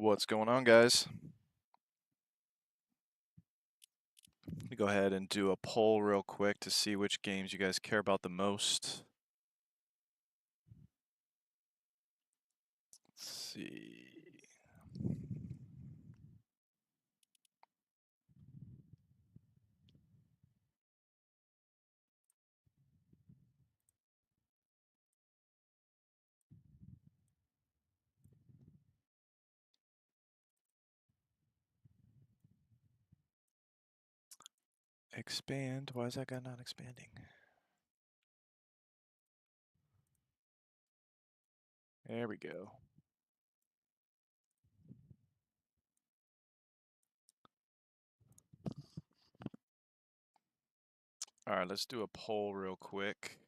What's going on, guys? Let me go ahead and do a poll real quick to see which games you guys care about the most. Let's see. Expand. Why is that guy not expanding? There we go. All right, let's do a poll real quick.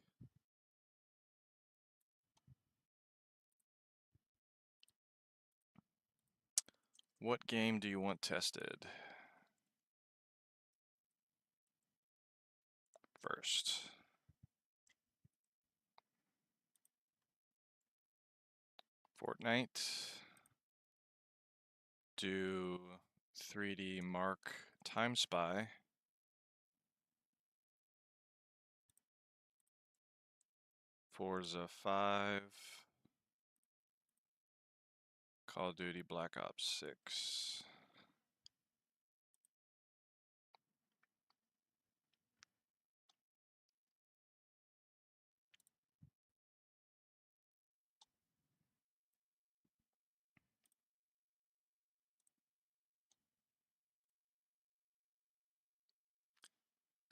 What game do you want tested first? Fortnite. Do 3D Mark Time Spy. Forza 5. Call of Duty Black Ops 6.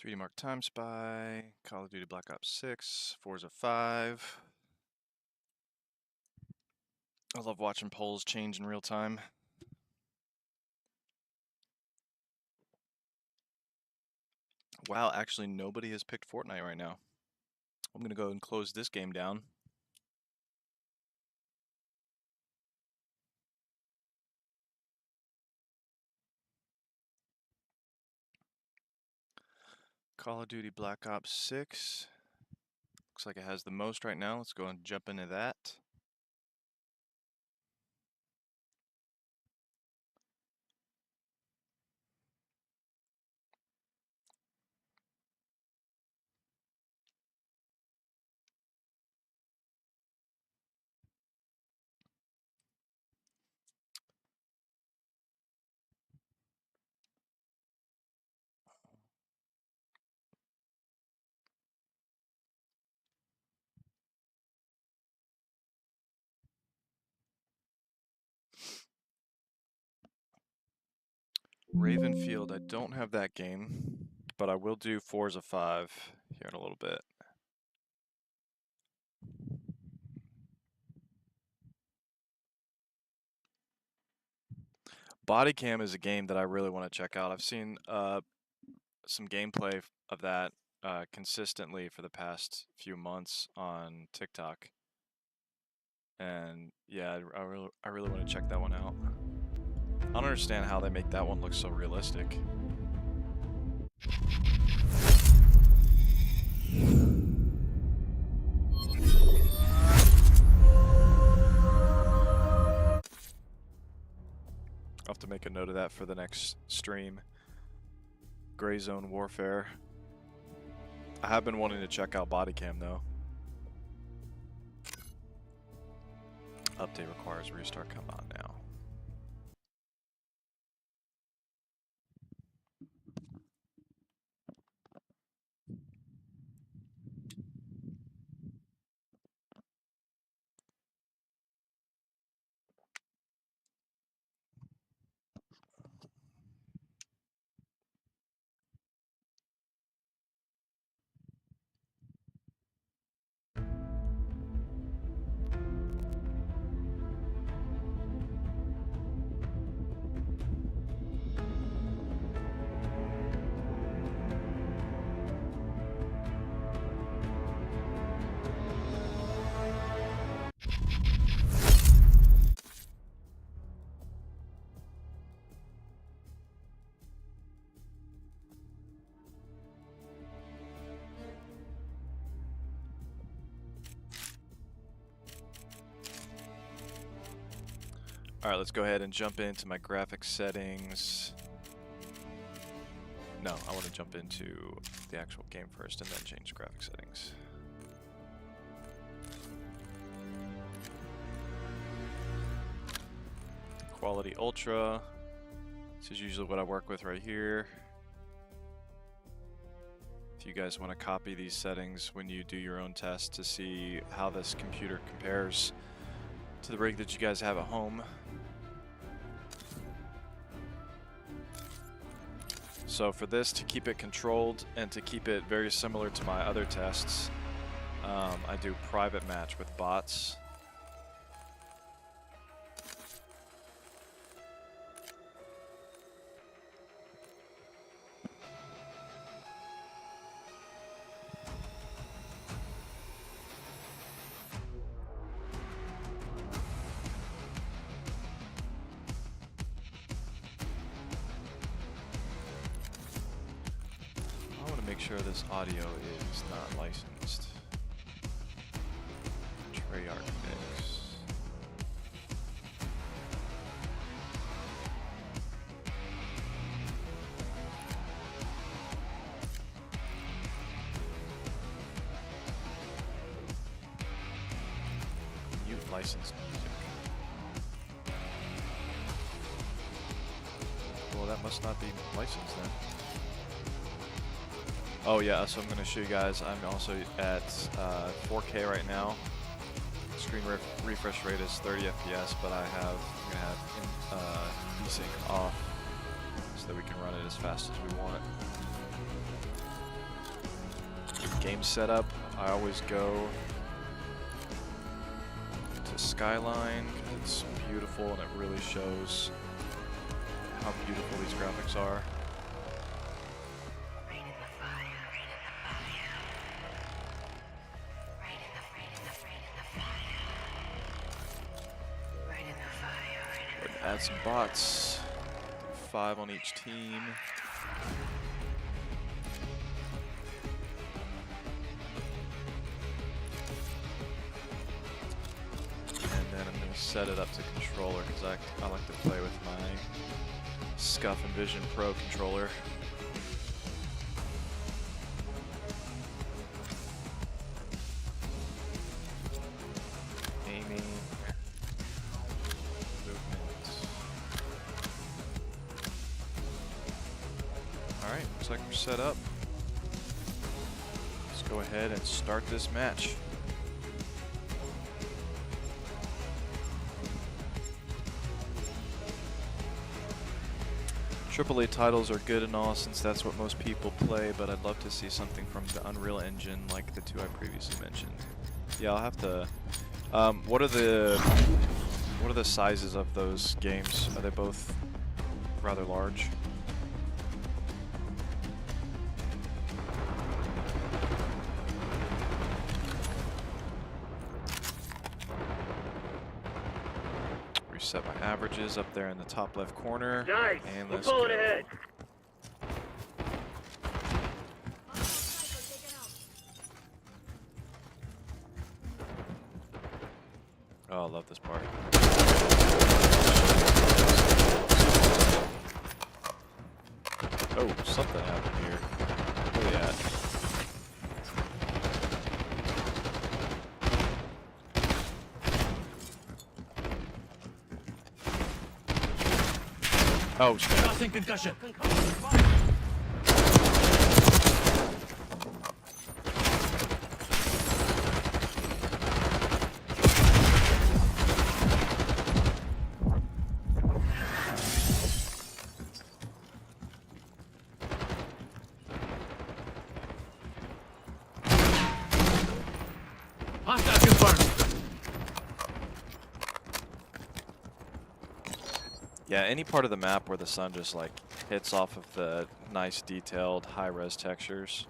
.3D Mark Time Spy, Call of Duty Black Ops 6, Forza 5. I love watching polls change in real time. Wow, actually nobody has picked Fortnite right now. I'm gonna go and close this game down. Call of Duty Black Ops 6. Looks like it has the most right now. Let's go and jump into that. Ravenfield, I don't have that game, but I will do Forza 5 here in a little bit. Bodycam is a game that I really want to check out. I've seen some gameplay of that consistently for the past few months on TikTok, and yeah, I really want to check that one out. I don't understand how they make that one look so realistic. I'll have to make a note of that for the next stream. Gray Zone Warfare. I have been wanting to check out Bodycam though. Update requires restart. Come on now. Alright, let's go ahead and jump into my graphics settings. No, I want to jump into the actual game first and then change graphics settings. Quality Ultra. This is usually what I work with right here. If you guys want to copy these settings when you do your own test to see how this computer compares to the rig that you guys have at home. So for this, to keep it controlled and to keep it very similar to my other tests, I do private match with bots. Make sure this audio is not licensed. Treyarch mix. Mute licensed music. Well, that must not be licensed then. Oh yeah, so I'm going to show you guys, I'm also at 4K right now. Screen refresh rate is 30 FPS, but I'm going to have desync off so that we can run it as fast as we want. Game setup, I always go to Skyline. It's beautiful and it really shows how beautiful these graphics are. Add some bots, 5 on each team. And then I'm going to set it up to controller because I like to play with my Scuff and Vision Pro controller. Aiming. Alright, looks like we're set up. Let's go ahead and start this match. AAA titles are good and all since that's what most people play, but I'd love to see something from the Unreal Engine like the two I previously mentioned. Yeah, I'll have to... What are the sizes of those games? Are they both rather large? Set my averages up there in the top left corner. Nice. And We're let's pulling go. ahead. Oh, I love this part. Oh, something happened here. Where are they at? Oh, shit. Nothing concussion. Hostile confirmed. Yeah, any part of the map where the sun just like hits off of the nice detailed high-res textures.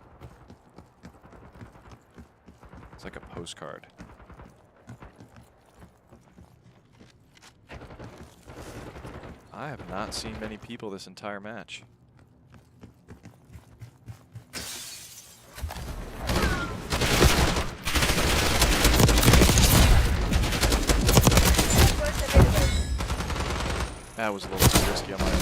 It's like a postcard. I have not seen many people this entire match. That was a little too risky on my end.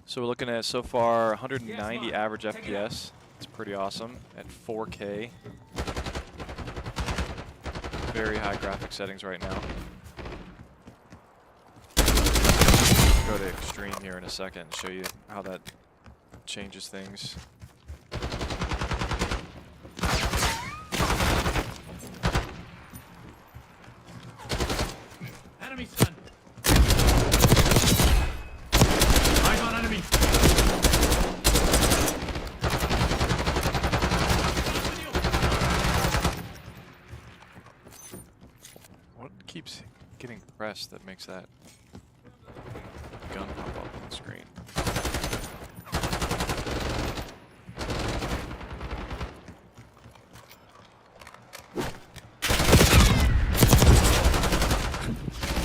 So we're looking at so far 190 average FPS. It's pretty awesome at 4K. Very high graphic settings right now. Go to extreme here in a second and show you how that changes things. Enemy, son. Eyes on enemy. What keeps getting pressed that makes that gun pop up on the screen?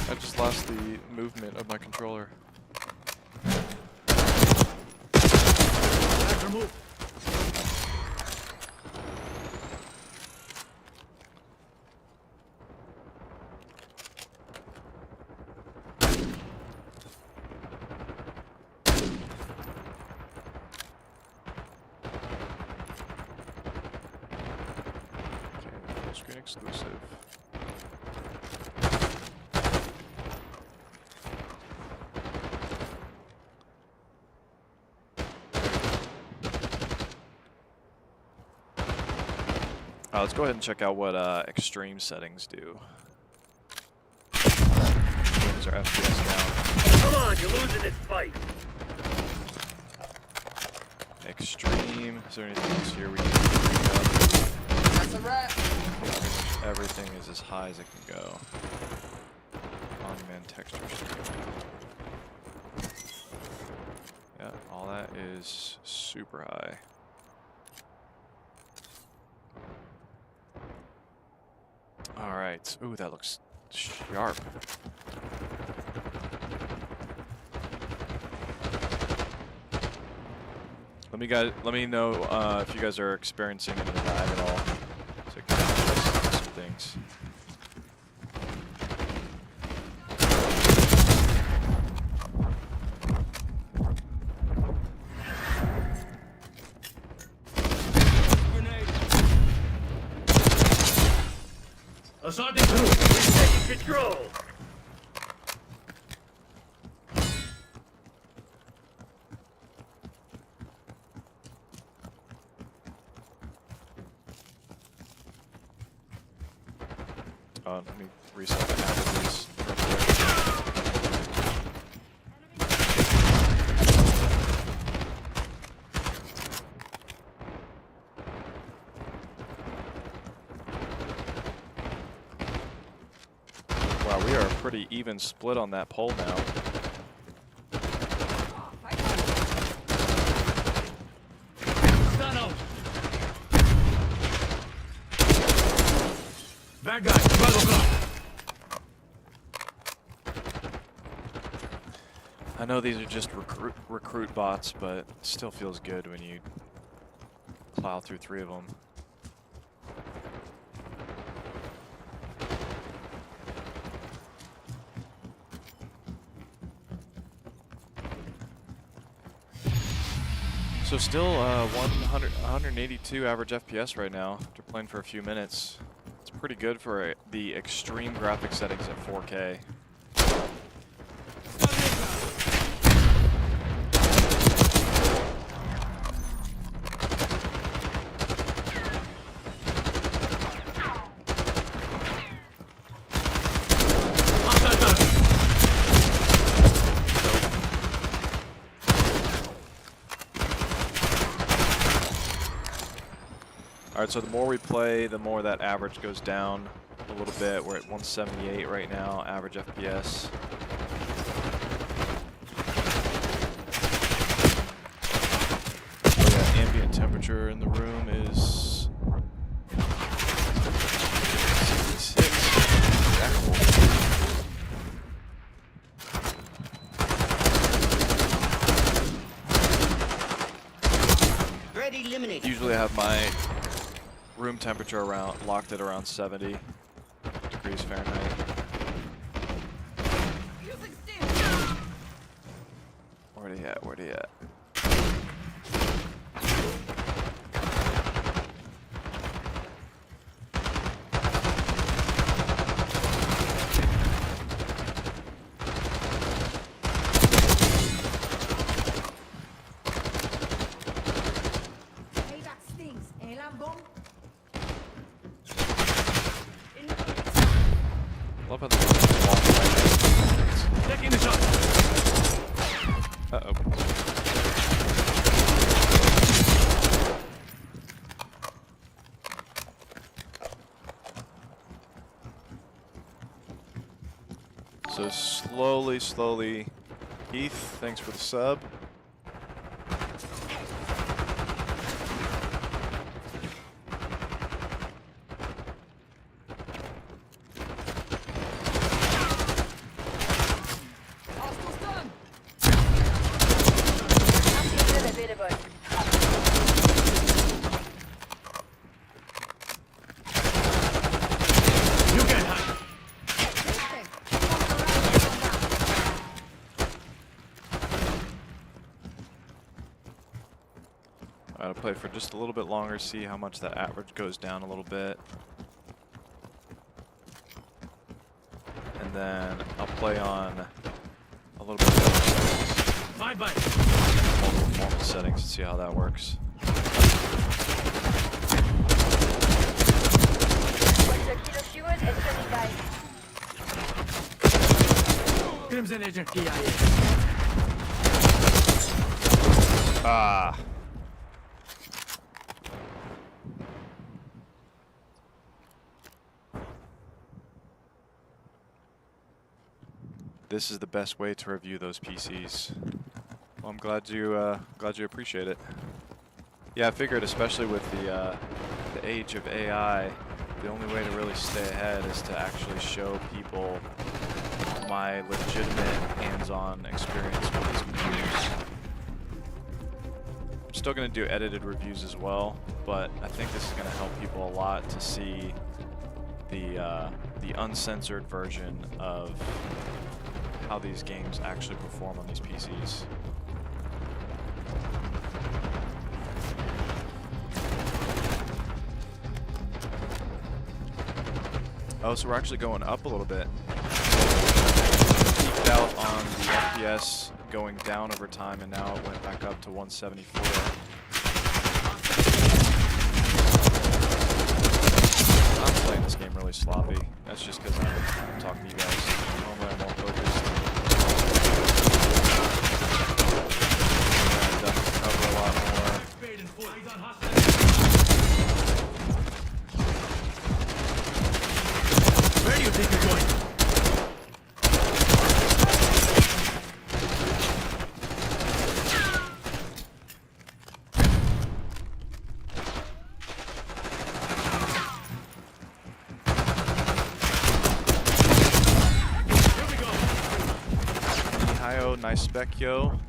I just lost the movement of my controller. Back, remove. Screen exclusive. Let's go ahead and check out what extreme settings do. Brings our FPS down. Come on, you're losing this fight. Extreme. Is there anything else here we can bring up? That's a wrap. Everything is as high as it can go. On-demand texture stream. Yeah, all that is super high. Alright. Ooh, that looks sharp. Let me know if you guys are experiencing any lag at all. So I can adjust some things. Assaulting through. We're taking control. Let me reset the averages real quick. Wow, we are a pretty even split on that pole now. Stun out. Bad guy. I know these are just recruit bots, but it still feels good when you plow through 3 of them. So still 182 average FPS right now after playing for a few minutes. It's pretty good for the extreme graphic settings at 4K. Alright, so the more we play, the more that average goes down a little bit. We're at 178 right now, average FPS. Oh yeah, ambient temperature in the room is 66. Usually I have my room temperature locked at around 70 degrees Fahrenheit. Where'd he at? Where'd he at? Love how they're walking right Taking the shot. now. Uh-oh. So slowly, Heath, thanks for the sub. I'll play for just a little bit longer, see how much that average goes down a little bit. And then I'll play on a little bit of multiple performance settings to see how that works. Crimson Agent PIA. Ah. This is the best way to review those PCs. Well, I'm glad you appreciate it. Yeah, I figured, especially with the age of AI, the only way to really stay ahead is to actually show people my legitimate hands-on experience with these computers. I'm still going to do edited reviews as well, but I think this is going to help people a lot to see the uncensored version of how these games actually perform on these PCs. Oh, so we're actually going up a little bit. Peaked out on the FPS going down over time, and now it went back up to 174. I'm playing this game really sloppy. That's just because I'm talking to you guys. Normally I'm more focused. And cover a lot more. Where do you think you're going? Nice spec, yo.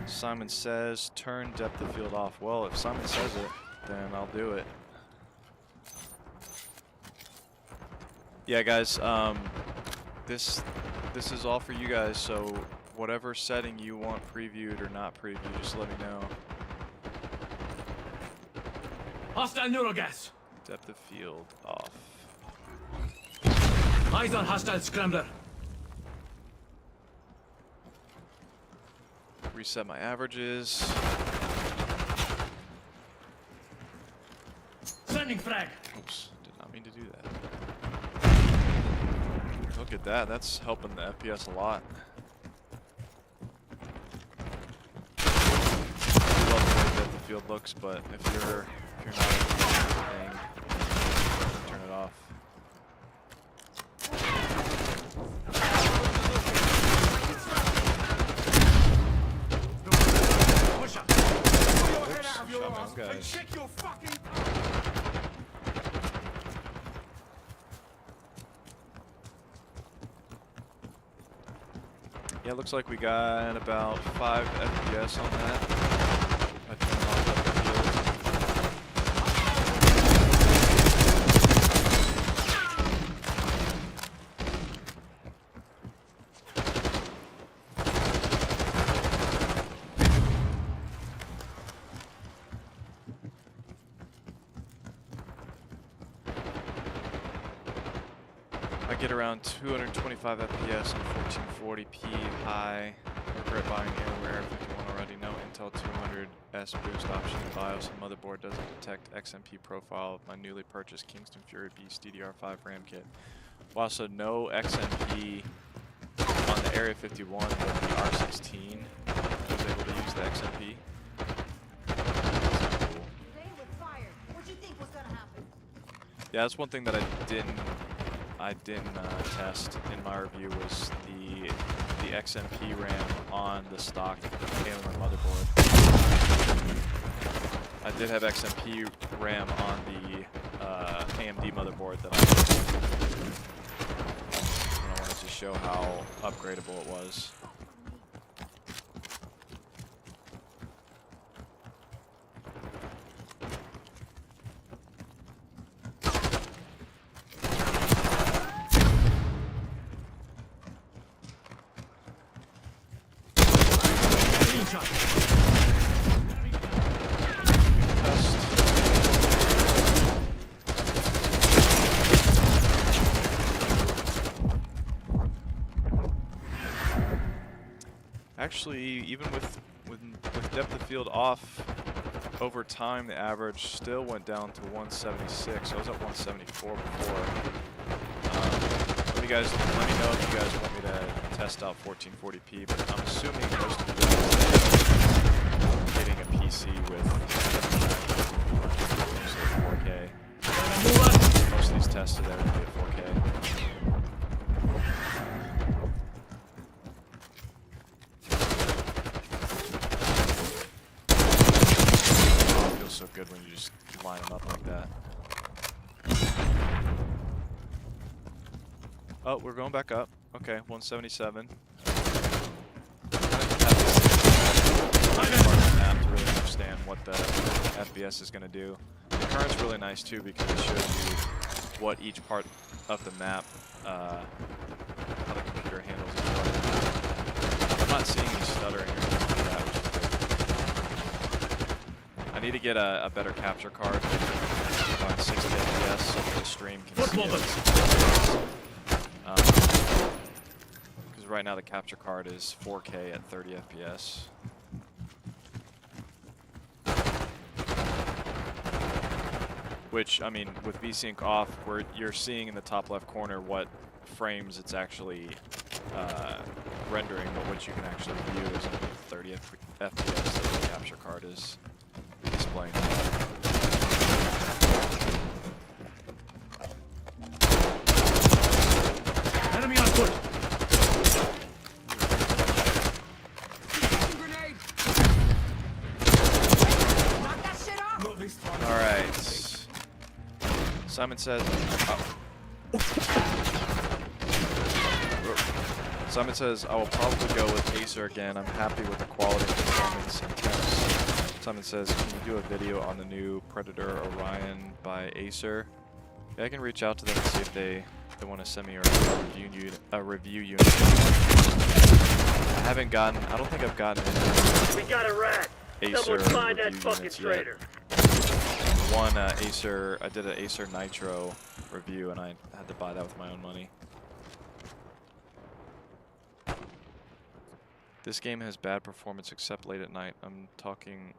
Simon says, turn depth of field off. Well, if Simon says it, then I'll do it. Yeah, guys, this is all for you guys, so whatever setting you want previewed or not previewed, just let me know. Hostile neurogas. Depth of field off. Eyes on hostile scrambler. Reset my averages. Sending frag. Oops, did not mean to do that. Look at that, that's helping the FPS a lot. I love the way that the field looks, but if you're not into anything, turn it off. Guys. Yeah, looks like we got about 5 FPS on that. I turned I get around 225 FPS and 1440p high. Regret buying Alienware Area 51 already. No Intel 200S boost option in BIOS and motherboard doesn't detect XMP profile of my newly purchased Kingston Fury Beast DDR5 RAM kit. Wow, so no XMP on the Area 51, but the R16 was able to use the XMP. That's cool. Yeah, that's one thing that I didn't test in my review was the XMP RAM on the stock Alienware motherboard. I did have XMP RAM on the AMD motherboard that I wanted to show how upgradable it was. Actually, even with depth of field off, over time the average still went down to 176. I was at 174 before. Let me know if you guys want me to test out 1440p, but I'm assuming most of you guys are getting a PC with 4K. Most of these tests are there to be at 4K. So good when you just line them up like that. Oh, we're going back up. Okay, 177. I have to really understand what the FPS is going to do. The current's really nice too because it shows you what each part of the map, how the computer handles each part of the map. I'm not seeing any stuttering or anything like that, which is good. I need to get a better capture card on 60 FPS so that the stream can see it. Because right now the capture card is 4K at 30 FPS. Which, I mean, with VSync off, where you're seeing in the top left corner what frames it's actually rendering, but what you can actually view is only 30 FPS that the capture card is displaying. Enemy on foot. Grenade. Knock that shit off. All right. Simon says. Simon says I will probably go with Acer again. I'm happy with the quality and performance and temps. Simon says, can you do a video on the new Predator Orion by Acer? Yeah, I can reach out to them and see if they want to send me a review unit. I don't think I've gotten any We got a rat. Acer Someone find that review fucking units traitor. yet. One Acer, I did an Acer Nitro review and I had to buy that with my own money. This game has bad performance except late at night. I'm talking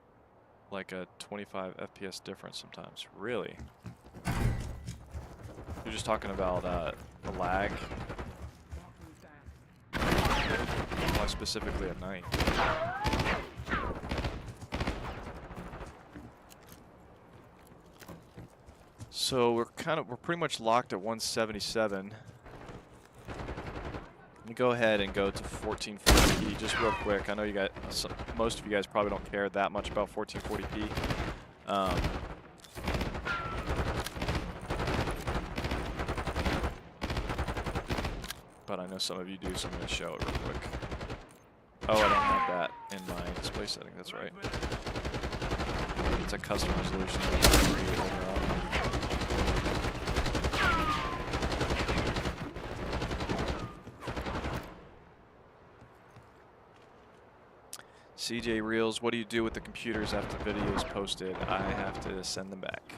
like a 25 FPS difference sometimes. Really? You're just talking about the lag? Why specifically at night? So we're pretty much locked at 177. Let me go ahead and go to 1440p just real quick. I know you guys, most of you guys probably don't care that much about 1440p. But I know some of you do, so I'm going to show it real quick. Oh, I don't have that in my display setting, that's right. It's a custom resolution. CJ Reels, what do you do with the computers after the video is posted? I have to send them back.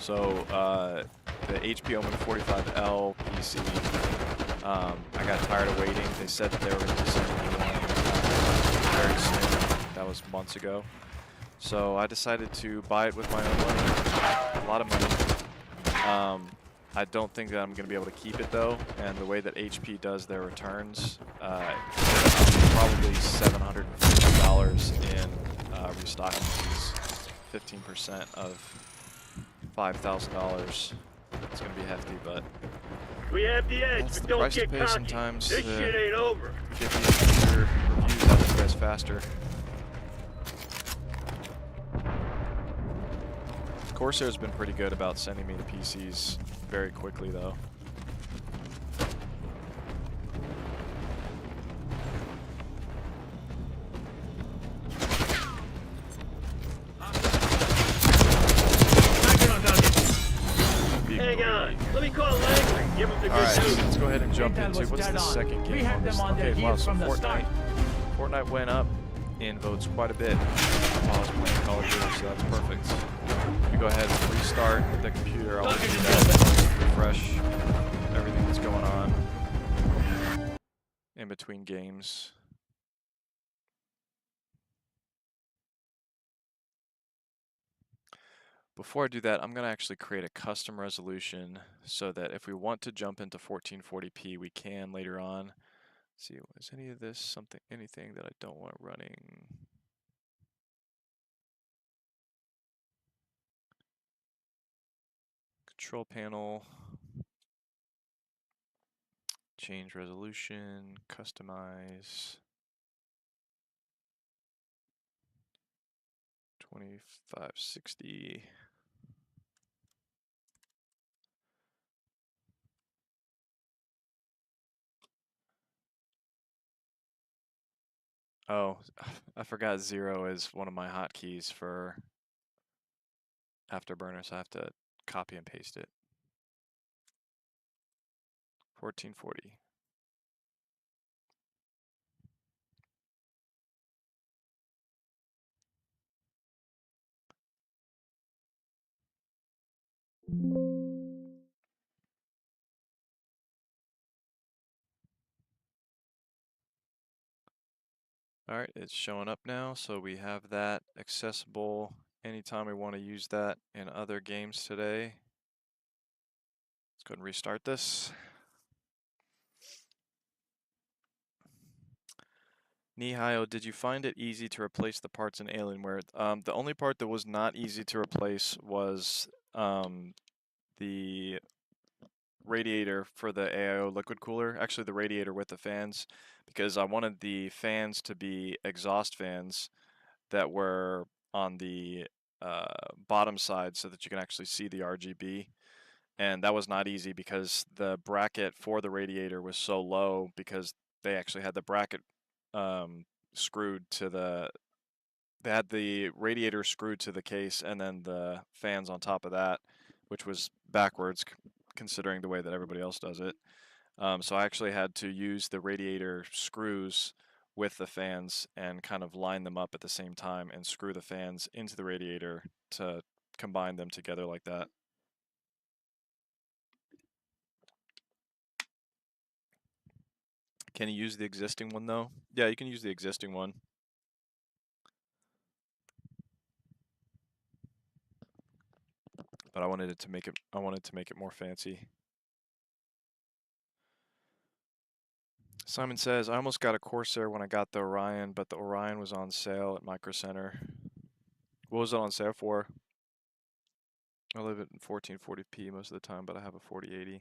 So the HP Omen 45L PC, I got tired of waiting. They said that they were going to be sending me one very soon. That was months ago. So I decided to buy it with my own money, a lot of money. I don't think that I'm going to be able to keep it though, and the way that HP does their returns, probably $750 in restocking fees, 15% of $5,000. It's going to be hefty, but We have the edge, that's but the don't price to get pay cocky. sometimes This to shit ain't over. get these future reviews out to you guys faster. Corsair's been pretty good about sending me the PCs very quickly, though. Hang on. Let me call Langley. Give him the All good right, news. let's go ahead and jump Intel into was what's dead the on. second We game had on this. them on their Okay, wow, heels so from the start. Fortnite went up in votes quite a bit while I was playing Call of Duty, so that's perfect. If you go ahead and restart the computer, I'll do that, refresh everything that's going on in between games. Before I do that, I'm going to actually create a custom resolution so that if we want to jump into 1440p, we can later on. Let's see, is any of this anything that I don't want running? Control panel, change resolution, customize, 2560. Oh, I forgot 0 is one of my hotkeys for Afterburner, so I have to copy and paste it. 1440. All right, it's showing up now, so we have that accessible anytime we want to use that in other games today. Let's go ahead and restart this. Nihio, did you find it easy to replace the parts in Alienware? The only part that was not easy to replace was the radiator for the AIO liquid cooler, actually the radiator with the fans, because I wanted the fans to be exhaust fans that were on the bottom side so that you can actually see the RGB. And that was not easy because the bracket for the radiator was so low because they actually had the bracket screwed to they had the radiator screwed to the case and then the fans on top of that, which was backwards considering the way that everybody else does it. So I actually had to use the radiator screws with the fans and kind of line them up at the same time and screw the fans into the radiator to combine them together like that. Can you use the existing one though? Yeah, you can use the existing one. But I wanted to make it more fancy. Simon says, I almost got a Corsair when I got the Orion, but the Orion was on sale at Micro Center. What was it on sale for? I live it in 1440p most of the time, but I have a 4080.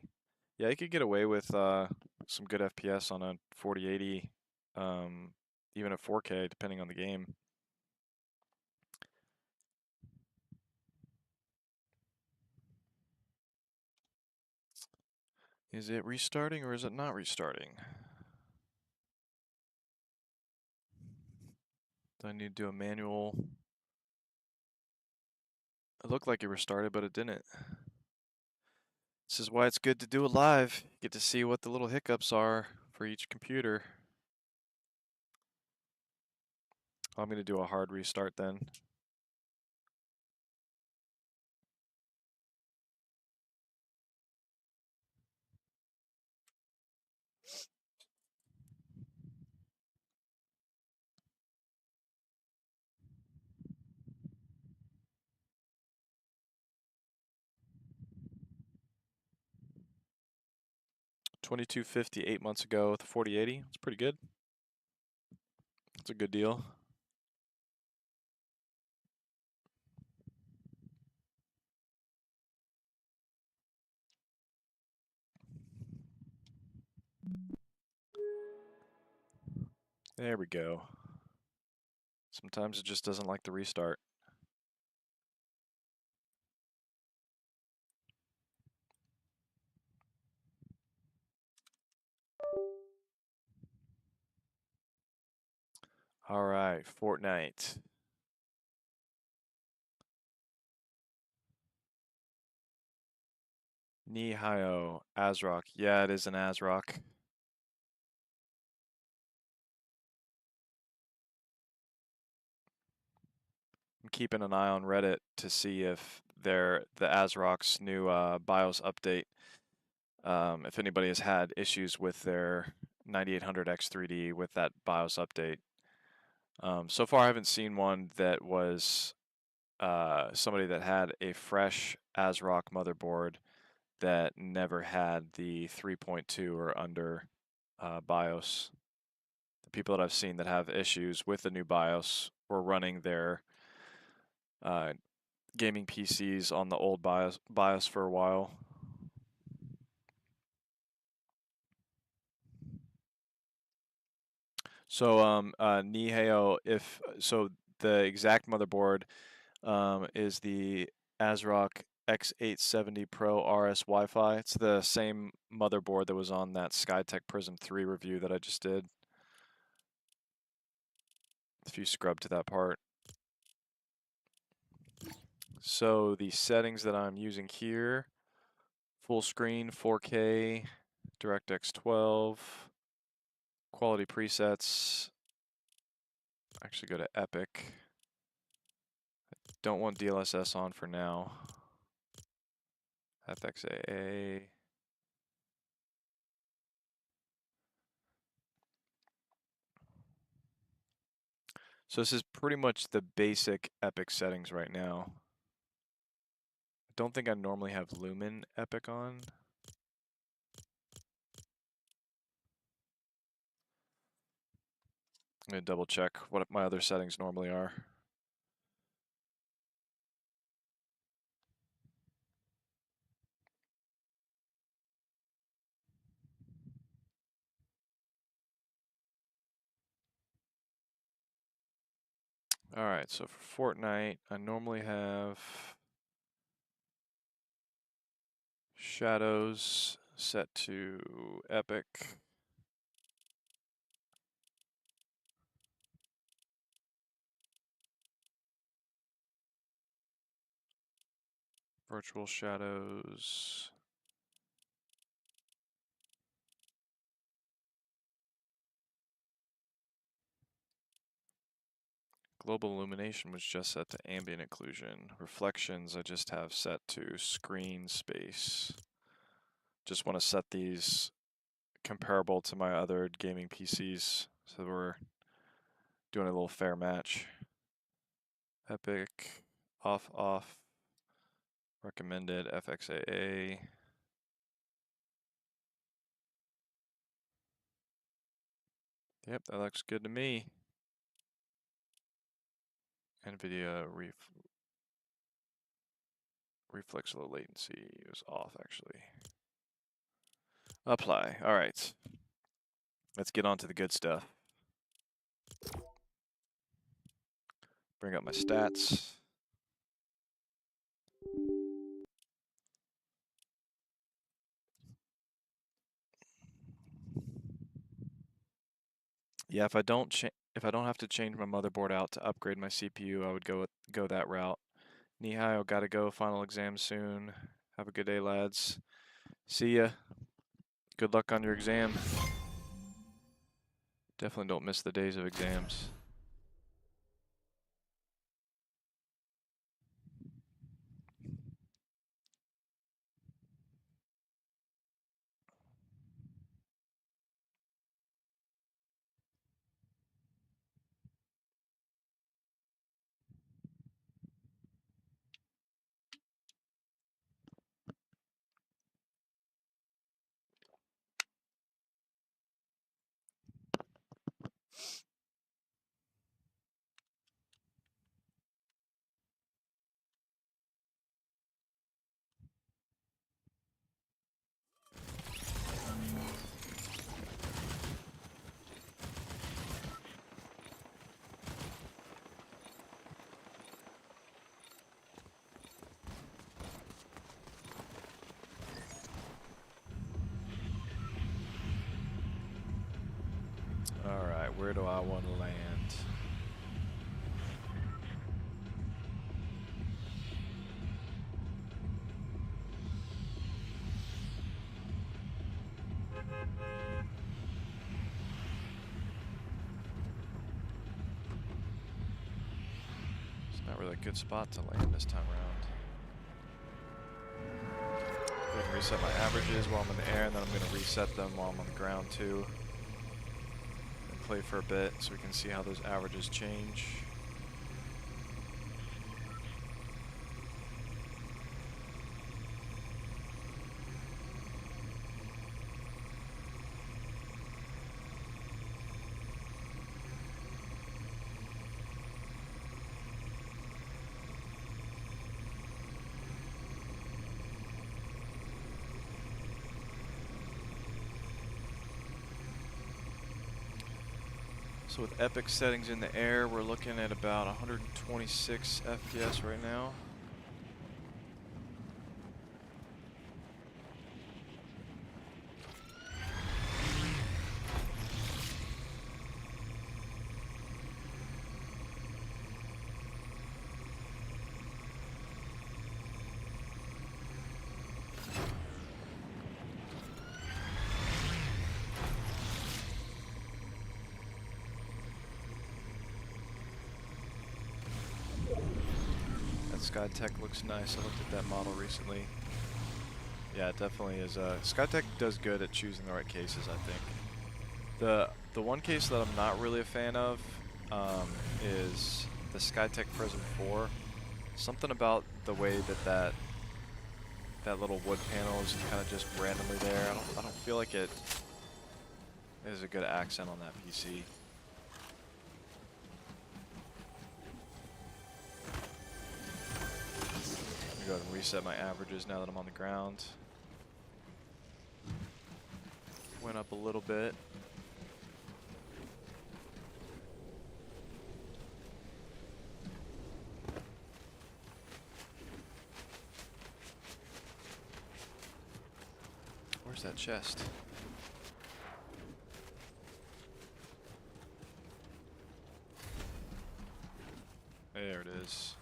Yeah, you could get away with some good FPS on a 4080, even at 4K, depending on the game. Is it restarting or is it not restarting? Do I need to do a manual? It looked like it restarted, but it didn't. This is why it's good to do it live. You get to see what the little hiccups are for each computer. I'm going to do a hard restart then. $22.50 8 months ago with a 4080. It's pretty good. It's a good deal. There we go. Sometimes it just doesn't like to restart. All right, Fortnite. Nihio, ASRock. Yeah, it is an ASRock. I'm keeping an eye on Reddit to see if the ASRock's new BIOS update, if anybody has had issues with their 9800X3D with that BIOS update. So far, I haven't seen one that was somebody that had a fresh ASRock motherboard that never had the 3.2 or under BIOS. The people that I've seen that have issues with the new BIOS were running their gaming PCs on the old BIOS for a while. So Niheo, the exact motherboard is the ASRock X870 Pro RS Wi-Fi. It's the same motherboard that was on that Skytech Prism 3 review that I just did. If you scrub to that part. So the settings that I'm using here, full screen, 4K, DirectX 12, quality presets, actually go to Epic. Don't want DLSS on for now. FXAA. So this is pretty much the basic Epic settings right now. I don't think I normally have Lumen Epic on. I'm going to double check what my other settings normally are. Alright, so for Fortnite, I normally have shadows set to Epic. Virtual shadows. Global illumination was just set to ambient occlusion. Reflections I just have set to screen space. Just want to set these comparable to my other gaming PCs, so we're doing a little fair match. Epic, off, recommended, FXAA. Yep, that looks good to me. NVIDIA reflex low latency was off actually. Apply. All right. Let's get on to the good stuff. Bring up my stats. Yeah, if I don't have to change my motherboard out to upgrade my CPU, I would go that route. Nihio, gotta go. Final exam soon. Have a good day, lads. See ya. Good luck on your exam. Definitely don't miss the days of exams. where do I want to land? It's not really a good spot to land this time around. Go ahead and reset my averages while I'm in the air, and then I'm going to reset them while I'm on the ground too. And play for a bit so we can see how those averages change. So with epic settings in the air, we're looking at about 126 FPS right now. Skytech looks nice. I looked at that model recently. Yeah, it definitely is. Skytech does good at choosing the right cases, I think. The one case that I'm not really a fan of is the Skytech Prism 4. Something about the way that little wood panel is kind of just randomly there. I don't feel like it is a good accent on that PC. Go ahead and reset my averages now that I'm on the ground. Went up a little bit. Where's that chest? There it is.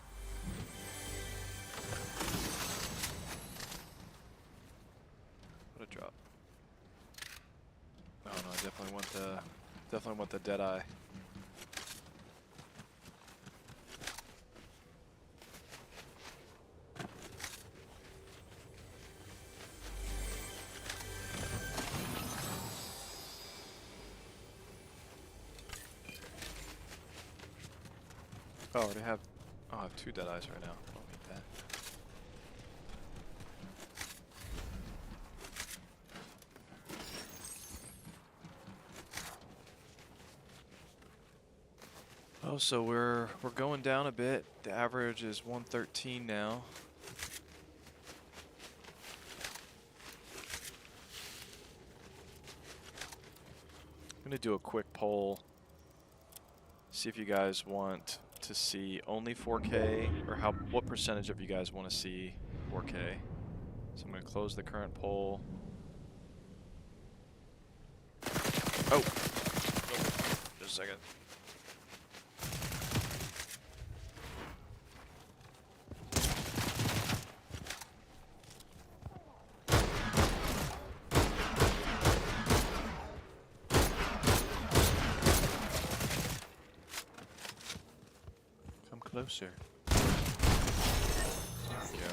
What a drop. Oh no, I definitely want the dead eye. Oh, I have 2 dead eyes right now. I don't need that. Oh, so we're going down a bit. The average is 113 now. I'm gonna do a quick poll. See if you guys want to see only 4K, or what percentage of you guys want to see 4K. So I'm gonna close the current poll. Oh, just a second. Closer. There we go.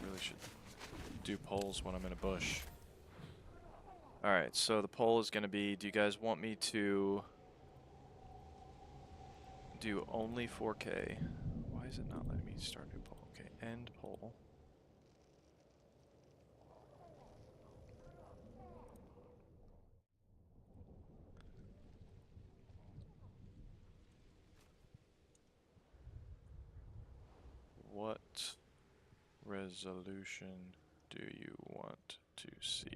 Really should do polls when I'm in a bush. Alright, so the poll is going to be, do you guys want me to do only 4K? Why is it not letting me start a new poll? Okay, end poll. What resolution do you want to see?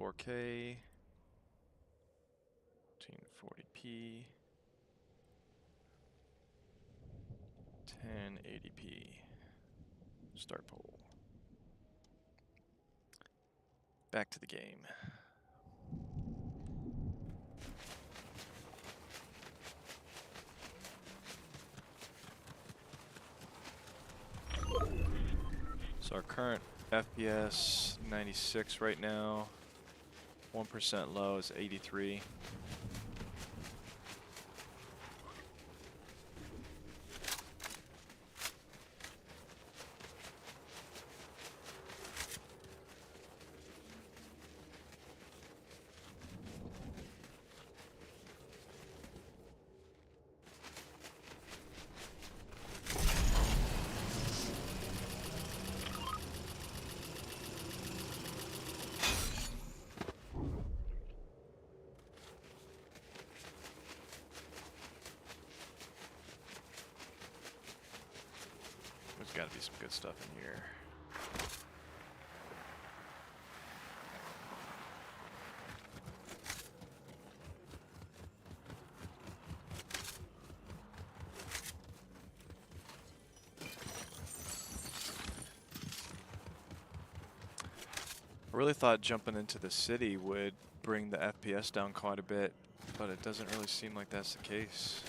4K, 1440p, 1080p. Start poll. Back to the game. So our current FPS 96 right now. 1% low is 83. There's got to be some good stuff in here. I really thought jumping into the city would bring the FPS down quite a bit, but it doesn't really seem like that's the case.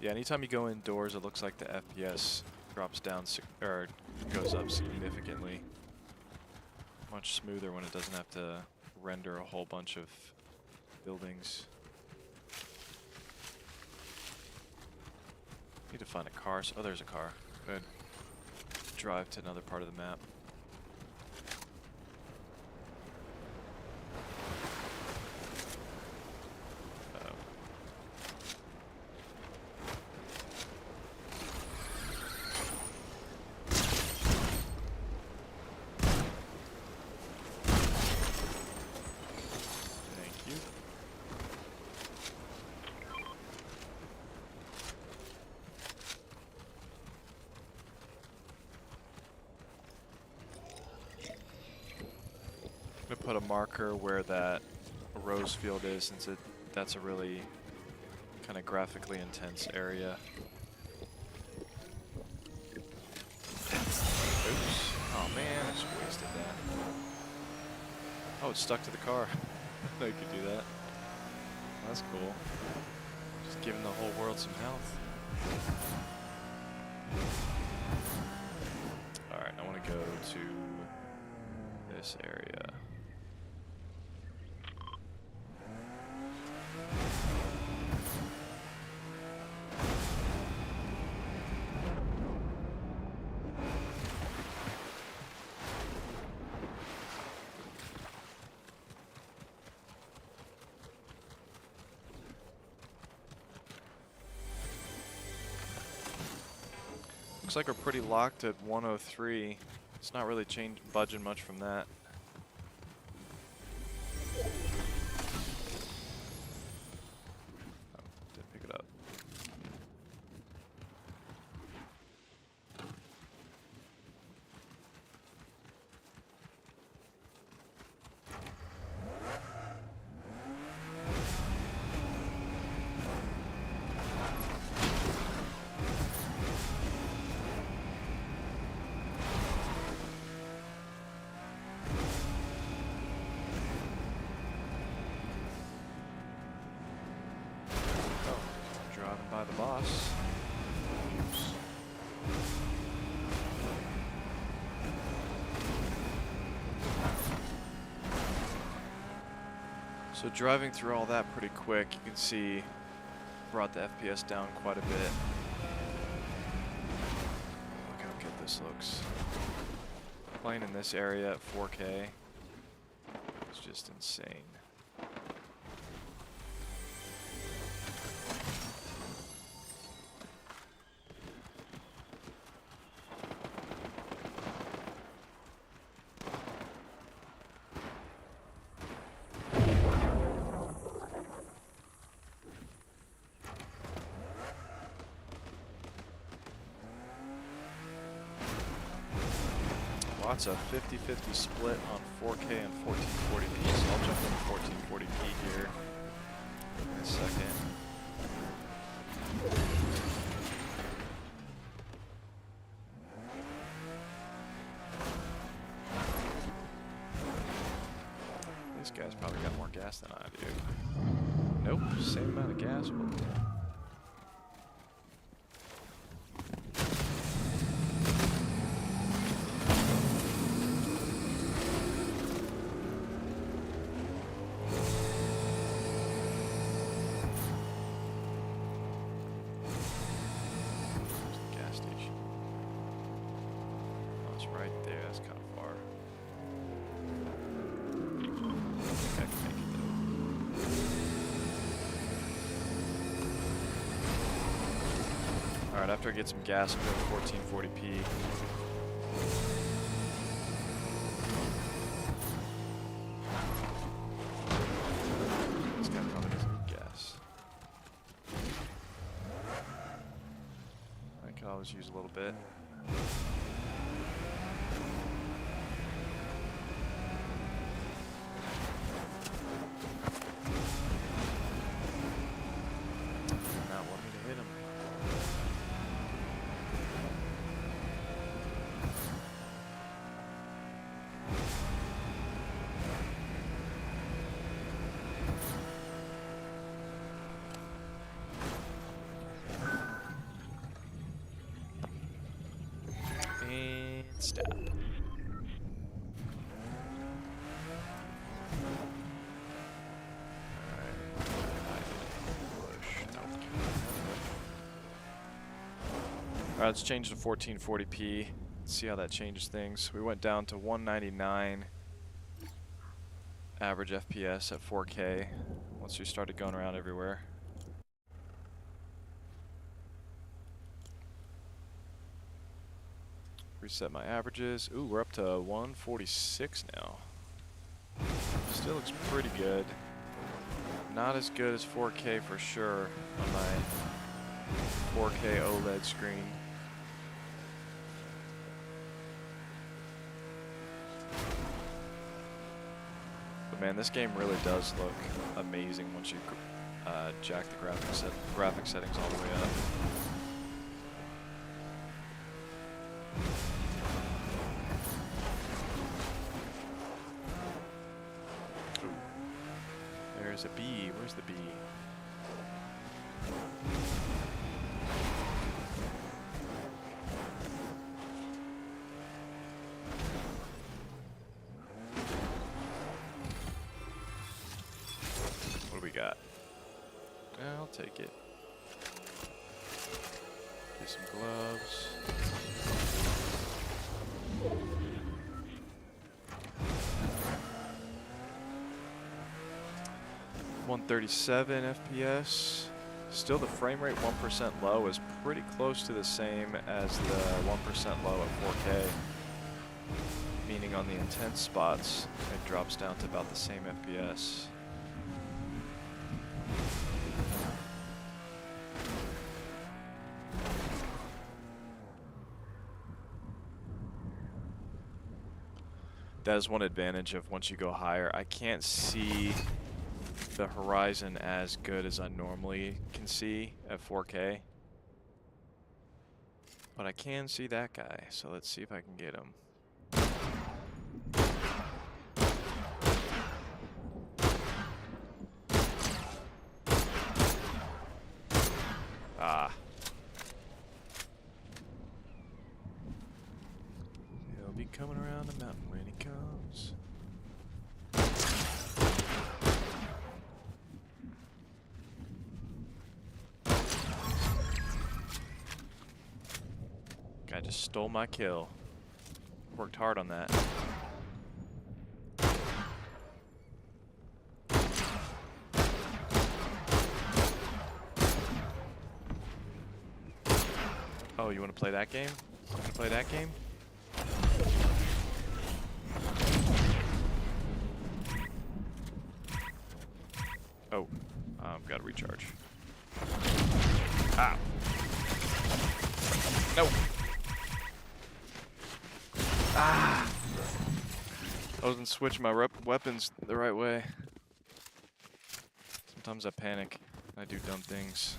Yeah, anytime you go indoors, it looks like the FPS drops down or goes up significantly. Much smoother when it doesn't have to render a whole bunch of buildings. Need to find a car. Oh, there's a car. Good. Drive to another part of the map. Put a marker where that rose field is, since that's a really kind of graphically intense area. Oops. Oh man, I just wasted that. Oh, it's stuck to the car. I could do that. That's cool. Just giving the whole world some health. Alright, I want to go to this area. Looks like we're pretty locked at 103. It's not really budging much from that. Oh, didn't pick it up. The boss. So driving through all that pretty quick, you can see brought the FPS down quite a bit. Look how good this looks. Playing in this area at 4K is just insane. it's a 50-50 split on 4K and 1440p, so I'll jump into 1440p here in a second. This guy's probably got more gas than I do. Nope, same amount of gas. Alright, after I get some gas, I'll go to 1440p. This guy probably doesn't need gas. I could always use a little bit. Stop. Alright, let's change to 1440p. Let's see how that changes things. We went down to 199 average FPS at 4K once we started going around everywhere. Reset my averages. Ooh, we're up to 146 now. Still looks pretty good. Not as good as 4K for sure on my 4K OLED screen. But man, this game really does look amazing once you jack the graphic settings all the way up. There's a bee. Where's the bee? What do we got? I'll take it. Get some gloves. 137 FPS. Still the frame rate 1% low is pretty close to the same as the 1% low at 4K. Meaning on the intense spots, it drops down to about the same FPS. That is one advantage of once you go higher. I can't see the horizon as good as I normally can see at 4K. But I can see that guy, so let's see if I can get him. Ah. He'll be coming around the mountain when he comes. Guy just stole my kill. Worked hard on that. Oh, you want to play that game? You want to play that game? Oh, gotta recharge. Ah. No. Ah. I wasn't switching my weapons the right way. Sometimes I panic. I do dumb things.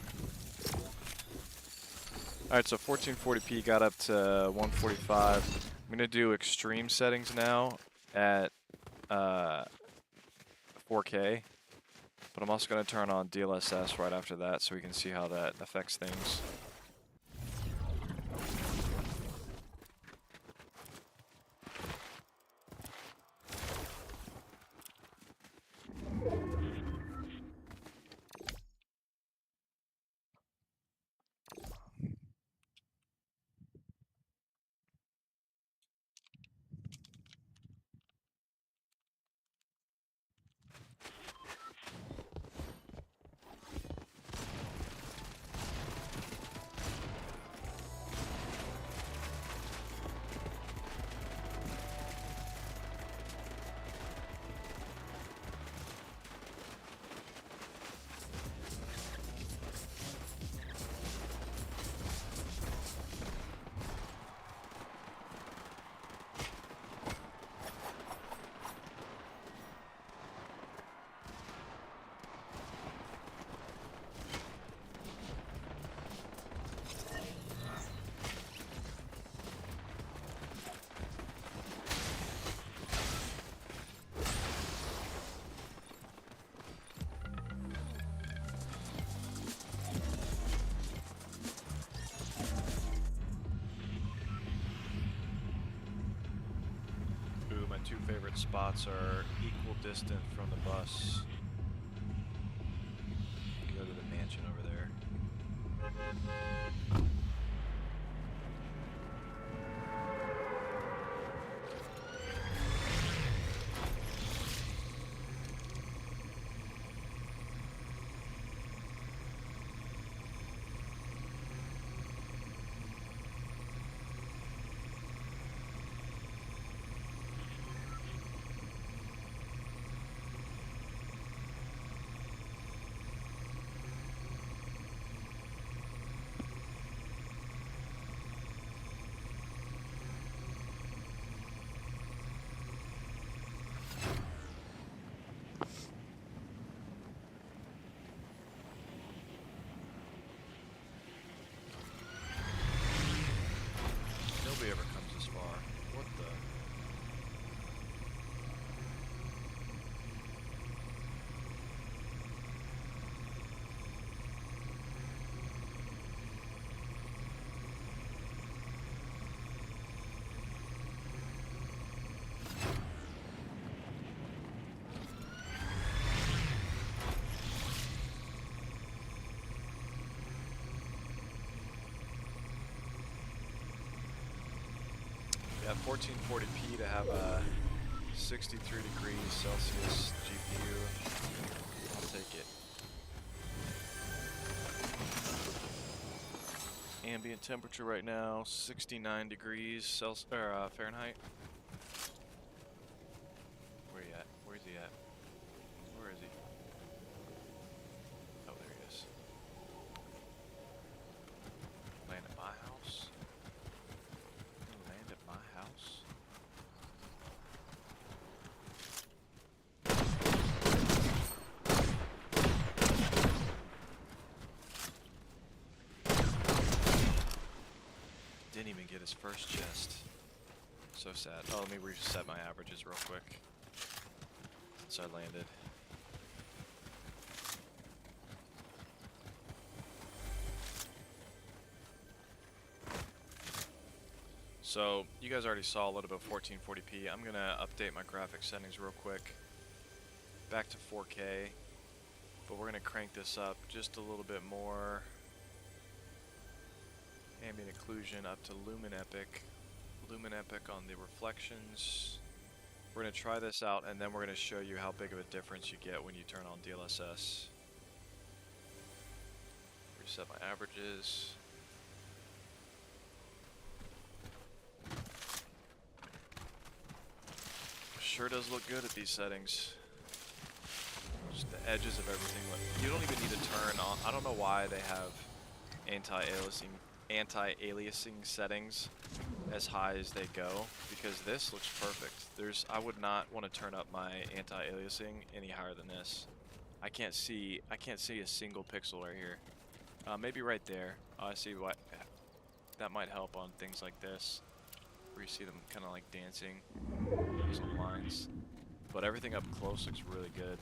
Alright, so 1440p got up to 145. I'm going to do extreme settings now at 4K. But I'm also going to turn on DLSS right after that so we can see how that affects things. Two favorite spots are equal distant from the bus. Go to the mansion over there. Nobody ever comes this far. What the? Yeah, 1440p to have a 63 degrees Celsius GPU. I'll take it. Ambient temperature right now, 69 degrees Fahrenheit. Where you at? Where's he at? Where is he? Oh, there he is. Land at my house? Land at my house? Didn't even get his first chest. So sad. Oh, let me reset my averages real quick. Since I landed. So, you guys already saw a little bit of 1440p. I'm gonna update my graphics settings real quick. Back to 4K. But we're gonna crank this up just a little bit more. Ambient occlusion up to Lumen Epic. Lumen Epic on the reflections. We're gonna try this out and then we're gonna show you how big of a difference you get when you turn on DLSS. Reset my averages. Sure does look good at these settings. Just the edges of everything. You don't even need to turn on. I don't know why they have anti-aliasing anti-aliasing settings as high as they go, because this looks perfect. I would not want to turn up my anti-aliasing any higher than this. I can't see a single pixel right here. Maybe right there. I see what that might help on things like this, where you see them kind of like dancing, those little lines. But everything up close looks really good.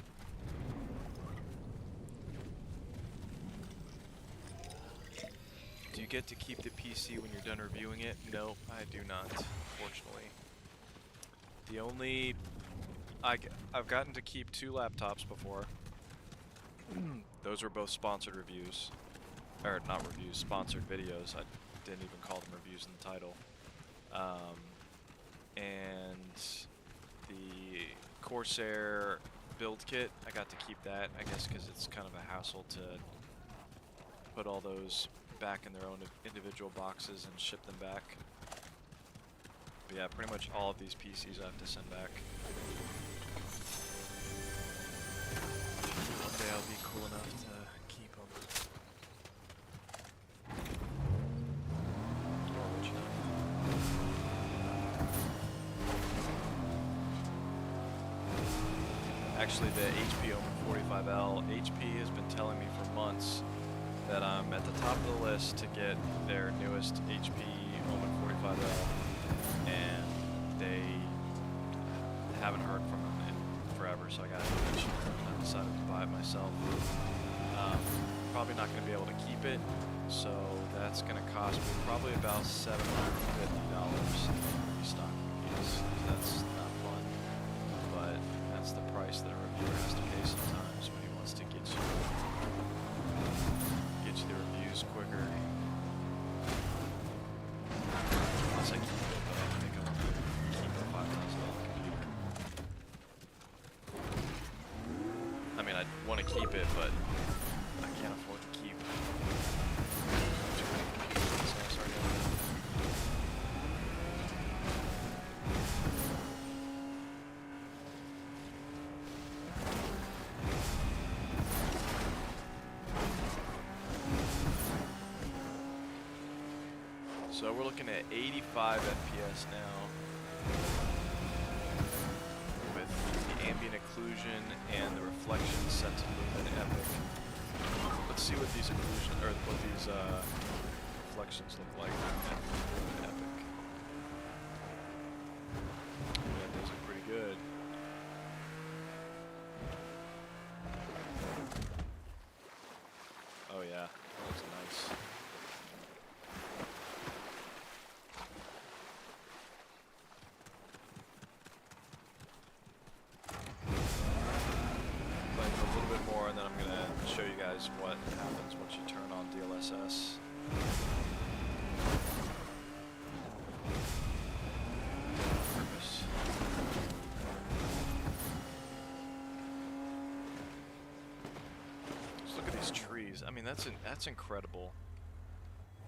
Do you get to keep the PC when you're done reviewing it? No, I do not, fortunately. The only... I've gotten to keep 2 laptops before. Those were both sponsored reviews. Or not reviews, sponsored videos. I didn't even call them reviews in the title. And the Corsair build kit, I got to keep that, I guess because it's kind of a hassle to put all those back in their own individual boxes and ship them back. But yeah, pretty much all of these PCs I have to send back. One day I'll be cool enough to keep them. Actually, the HP Omen 45L, HP has been telling me for months that I'm at the top of the list to get their newest HP Omen 45L, and they haven't heard from them in forever, so I decided to buy it myself. Probably not going to be able to keep it, so that's going to cost me probably about $750 restocking fees. That's not fun, but that's the price that a reviewer has to pay sometimes when he wants to get you the reviews quicker. Unless I keep it, but I think I'm going to keep the $5,000 computer. I mean, I want to keep it, but I can't afford to keep too many computers, so I started doing it. So we're looking at 85 FPS now, with the ambient occlusion and the reflection set to Lumen Epic. Let's see what these reflections look like at Lumen Epic. Yeah, those are pretty good. Oh yeah, that looks nice. And then I'm going to show you guys what happens once you turn on DLSS. Just look at these trees. I mean, that's incredible.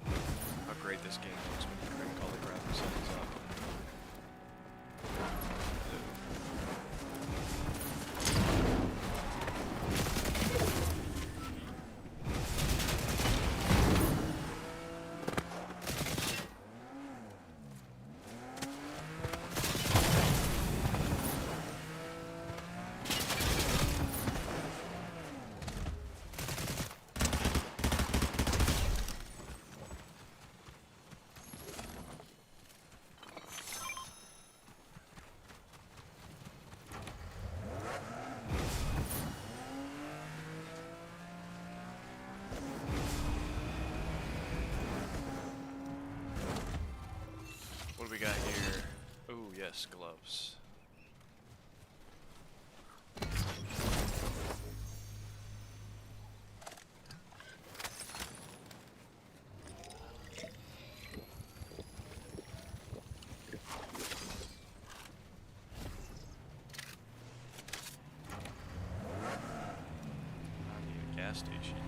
How great this game looks when you crank all the graphics settings up. What do we got here? Oh yes, gloves. I need a gas station.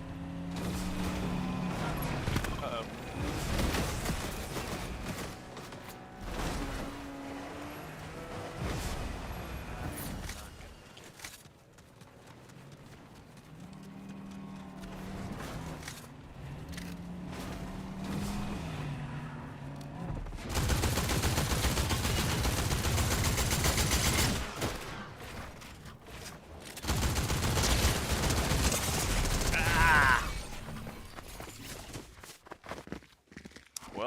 Uh-oh.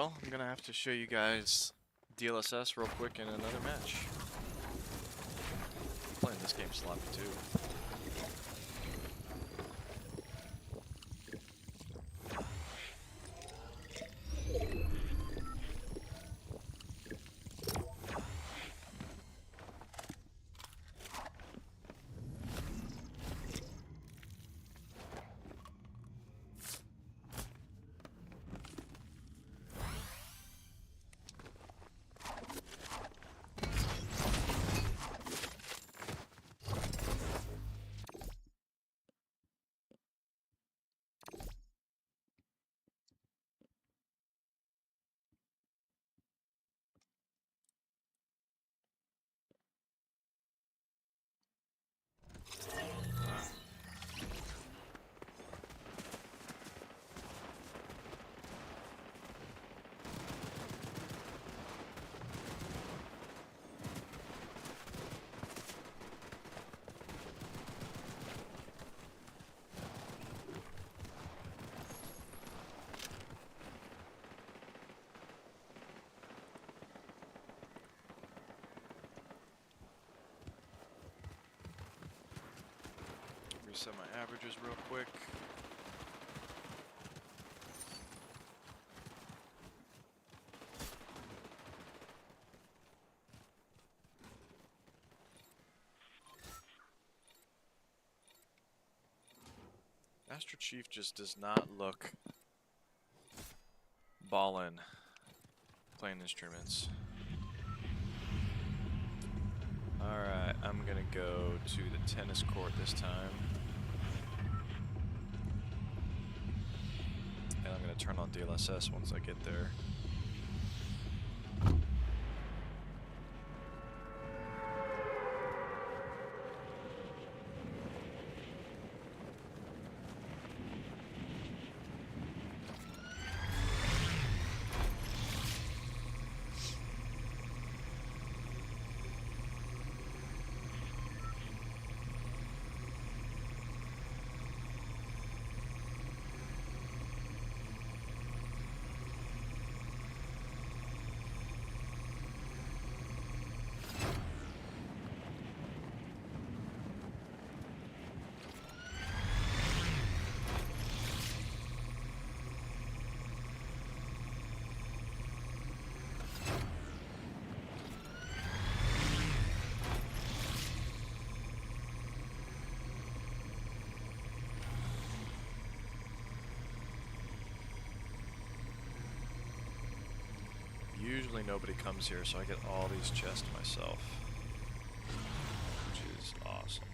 well, I'm gonna have to show you guys DLSS real quick in another match. I'm playing this game sloppy too. Reset my averages real quick. Master Chief just does not look ballin' playing instruments. Alright, I'm gonna go to the tennis court this time. And I'm gonna turn on DLSS once I get there. Usually nobody comes here, so I get all these chests myself, which is awesome.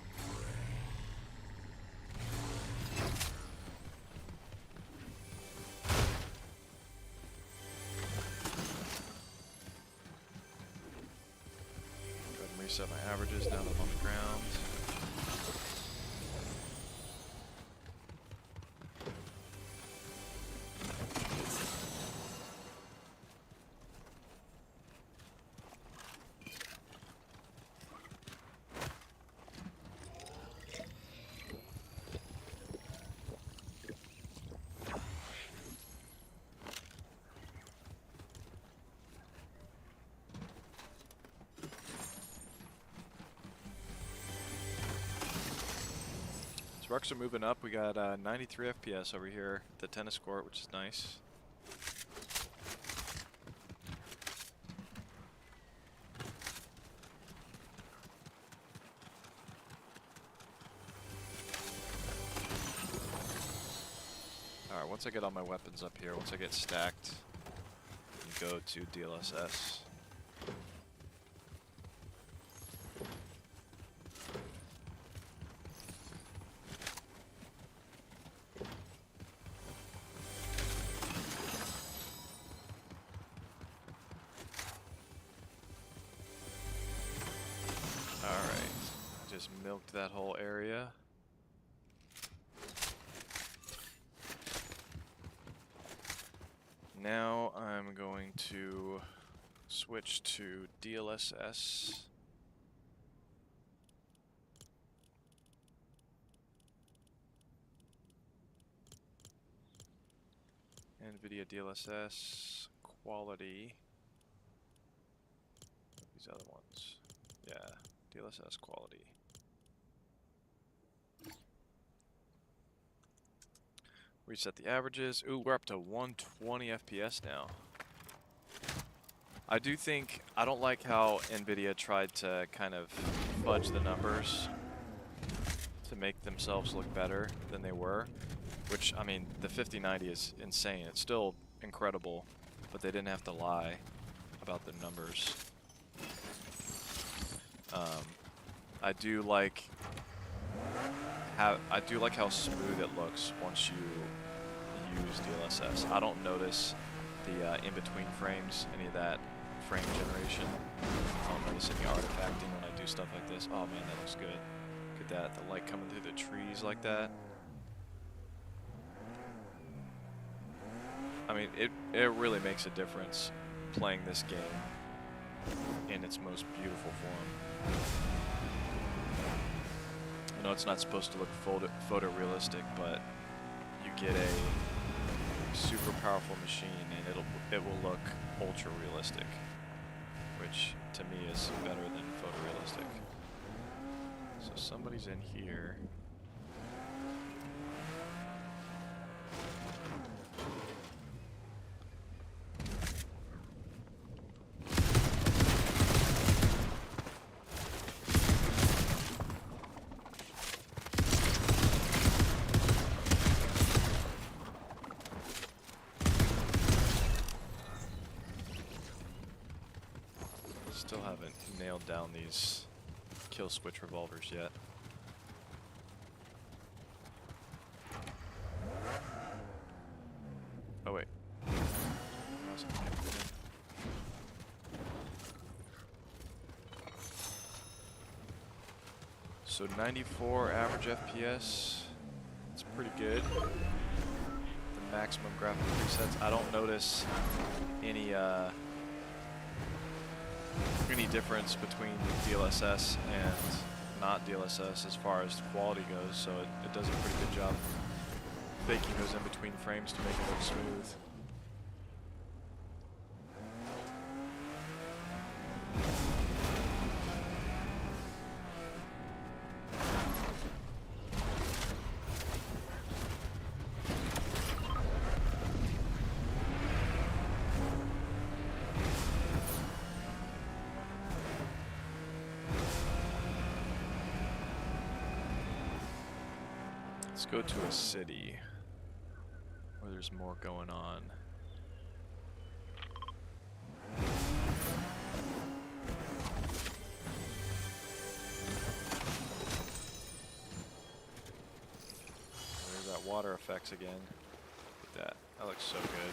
Go ahead and reset my averages down them on the ground. Sparks are moving up. We got 93 FPS over here at the tennis court, which is nice. Alright, once I get all my weapons up here, once I get stacked, I can go to DLSS. Just milked that whole area. Now I'm going to switch to DLSS. NVIDIA DLSS, quality. These other ones. Yeah, DLSS quality. Reset the averages. Ooh, we're up to 120 FPS now. I do think, I don't like how NVIDIA tried to kind of fudge the numbers to make themselves look better than they were. Which, I mean, the 5090 is insane. It's still incredible, but they didn't have to lie about the numbers. I do like how smooth it looks once you use DLSS. I don't notice the in-between frames, any of that frame generation. I don't notice any artifacting when I do stuff like this. Oh man, that looks good. Look at that, the light coming through the trees like that. I mean, it really makes a difference playing this game in its most beautiful form. I know it's not supposed to look photorealistic, but you get a super powerful machine and it will look ultra realistic, which to me is better than photorealistic. So somebody's in here. Still haven't nailed down these kill switch revolvers yet. Oh wait. So 94 average FPS. It's pretty good. The maximum graphic presets. I don't notice any difference between DLSS and not DLSS as far as quality goes, so it does a pretty good job faking those in between frames to make it look smooth. Let's go to a city where there's more going on. There's that water effects again. Look at that. That looks so good.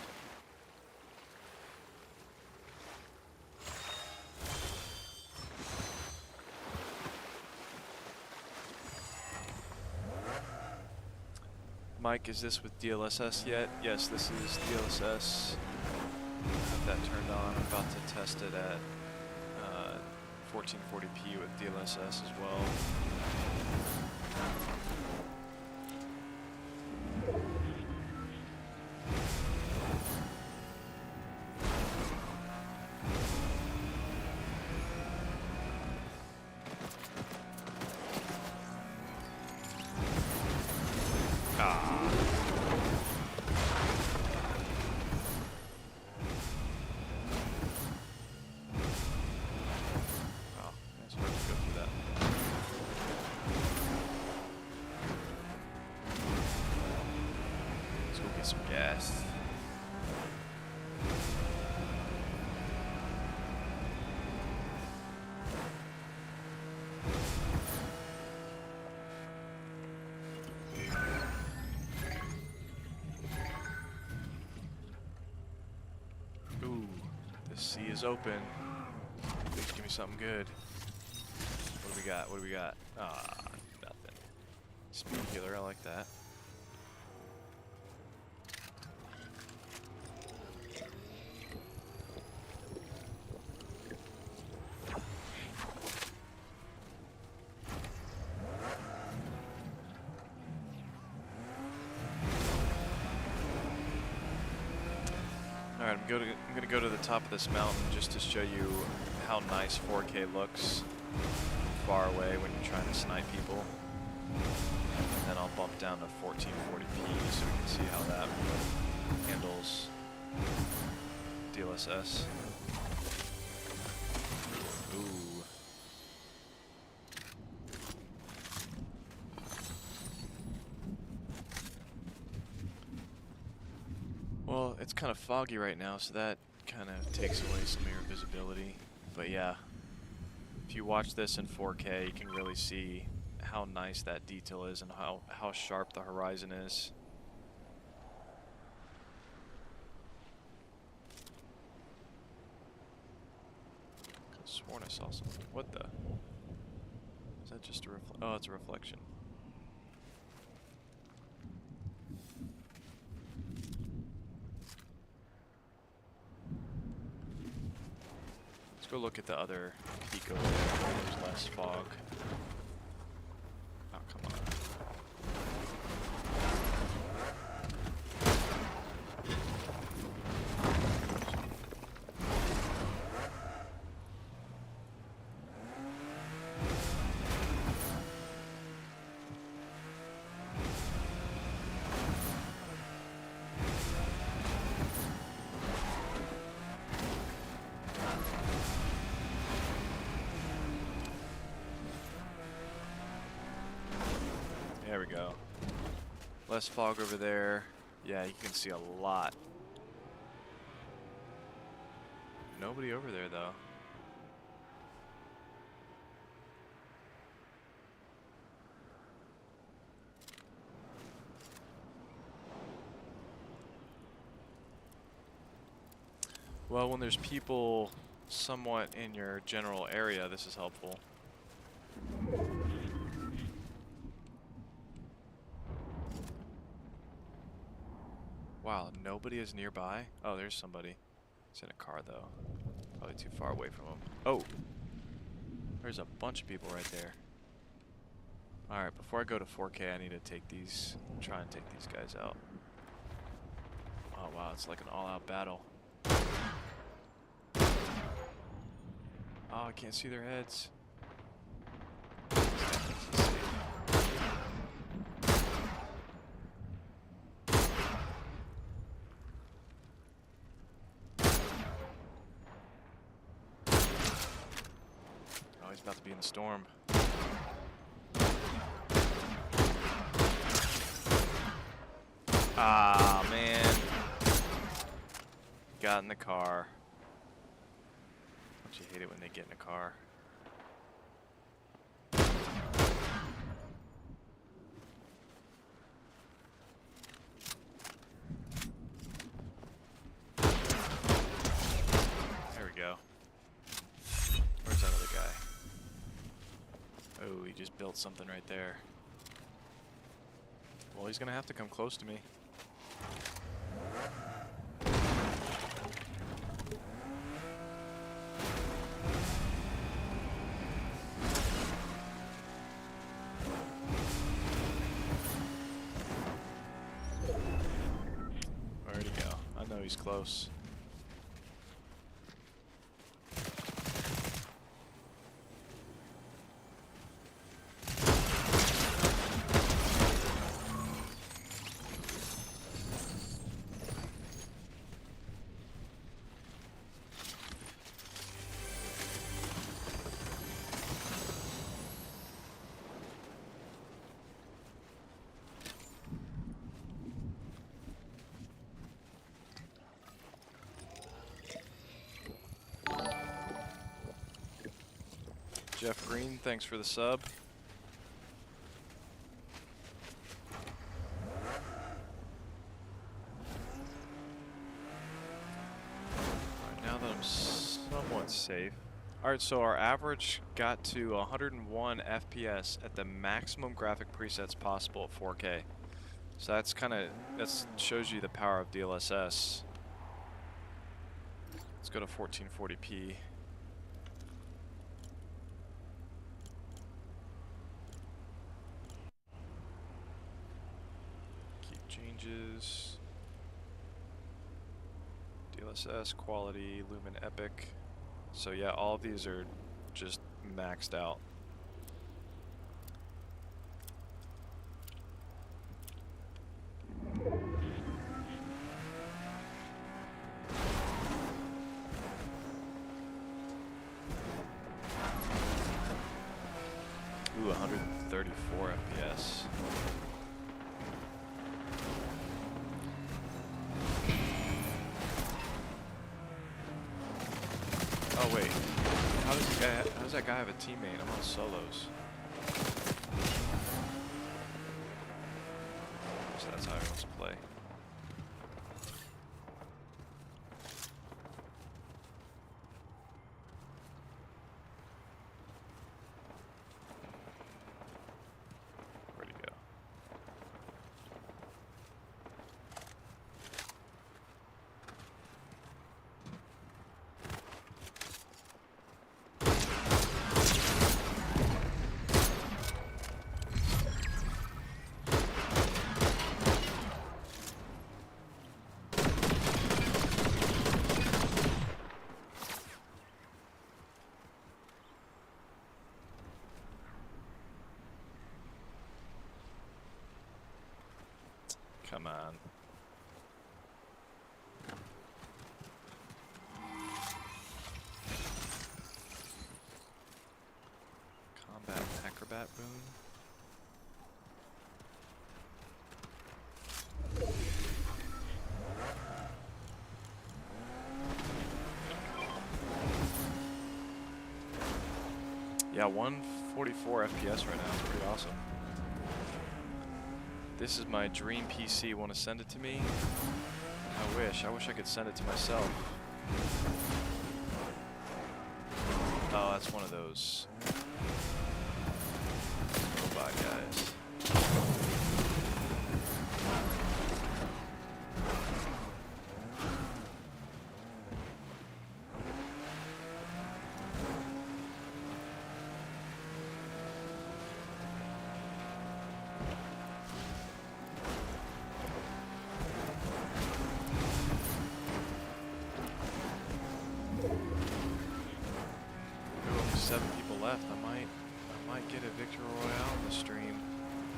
Mike, is this with DLSS yet? Yes, this is DLSS. Have that turned on. I'm about to test it at 1440p with DLSS as well. Some gas. Ooh, the sea is open. Please give me something good. What do we got? What do we got? Ah, nothing. Speed healer, I like that. I'm gonna go to the top of this mountain just to show you how nice 4K looks far away when you're trying to snipe people. And then I'll bump down to 1440p so we can see how that handles DLSS. Ooh. Well, it's kind of foggy right now, so that kind of takes away some of your visibility. But yeah, if you watch this in 4K, you can really see how nice that detail is and how sharp the horizon is. I could've sworn I saw something. What the? Is that just a oh, it's a reflection. Let's go look at the other peak over there where there's less fog. Oh, come on. There we go. Less fog over there. Yeah, you can see a lot. Nobody over there though. Well, when there's people somewhat in your general area, this is helpful. Wow, nobody is nearby? Oh, there's somebody. He's in a car, though. Probably too far away from him. Oh! There's a bunch of people right there. Alright, before I go to 4K, I need to try and take these guys out. Oh, wow, it's like an all-out battle. Oh, I can't see their heads. He's about to be in the storm. Ah, man. Got in the car. Don't you hate it when they get in a car? There we go. Where's that other guy? Oh, he just built something right there. Well, he's gonna have to come close to me. Where'd he go? I know he's close. Jeff Green, thanks for the sub. Alright, now that I'm somewhat safe. Alright, so our average got to 101 FPS at the maximum graphic presets possible at 4K. So that shows you the power of DLSS. Let's go to 1440p. Changes. DLSS DLSS, quality, Lumen, epic. So yeah, all of these are just maxed out. Ooh, 134 FPS. Oh wait, how does that guy have a teammate? I'm on solos. So that's how he wants to play. Where'd he go? Come on. Combat acrobat boon. Yeah, 144 FPS right now. Pretty awesome. This is my dream PC. Want to send it to me? I wish I could send it to myself. Oh, that's one of those robot guys. Ooh, 7 people left. I might get a Victor Royale in the stream.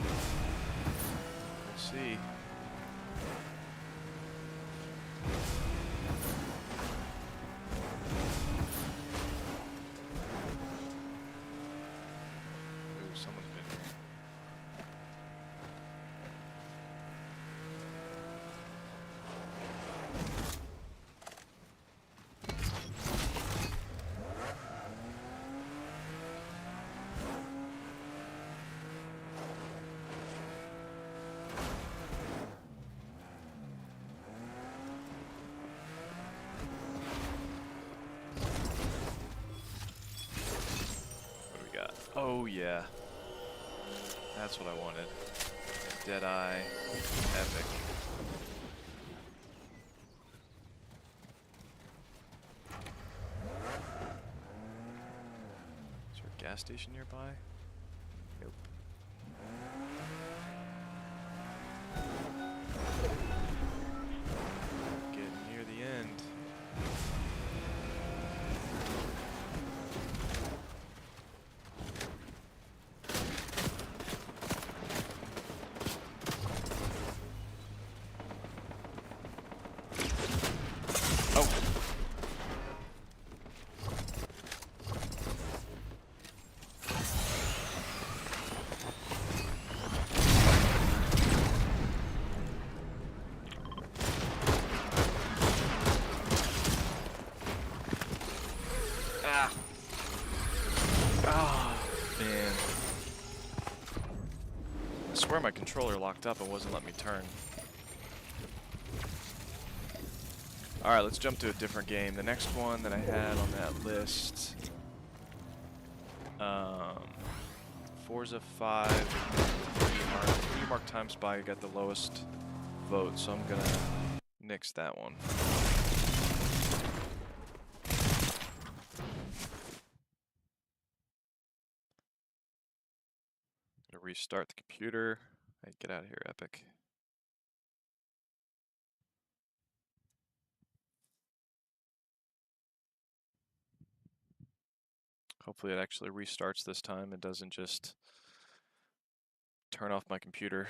We'll see. Ooh, someone's been here. What do we got? Oh yeah. That's what I wanted. Deadeye, epic. Is there a gas station nearby? Nope. Getting near the end. Oh. Ah. Oh, man. I swear my controller locked up and wasn't letting me turn. Alright, let's jump to a different game. The next one that I had on that list, Forza 5, 3D Mark Time Spy got the lowest vote, so I'm gonna nix that one. Gonna restart the computer. Hey, get out of here, Epic. Hopefully it actually restarts this time. It doesn't just turn off my computer.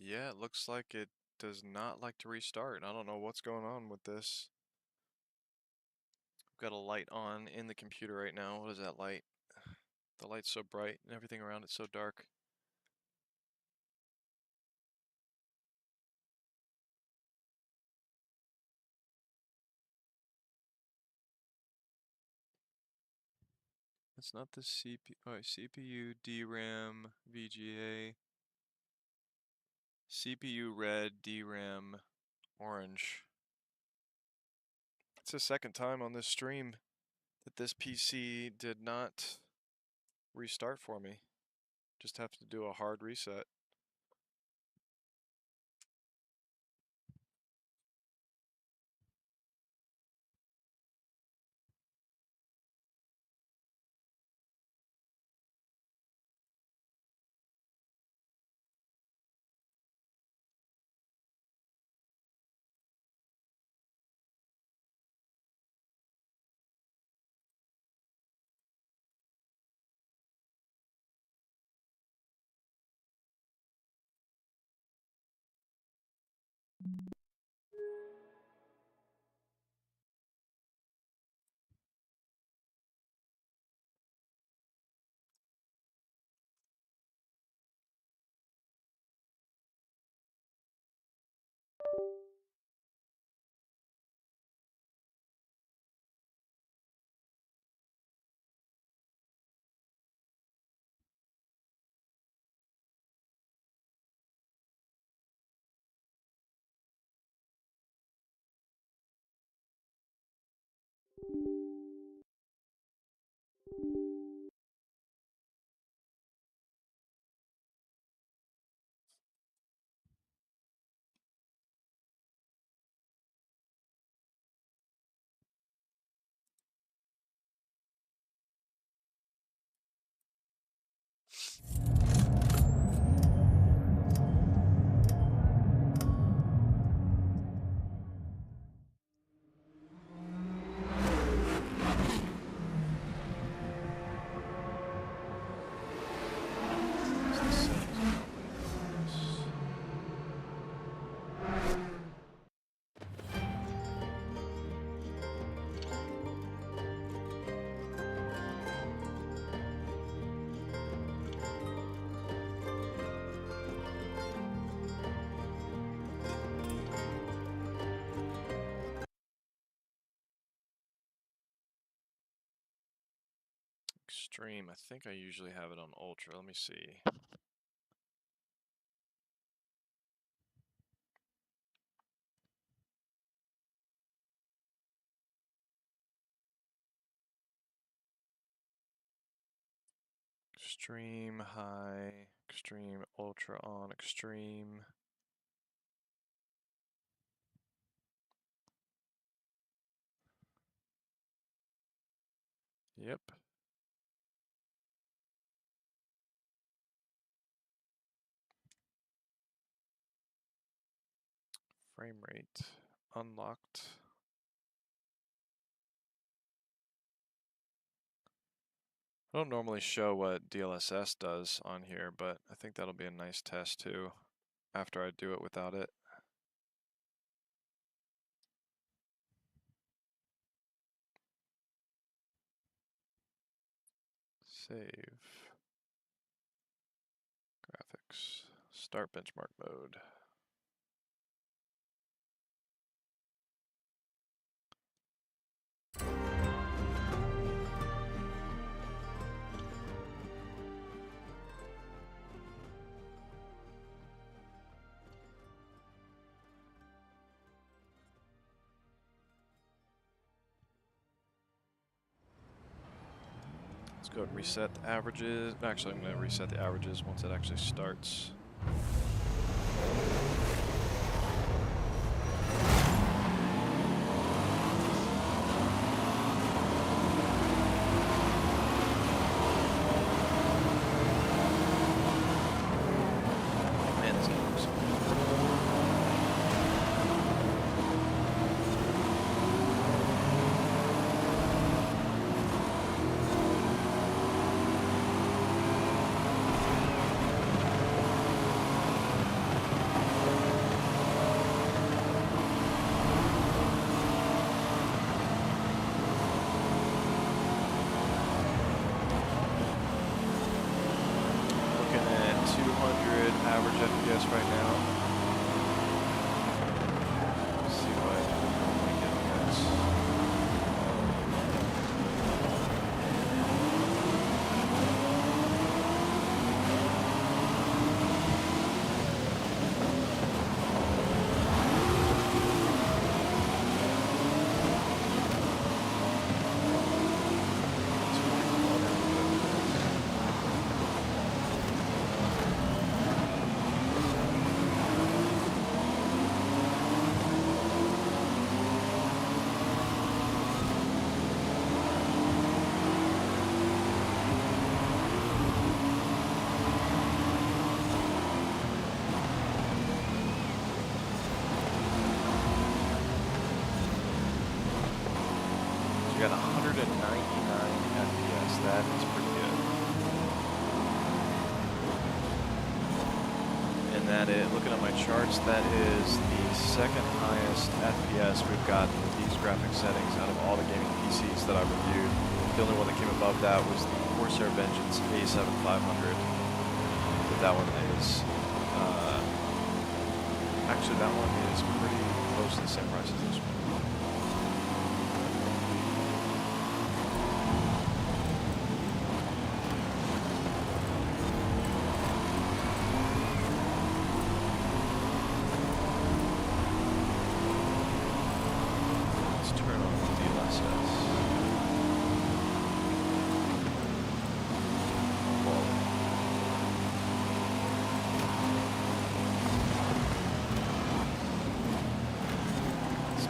Yeah, it looks like it does not like to restart. I don't know what's going on with this. I've got a light on in the computer right now. What is that light? The light's so bright and everything around it's so dark. It's not the CPU. Oh, CPU, DRAM, VGA. CPU red, DRAM orange. It's the second time on this stream that this PC did not restart for me. Just have to do a hard reset. Extreme, I think I usually have it on Ultra. Let me see. Extreme, high, extreme, ultra on, extreme. Yep. Frame rate unlocked. I don't normally show what DLSS does on here, but I think that'll be a nice test too after I do it without it. Save. Graphics. Start benchmark mode. Let's go and reset the averages. Actually, I'm going to reset the averages once it actually starts. Man, this game looks so good. Average FPS right now. Let's see what we get on this. Got 199 FPS. That is pretty good. And that is, looking at my charts, that is the second highest FPS we've gotten with these graphic settings out of all the gaming PCs that I've reviewed. The only one that came above that was the Corsair Vengeance A7500. But that one is, actually that one is pretty close to the same price as this one.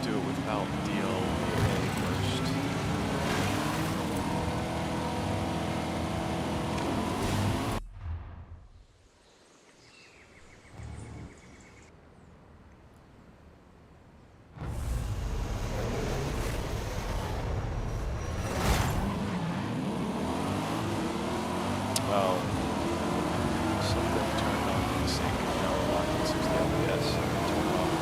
Do it without DLAA first. Well, something turned on the sync and now we're locked at 60 FPS. Turn it off.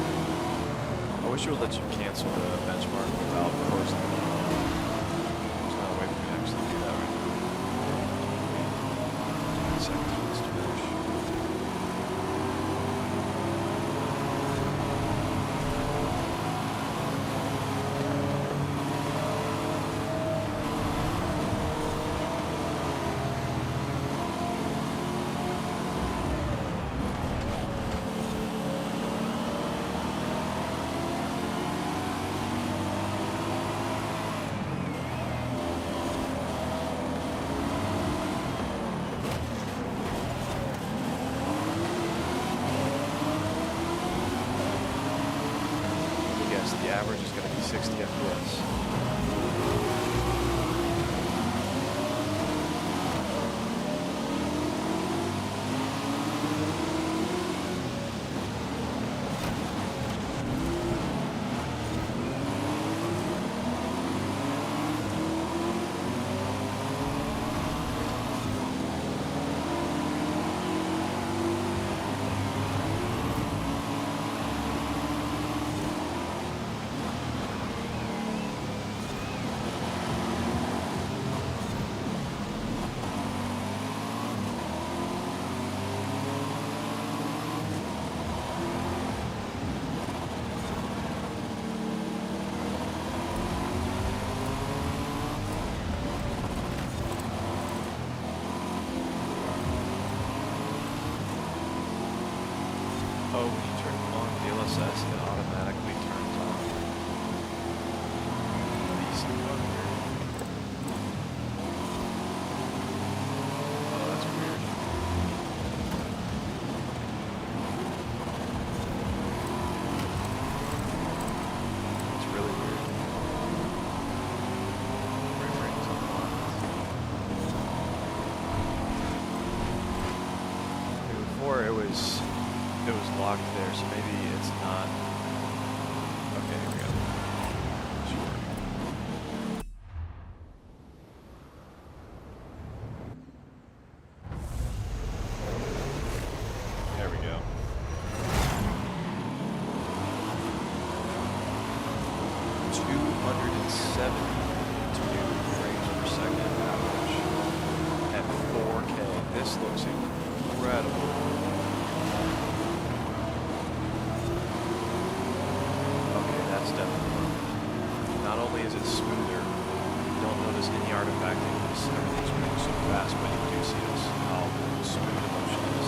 I wish it would let you cancel the benchmark without closing it. There's not a way for me to actually do that right now. 10 seconds for this to finish. The average is going to be 60 FPS. blocked there, so maybe it's not. Okay, here we go. Sure. There we go. This looks incredible. Okay, that's definitely. Not only is it smoother, you don't notice any artifacting. Everything's moving so fast, but you do see this, how smooth the motion is.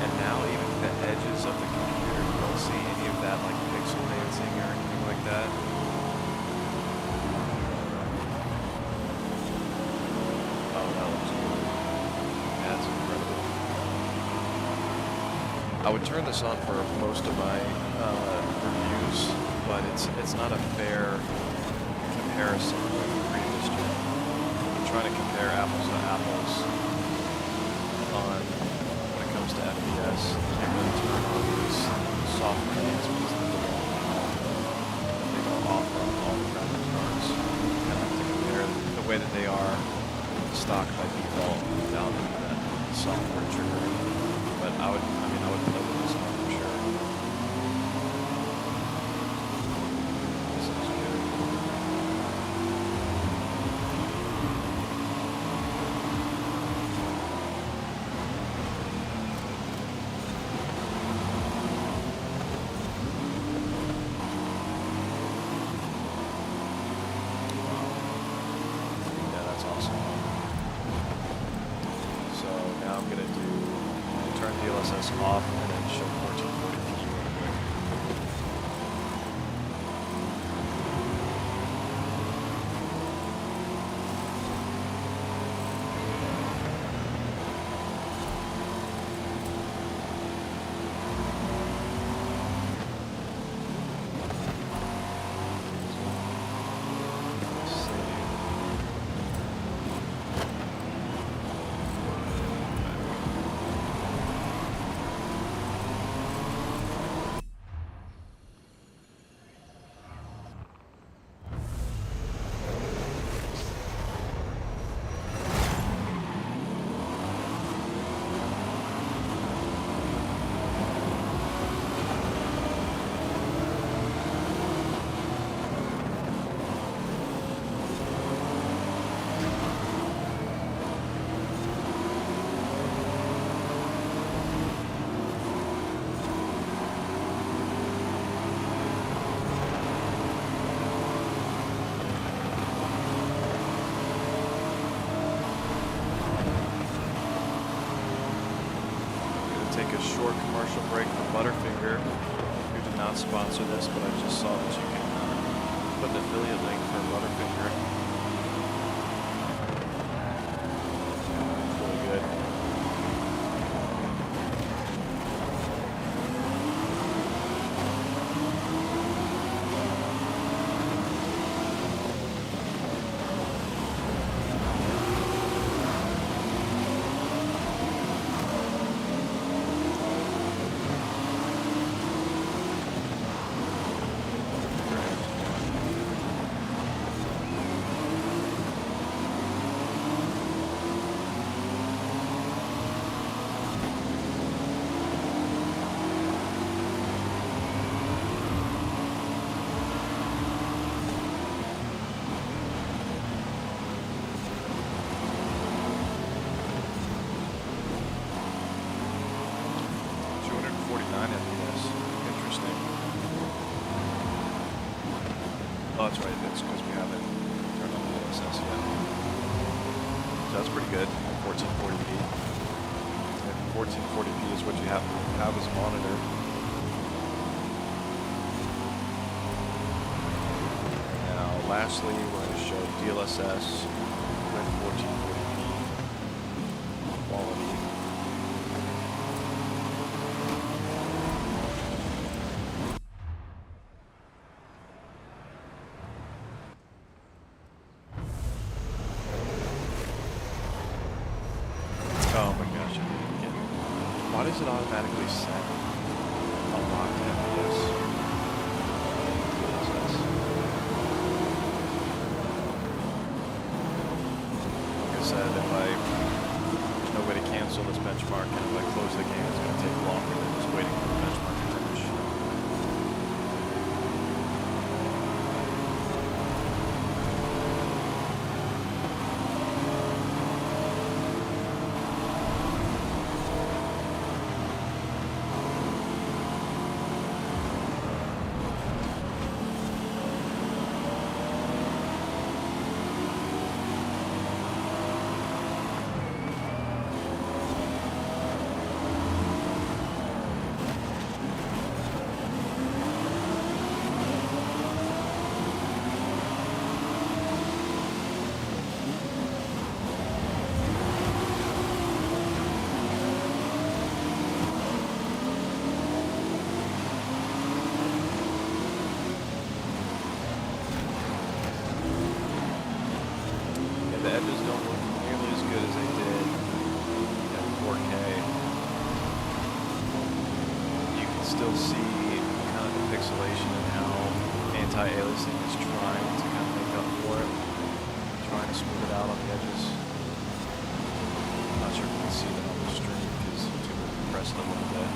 And now even the edges of the computer, you don't see any of that like pixel dancing or anything like that. Oh, that looks good. That's incredible. I would turn this on for most of my reviews, but it's not a fair comparison with the previous gen. I'm trying to compare apples to apples on when it comes to FPS. Can't really turn on these software enhancements that they go off on all the graphics cards. You have to compare the way that they are stock by default without that software triggering. But I would play with this one for sure. This is good. Yeah, that's awesome. So now I'm gonna turn DLSS off and then show 1440p real quick. Take a short commercial break from Butterfinger, who did not sponsor this, but I just saw that you can put an affiliate link for Butterfinger. It's really good. Oh, that's right, that's because we haven't turned on the DLSS yet. So that's pretty good, 1440p. And 1440p is what you have as a monitor. Now, lastly, we're going to show DLSS with 1440p quality. Oh my gosh, I did it again. Why does it automatically set benchmark, and if I close the game, it's going to take longer than just waiting for the benchmark to finish. The edges don't look nearly as good as they did at 4K. You can still see kind of the pixelation and how anti-aliasing is trying to kind of make up for it, trying to smooth it out on the edges. I'm not sure if you can see that on the stream because YouTube will compress it a little bit.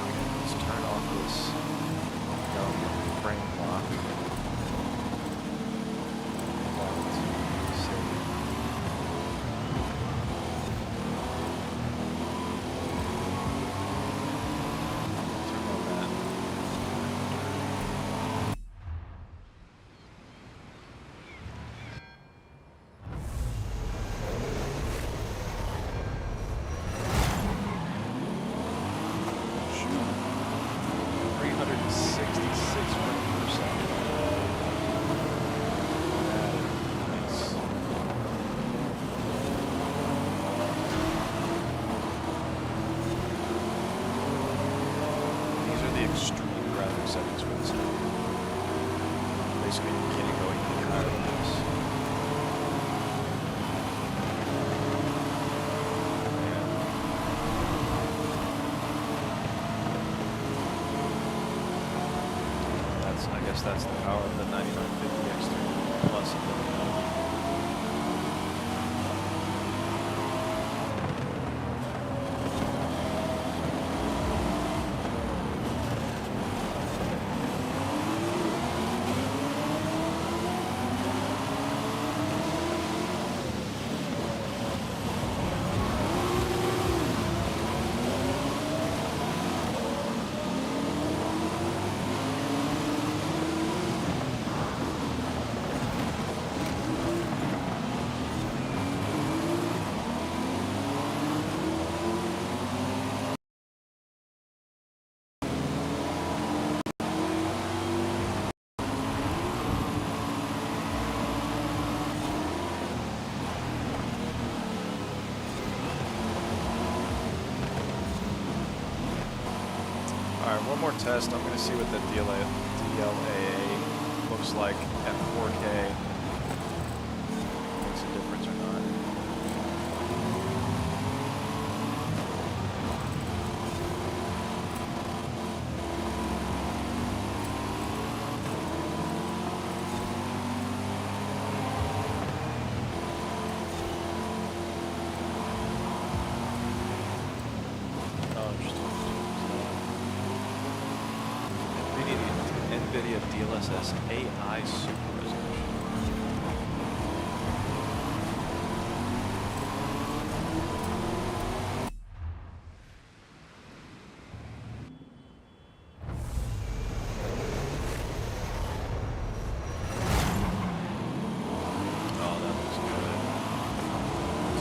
Okay, let's turn off this frame lock. Settings for this now. Basically, you can't go any higher than this. I guess that's the power of the 9950 X3 Plus ability. Alright, one more test. I'm going to see what the DLAA looks like at 4K. Makes a difference or not. NVIDIA DLSS AI Super Resolution. Oh, that looks good.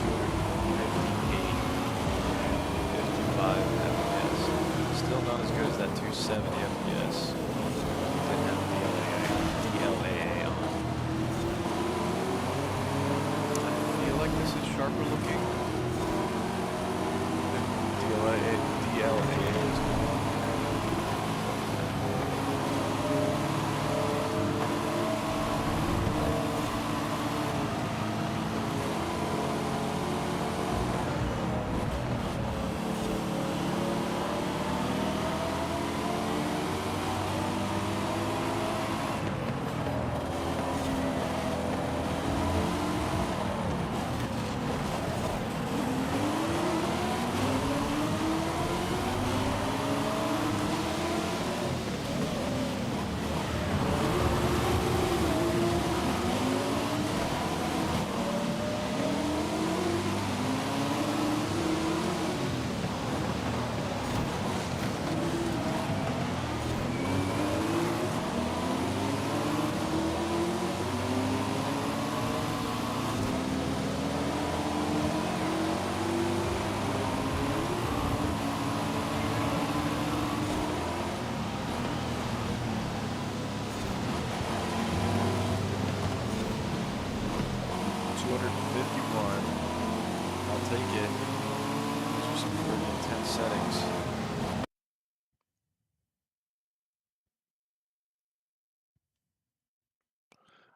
255 FPS. Still not as good as that 270 FPS. DLAA on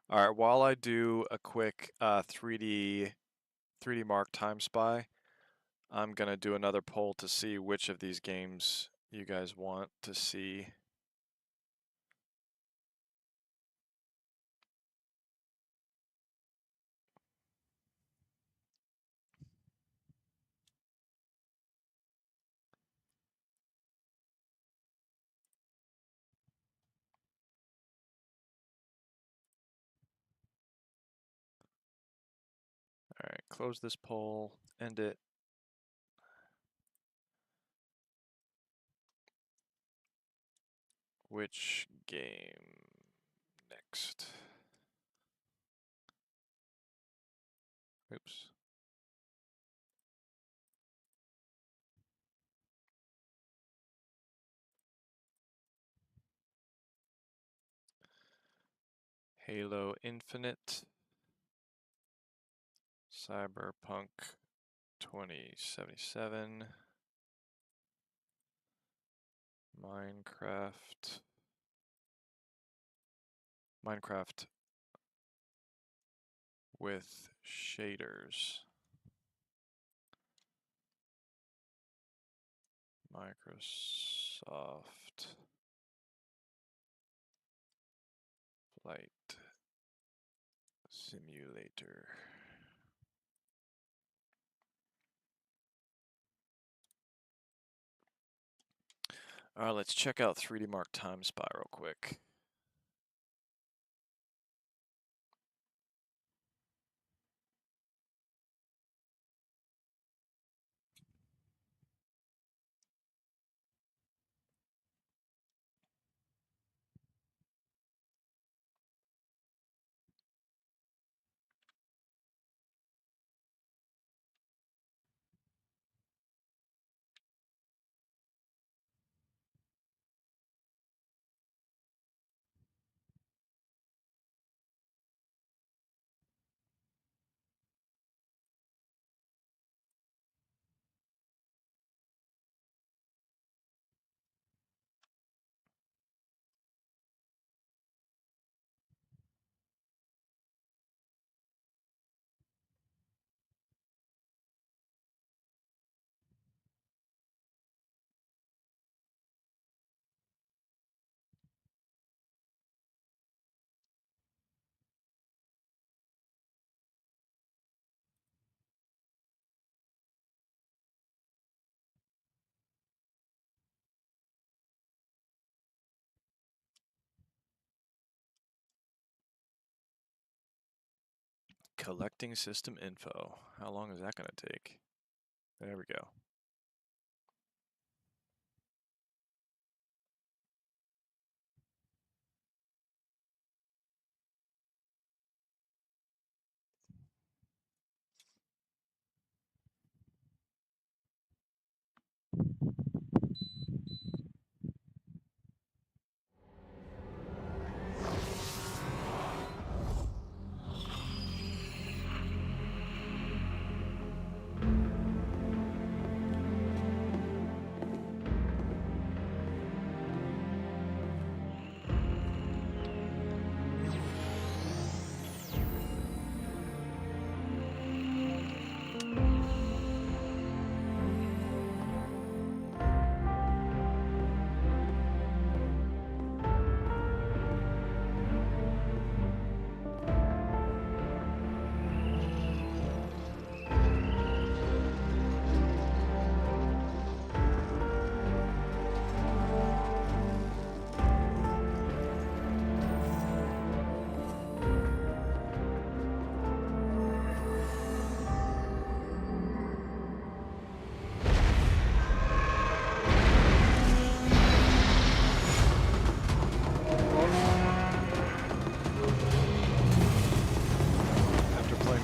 All right, while I do a quick 3D Mark time spy, I'm gonna do another poll to see which of these games you guys want to see. All right, close this poll, end it. Which game next? Oops. Halo Infinite, Cyberpunk 2077, Minecraft with shaders, Microsoft Flight Simulator. All right, let's check out 3D Mark Time Spy real quick. Collecting system info. How long is that going to take? There we go.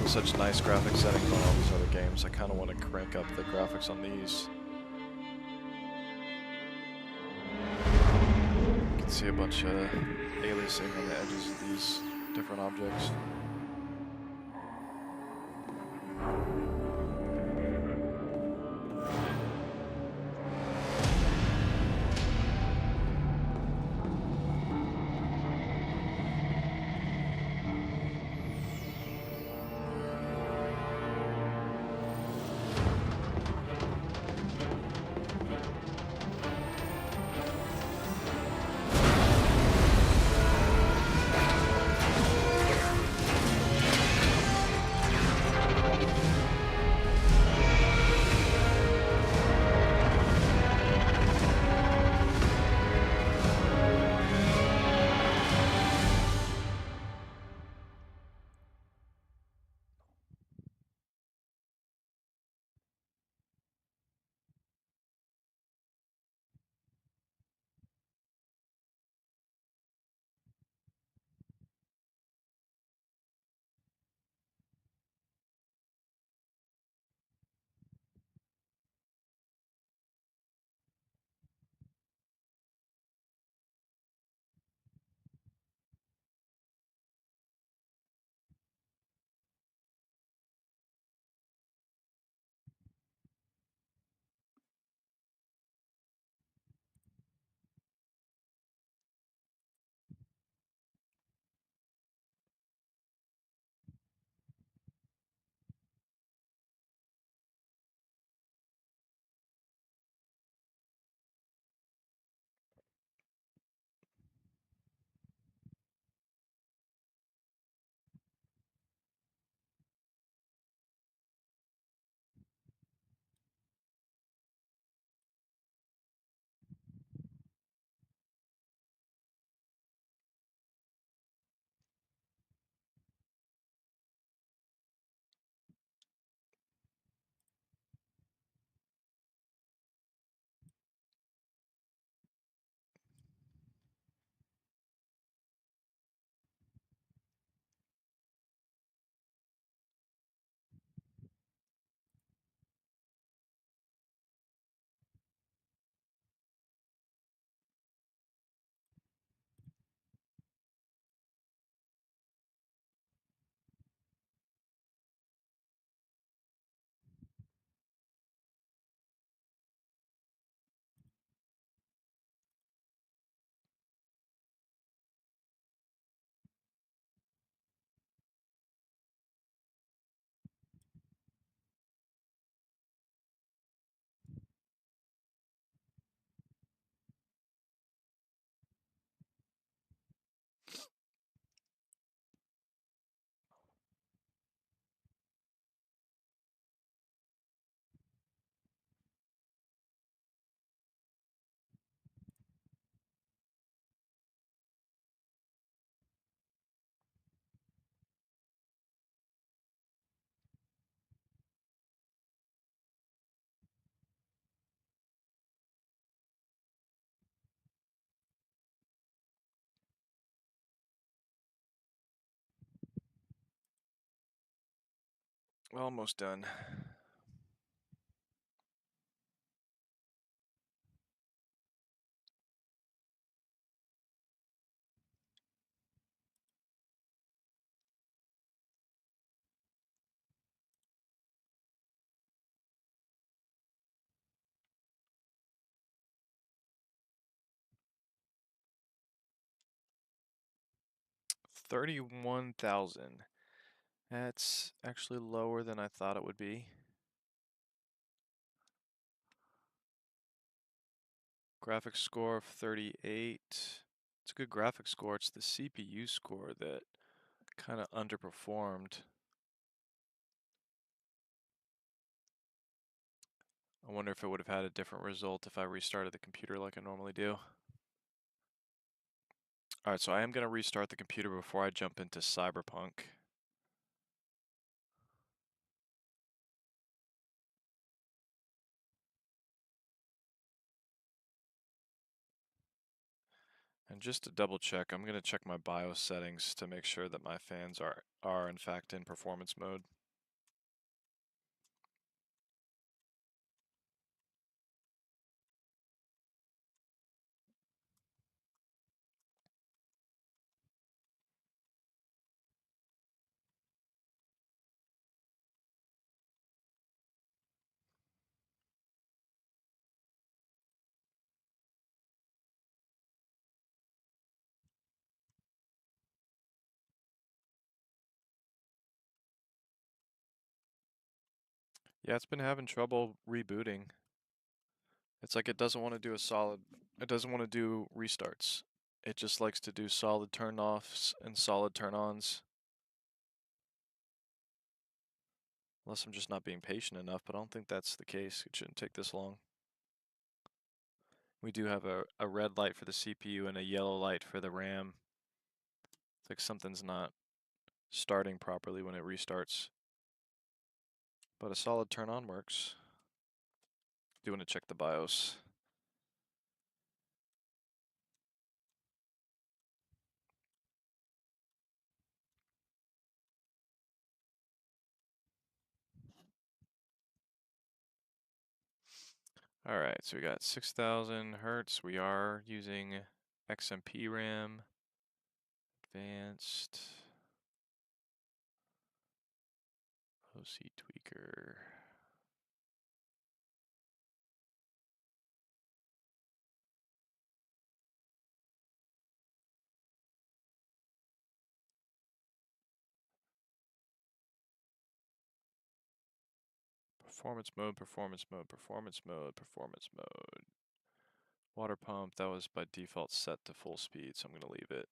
Such nice graphic settings on all these other games, I kind of want to crank up the graphics on these. You can see a bunch of aliasing on the edges of these different objects. Almost done. $31,000. That's actually lower than I thought it would be. Graphics score of 38. It's a good graphics score. It's the CPU score that kind of underperformed. I wonder if it would have had a different result if I restarted the computer like I normally do. Alright, so I am going to restart the computer before I jump into Cyberpunk. And just to double check, I'm going to check my BIOS settings to make sure that my fans are in fact in performance mode. Yeah, it's been having trouble rebooting. It's like it doesn't want to do it doesn't want to do restarts. It just likes to do solid turn-offs and solid turn-ons. Unless I'm just not being patient enough, but I don't think that's the case. It shouldn't take this long. We do have a red light for the CPU and a yellow light for the RAM. It's like something's not starting properly when it restarts. But a solid turn-on works. Do want to check the BIOS. Alright, so we got 6,000 hertz. We are using XMP RAM. Advanced. OC tweaker. Performance mode, performance mode, performance mode, performance mode. Water pump, that was by default set to full speed, so I'm going to leave it.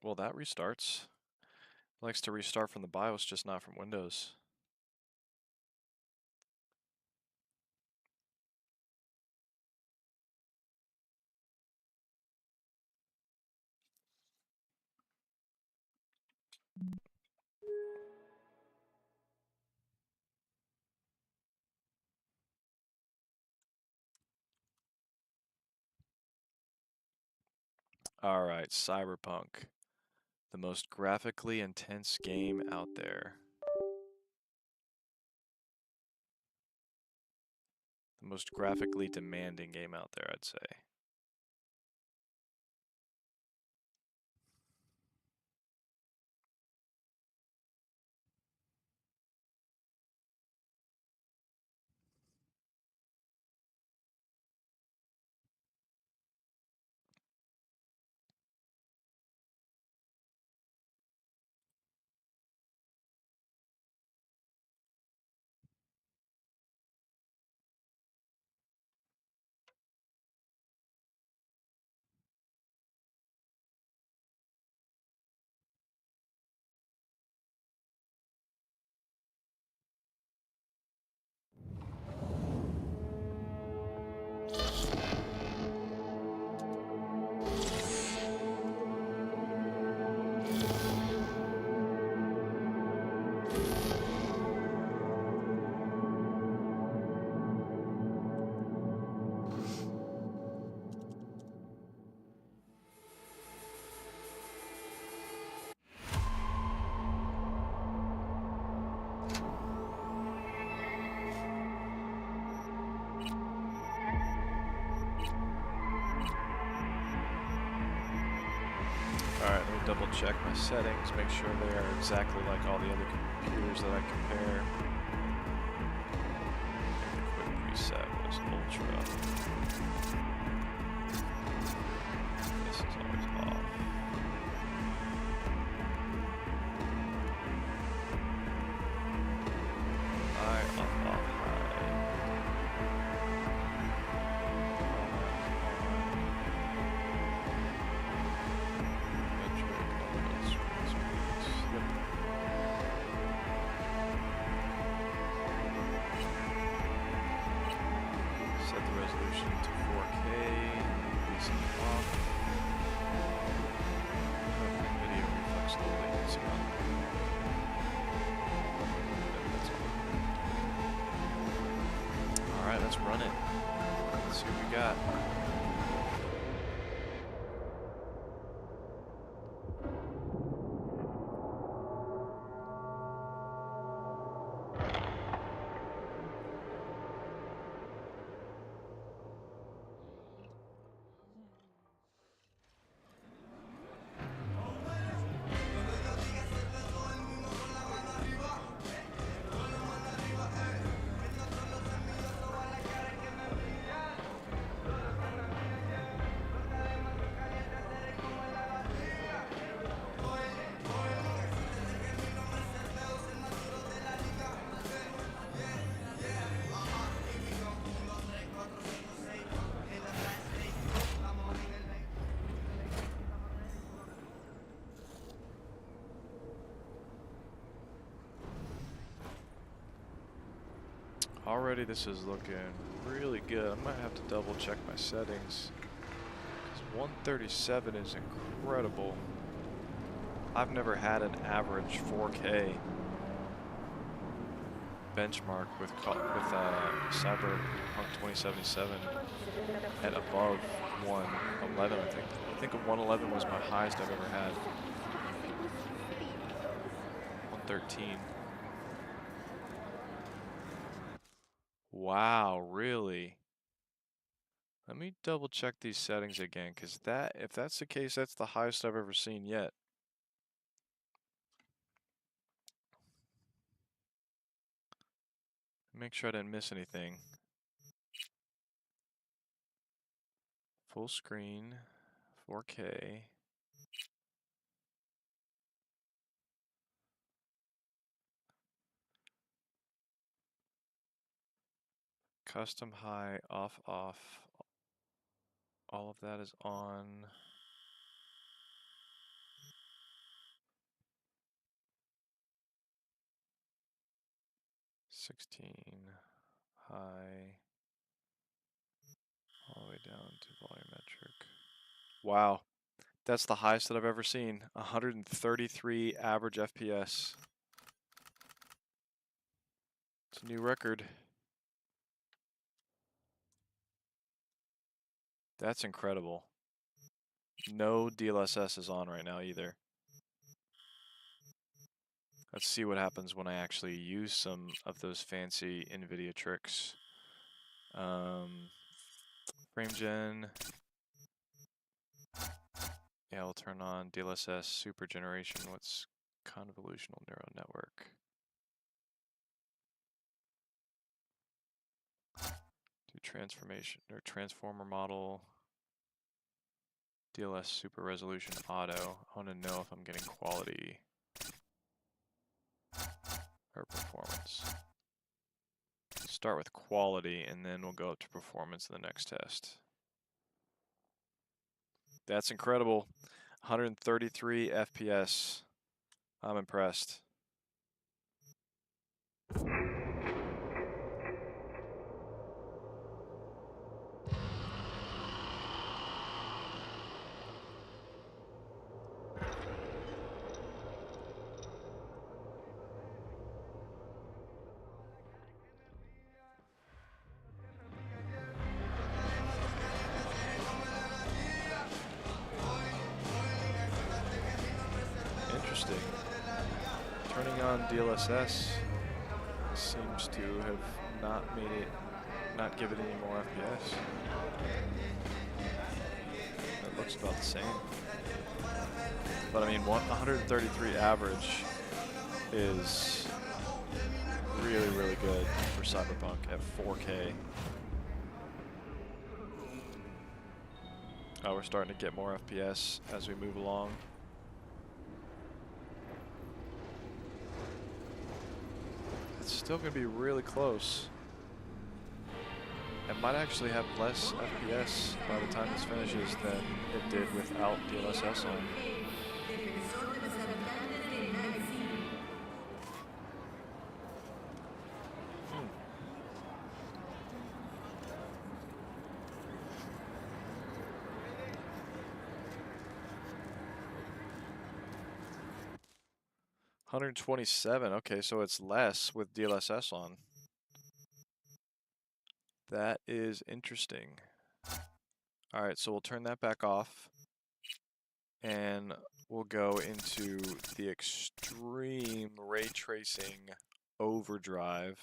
Well, that restarts. It likes to restart from the BIOS, just not from Windows. Alright, Cyberpunk. The most graphically intense game out there. The most graphically demanding game out there, I'd say. double check my settings, make sure they are exactly like all the other computers that I compare. The quick preset was ultra. This is always off. High, off, high. Set the resolution to 4K, releasing it off. Video reflex low latency on. Alright, let's run it. Let's see what we got. Already this is looking really good. I might have to double check my settings, because 137 is incredible. I've never had an average 4K benchmark with Cyberpunk 2077 at above 111. I think a 111 was my highest I've ever had. 113. Wow, really? Let me double check these settings again, because if that's the case, that's the highest I've ever seen yet. Make sure I didn't miss anything. Full screen, 4K. Custom high, off, off. All of that is on. '16 high, all the way down to volumetric. Wow, that's the highest that I've ever seen. 133 average FPS. It's a new record. That's incredible. No DLSS is on right now either. Let's see what happens when I actually use some of those fancy NVIDIA tricks. Frame gen. Yeah, we'll turn on DLSS super generation. What's convolutional neural network? Do transformation or transformer model. DLS super resolution auto. I want to know if I'm getting quality or performance. Start with quality and then we'll go up to performance in the next test. That's incredible. 133 FPS. I'm impressed. Interesting. Turning on DLSS seems to have not give it any more FPS. It looks about the same. But I mean, 133 average is really, really good for Cyberpunk at 4K. Oh, we're starting to get more FPS as we move along. It's still going to be really close. It might actually have less FPS by the time this finishes than it did without DLSS on. $127. Okay, so it's less with DLSS on. That is interesting. All right, so we'll turn that back off. And we'll go into the extreme ray tracing overdrive.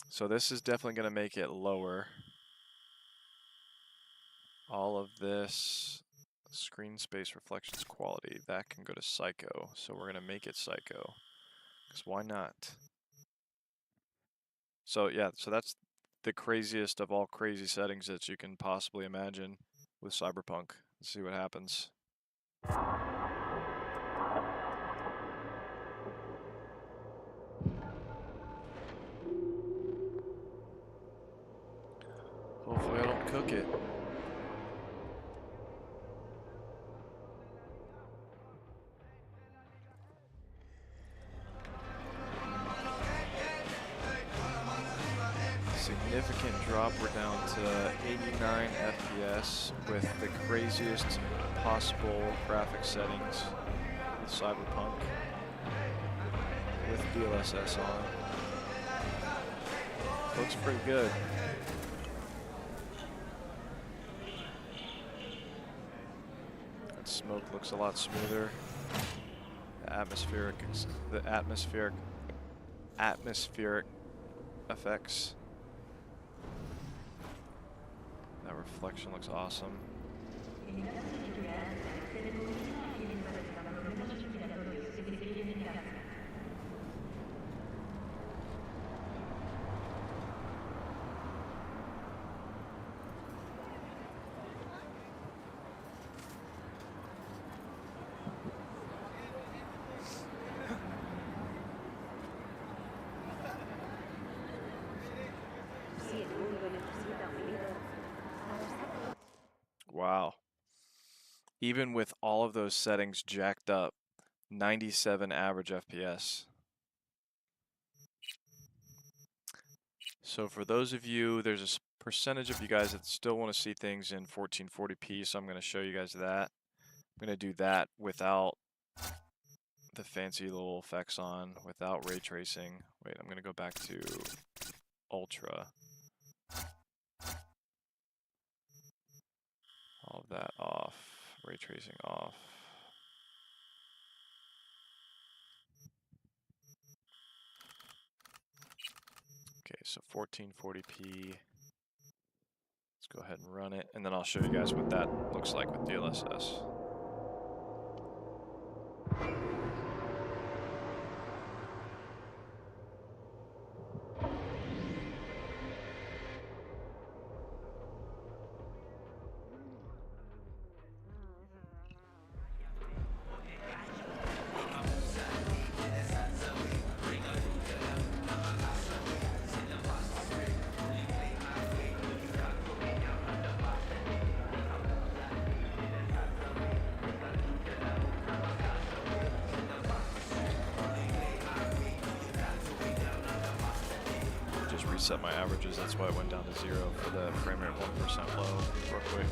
So this is definitely going to make it lower. All of this screen space reflections quality, that can go to psycho. So we're going to make it psycho. Because why not? So yeah, so that's the craziest of all crazy settings that you can possibly imagine with Cyberpunk. Let's see what happens. Hopefully I don't cook it. Significant drop. We're down to 89 FPS with the craziest possible graphic settings with Cyberpunk with DLSS on. Looks pretty good. That smoke looks a lot smoother. The atmospheric effects. That reflection looks awesome. Wow. Even with all of those settings jacked up, 97 average FPS. So for those of you, there's a percentage of you guys that still want to see things in 1440p, so I'm going to show you guys that. I'm going to do that without the fancy little effects on, without ray tracing. Wait, I'm going to go back to Ultra. All of that off, ray tracing off. Okay, so 1440p. Let's go ahead and run it, and then I'll show you guys what that looks like with DLSS. Set my averages, that's why it went down to 0 for the frame rate 1% low real quick.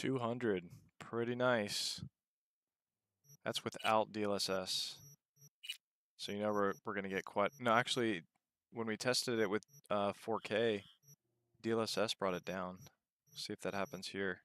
200. Pretty nice. That's without DLSS. So you know we're gonna get quite. No, actually, when we tested it with 4K, DLSS brought it down. See if that happens here.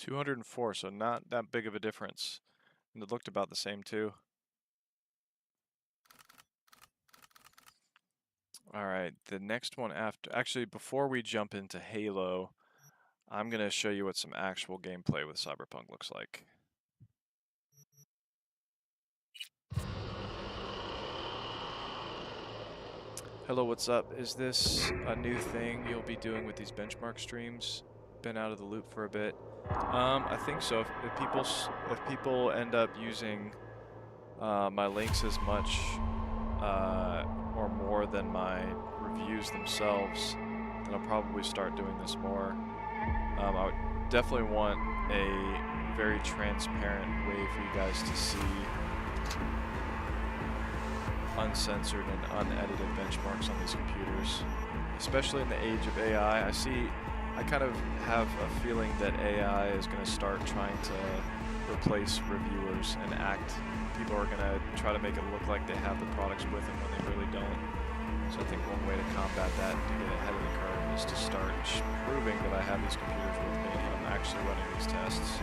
$204, so not that big of a difference. And it looked about the same too. Alright, the next one after, actually before we jump into Halo, I'm going to show you what some actual gameplay with Cyberpunk looks like. Hello, what's up? Is this a new thing you'll be doing with these benchmark streams? Been out of the loop for a bit. I think so. If people end up using my links as much or more than my reviews themselves, then I'll probably start doing this more. I would definitely want a very transparent way for you guys to see uncensored and unedited benchmarks on these computers, especially in the age of AI. I kind of have a feeling that AI is going to start trying to replace reviewers and people are going to try to make it look like they have the products with them when they really don't. So I think one way to combat that, to get ahead of the curve, is to start proving that I have these computers with me and I'm actually running these tests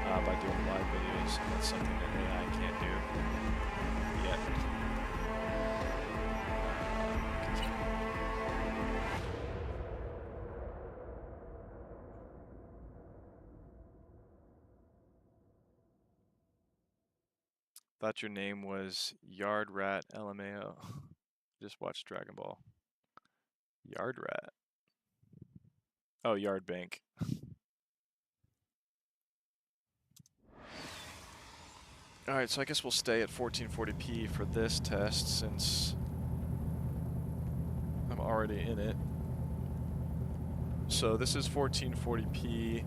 by doing live videos. And that's something that AI can't do yet. Thought your name was Yard Rat LMAO. Just watched Dragon Ball. Yard Rat. Oh, Yard Bank. Alright, so I guess we'll stay at 1440p for this test since I'm already in it. So this is 1440p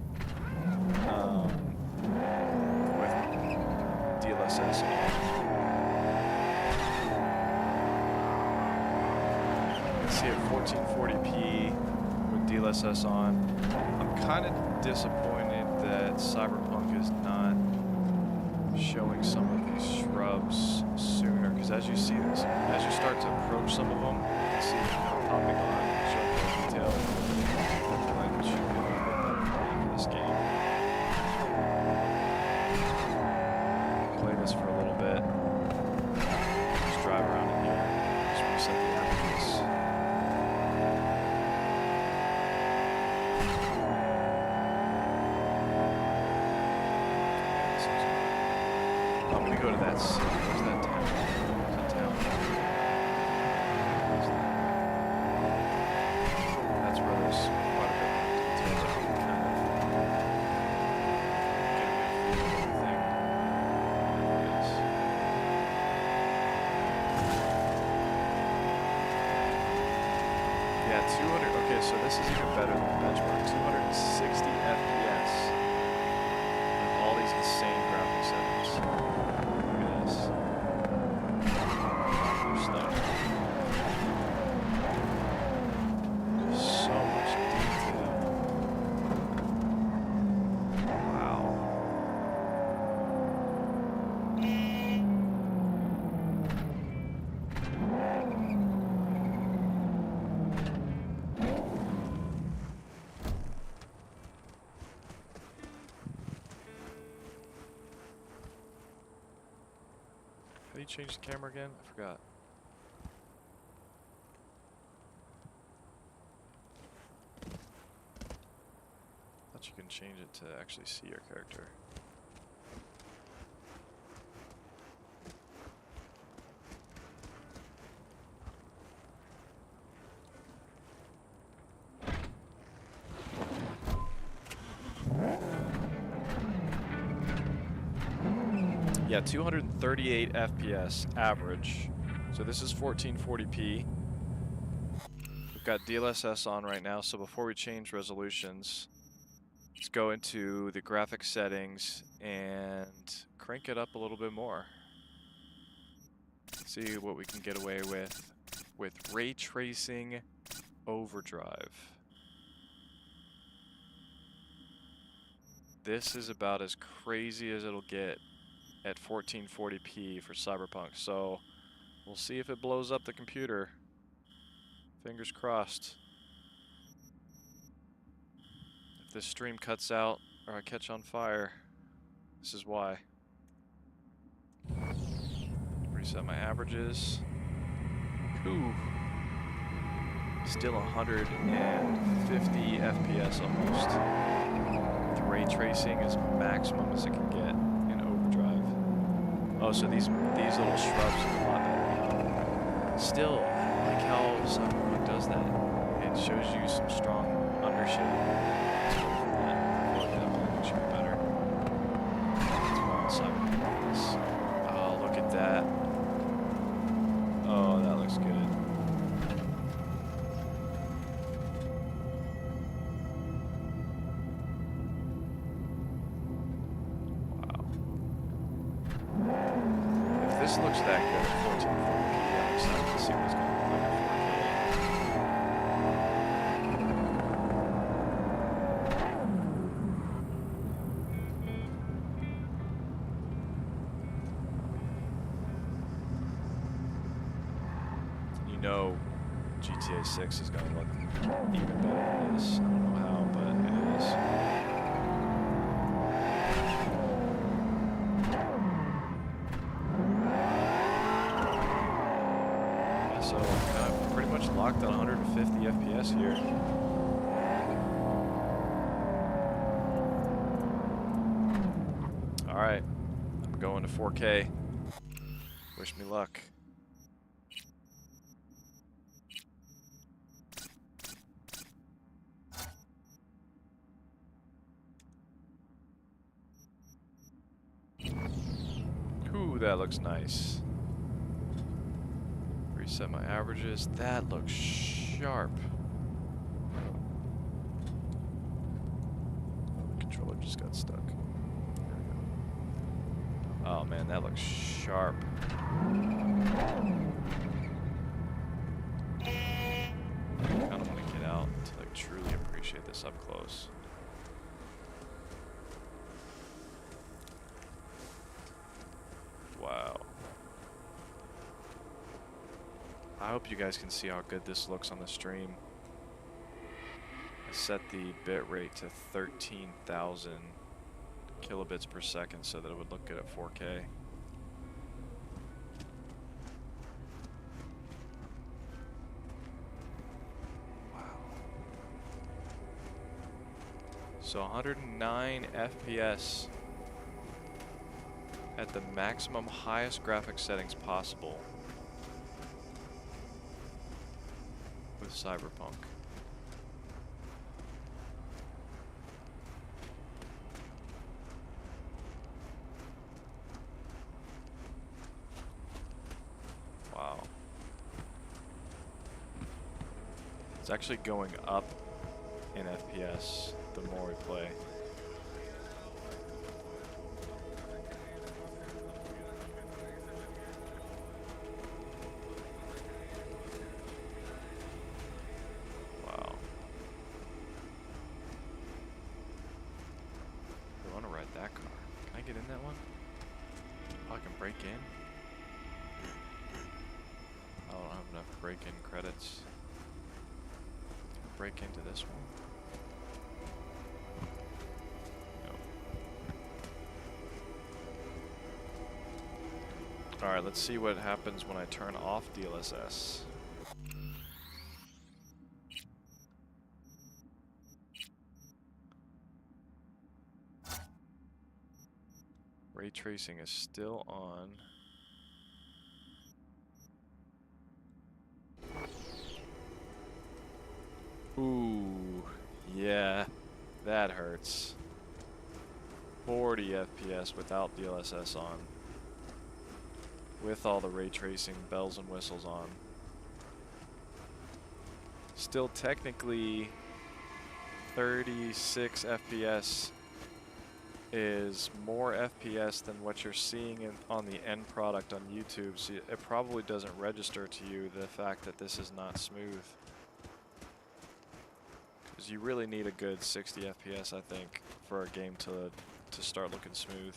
with DLSS on. Let's see at 1440p with DLSS on. I'm kind of disappointed that Cyberpunk is not showing some of these shrubs sooner, because as you see this, as you start to approach some of them, you can see them popping on, showing more detail. The blend should be a little bit better for this game. Play this for a little bit. Just drive around in here. Just reset the averages. I'm gonna go to that city. Where's that town? Where's that town? Where's that? That's where there's quite a bit more detail that you can kind of get a good feel of everything. Yeah, 200. Okay, so this is even better than the benchmark. 260 FPS with all these insane graphic settings. Look at this. Stuff. So much detail. Wow. How do you change the camera again? I forgot. Thought you can change it to actually see your character. Yeah, 238 FPS average. So this is 1440p. We've got DLSS on right now, so before we change resolutions, let's go into the graphic settings and crank it up a little bit more. Let's see what we can get away with Raytracing Overdrive. This is about as crazy as it'll get at 1440p for Cyberpunk, so we'll see if it blows up the computer. Fingers crossed. If this stream cuts out or I catch on fire, this is why. Reset my averages. Ooh. Still 150 FPS almost. The ray tracing is maximum as it can get in Overdrive. Oh, so these little shrubs are a lot better. Still, I like how Cyberpunk does that. It shows you some strong undershade. I feel like that one should be better. That's what Cyberpunk is. Oh, look at that. Oh, that looks good. This looks that good at 1440p. I'm excited to see what it's going to look like at 4K. You know GTA 6 is going to look even better than this. I don't know how, but it is. So pretty much locked on 150 FPS here. All right, I'm going to 4K. Wish me luck. Ooh, that looks nice. Reset my averages. That looks sharp. The controller just got stuck. There we go. Oh man, that looks sharp. I kind of want to get out to like truly appreciate this up close. Wow. I hope you guys can see how good this looks on the stream. I set the bit rate to 13,000 kilobits per second so that it would look good at 4K. Wow. So 109 FPS at the maximum highest graphic settings possible with Cyberpunk. Wow. It's actually going up in FPS the more we play. Wow. I want to ride that car. Can I get in that one? Oh, I can break in? I don't have enough break-in credits. Break into this one? No. Alright, let's see what happens when I turn off DLSS. Ray tracing is still on. Ooh, yeah, that hurts. 40 FPS without DLSS on. With all the ray tracing bells and whistles on. Still technically 36 FPS is more FPS than what you're seeing on the end product on YouTube, so it probably doesn't register to you the fact that this is not smooth. You really need a good 60 FPS, I think, for a game to start looking smooth.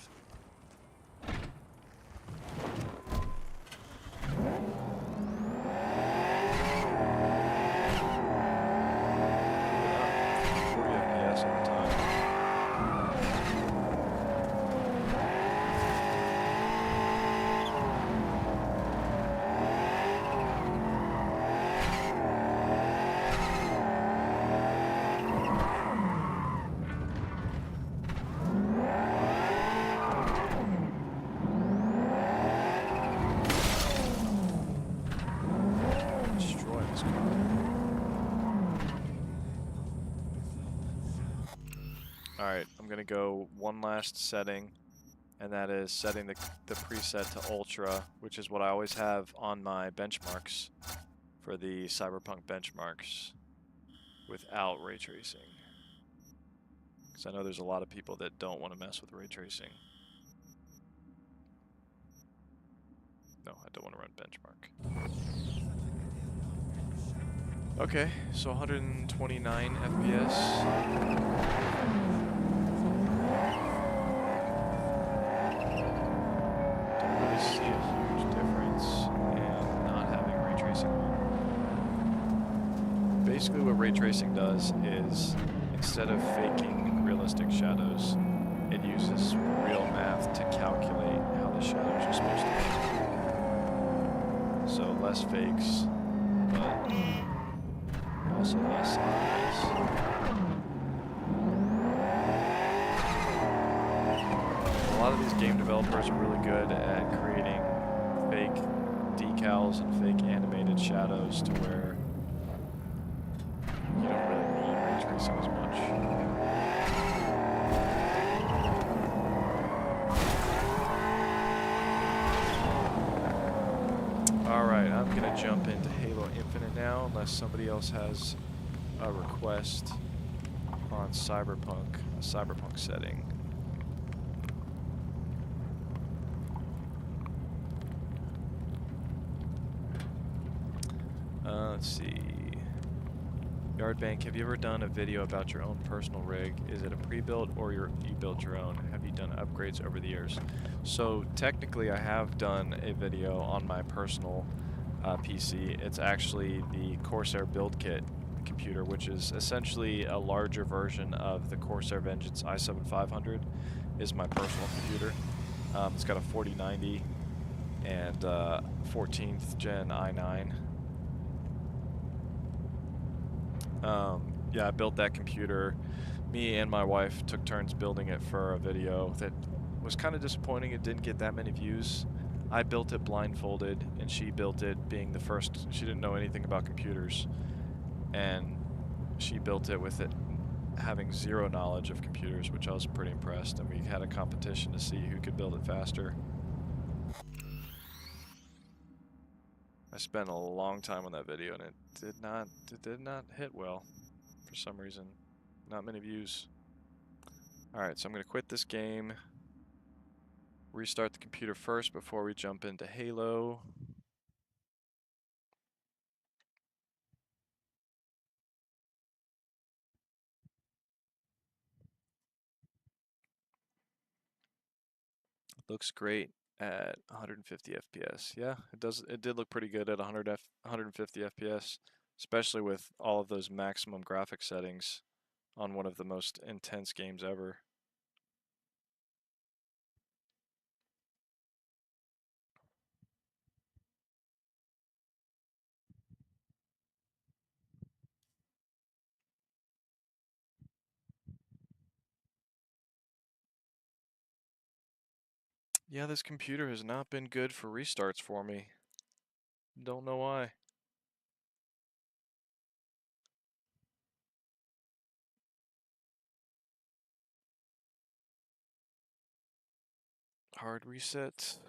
Alright, I'm going to go one last setting, and that is setting the preset to Ultra, which is what I always have on my benchmarks for the Cyberpunk benchmarks without ray tracing. Because I know there's a lot of people that don't want to mess with ray tracing. No, I don't want to run benchmark. Okay, so 129 FPS. See a huge difference in not having ray tracing on. Basically what ray tracing does is, instead of faking realistic shadows, it uses real math to calculate how the shadows are supposed to be. So less fakes, but also less eyes. A lot of these game developers are really good at creating fake decals and fake animated shadows to where you don't really need ray tracing as much. Alright, I'm going to jump into Halo Infinite now, unless somebody else has a request on Cyberpunk, a Cyberpunk setting. Let's see. Yardbank, have you ever done a video about your own personal rig? Is it a pre-built or you built your own? Have you done upgrades over the years? So technically I have done a video on my personal PC. It's actually the Corsair build kit computer, which is essentially a larger version of the Corsair Vengeance i7-500 is my personal computer. It's got a 4090 and 14th gen i9. Yeah, I built that computer. Me and my wife took turns building it for a video that was kind of disappointing. It didn't get that many views. I built it blindfolded, and she built it being the first. She didn't know anything about computers, and she built it with it having zero knowledge of computers, which I was pretty impressed. And we had a competition to see who could build it faster. I spent a long time on that video and it did not hit well for some reason. Not many views. Alright, so I'm gonna quit this game. Restart the computer first before we jump into Halo. Looks great at 150 FPS. Yeah, it does. It did look pretty good at 150 FPS, especially with all of those maximum graphic settings on one of the most intense games ever. Yeah, this computer has not been good for restarts for me. Don't know why. Hard reset.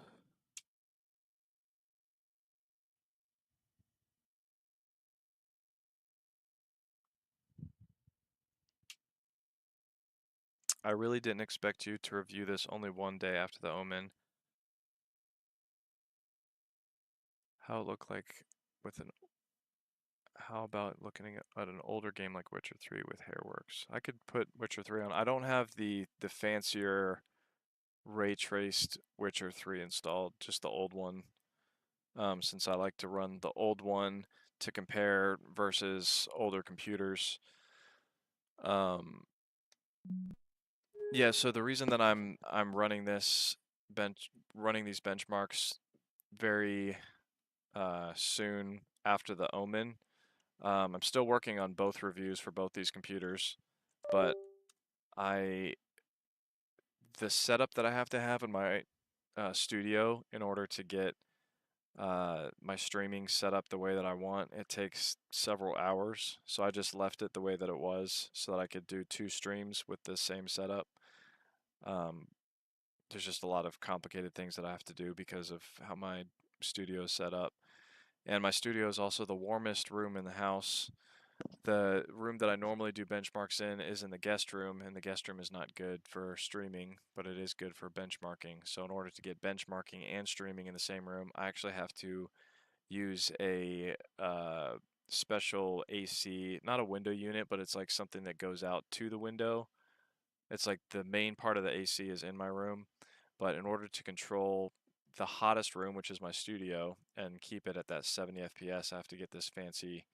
I really didn't expect you to review this only one day after the Omen. How it looked like with an... How about looking at an older game like Witcher 3 with Hairworks? I could put Witcher 3 on. I don't have the fancier ray-traced Witcher 3 installed, just the old one. Since I like to run the old one to compare versus older computers. Yeah, so the reason that I'm running these benchmarks very soon after the Omen. I'm still working on both reviews for both these computers, but the setup that I have to have in my studio in order to get my streaming set up the way that I want, it takes several hours. So I just left it the way that it was so that I could do 2 streams with the same setup. There's just a lot of complicated things that I have to do because of how my studio is set up. And my studio is also the warmest room in the house. The room that I normally do benchmarks in is in the guest room, and the guest room is not good for streaming, but it is good for benchmarking. So in order to get benchmarking and streaming in the same room, I actually have to use a special AC, not a window unit, but it's like something that goes out to the window. It's like the main part of the AC is in my room, but in order to control the hottest room, which is my studio, and keep it at that 70 FPS, I have to get this fancy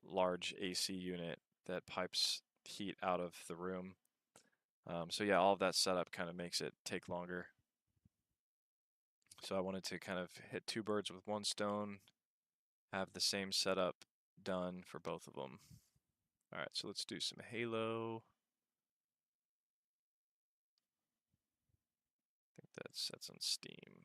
large AC unit that pipes heat out of the room. So yeah, all of that setup kind of makes it take longer. So I wanted to kind of hit 2 birds with 1 stone, have the same setup done for both of them. All right, so let's do some Halo. I think that sets on Steam.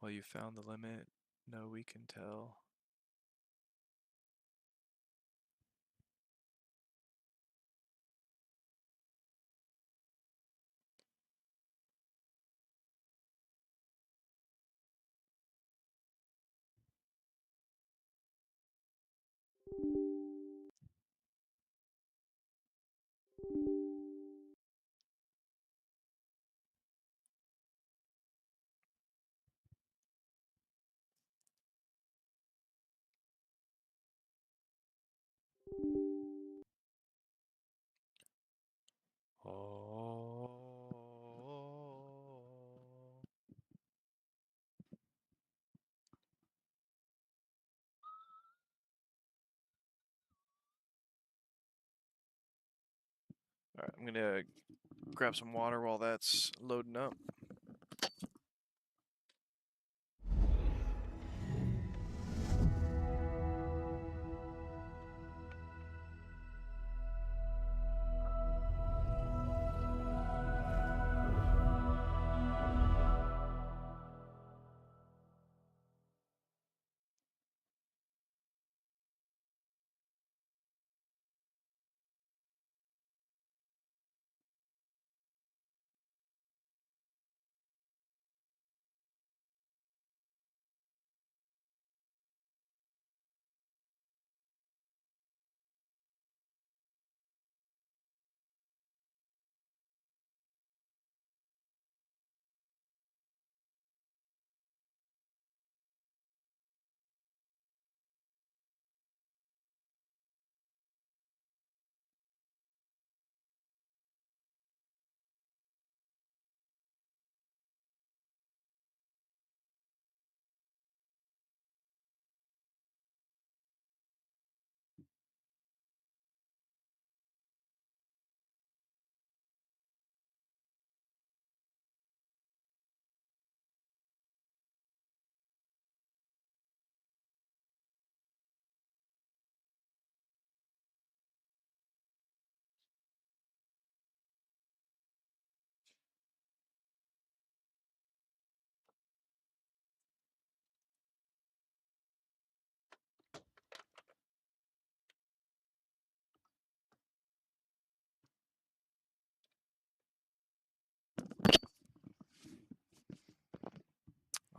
Well, you found the limit. No, we can tell. Oh. All right, I'm gonna grab some water while that's loading up.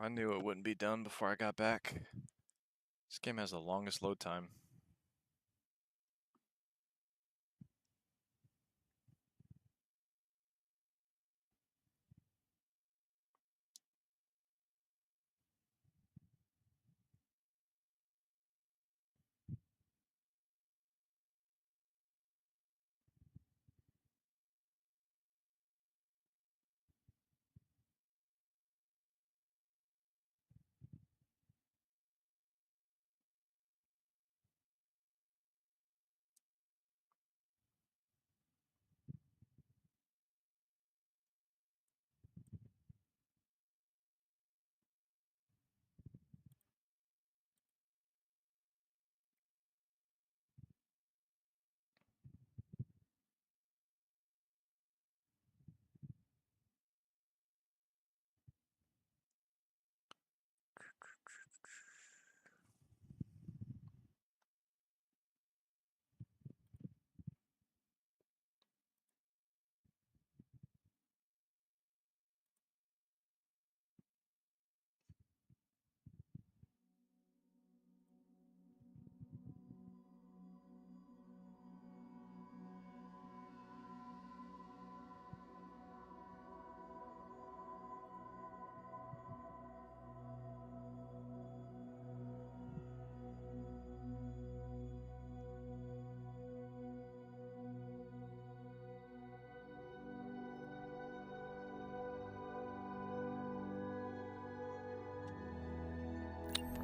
I knew it wouldn't be done before I got back. This game has the longest load time.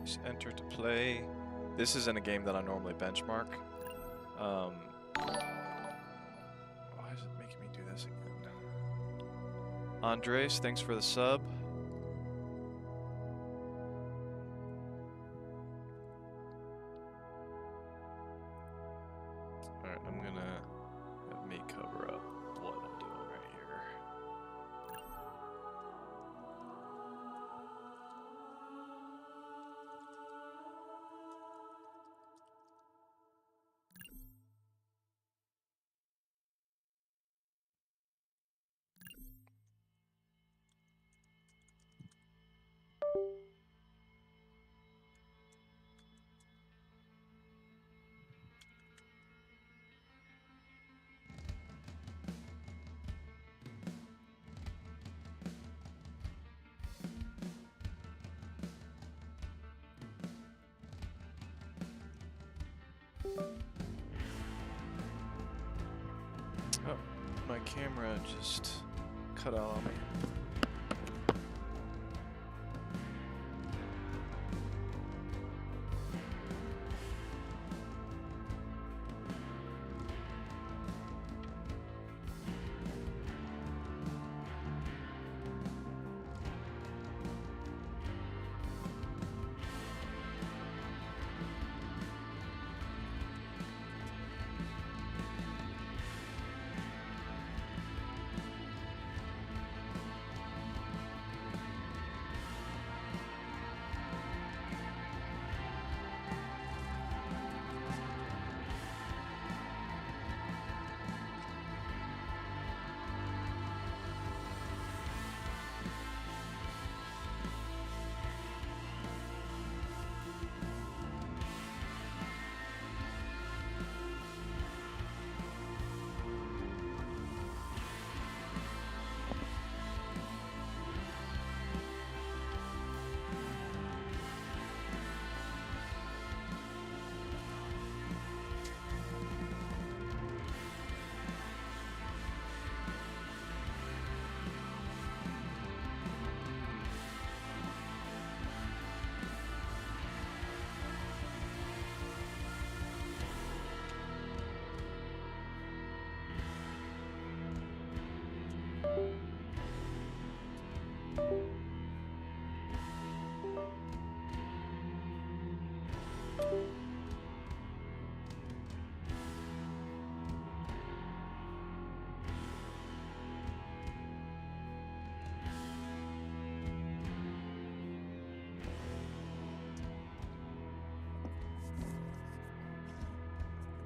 Press enter to play. This isn't a game that I normally benchmark. Why is it making me do this again? Andres, thanks for the sub. Alright, I'm gonna have me cover up what I'm doing right here. Oh, my camera just cut out on me.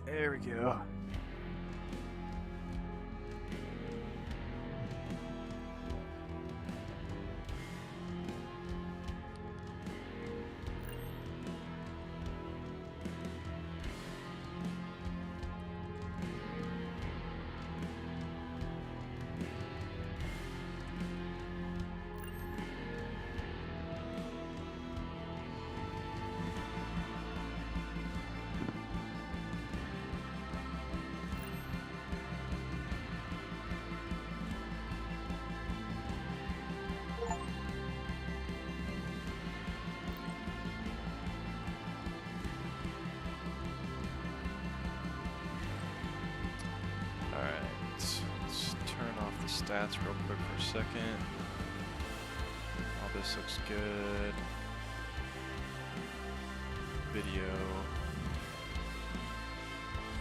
There we go. stats real quick for a second. All this looks good. Video.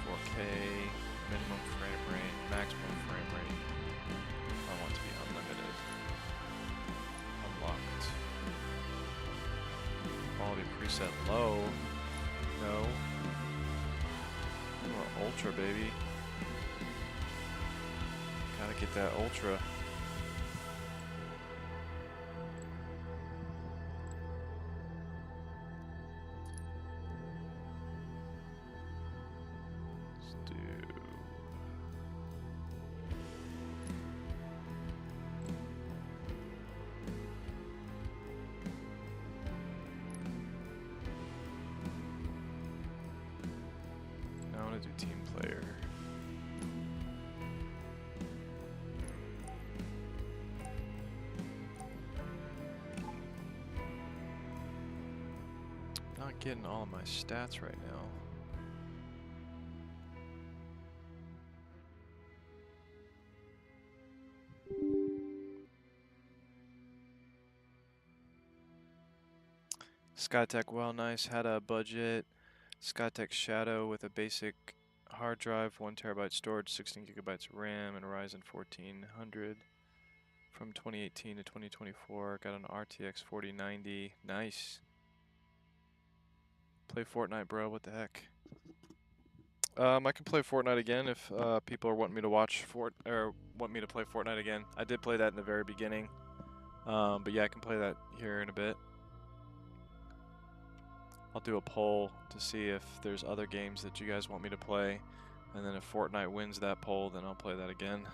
4K. Minimum frame rate. Maximum frame rate. I want it to be unlimited. Unlocked. Quality preset low. No. More ultra, baby. Gotta get that ultra. Let's do. Now I want to do team player. Not getting all of my stats right now. Skytech, well, nice. Had a budget. Skytech Shadow with a basic hard drive, 1 terabyte storage, 16 gigabytes RAM, and Ryzen 1400 from 2018 to 2024. Got an RTX 4090. Nice. Play Fortnite, bro. What the heck? I can play Fortnite again if people are wanting me to want me to play Fortnite again. I did play that in the very beginning, but yeah, I can play that here in a bit. I'll do a poll to see if there's other games that you guys want me to play, and then if Fortnite wins that poll, then I'll play that again.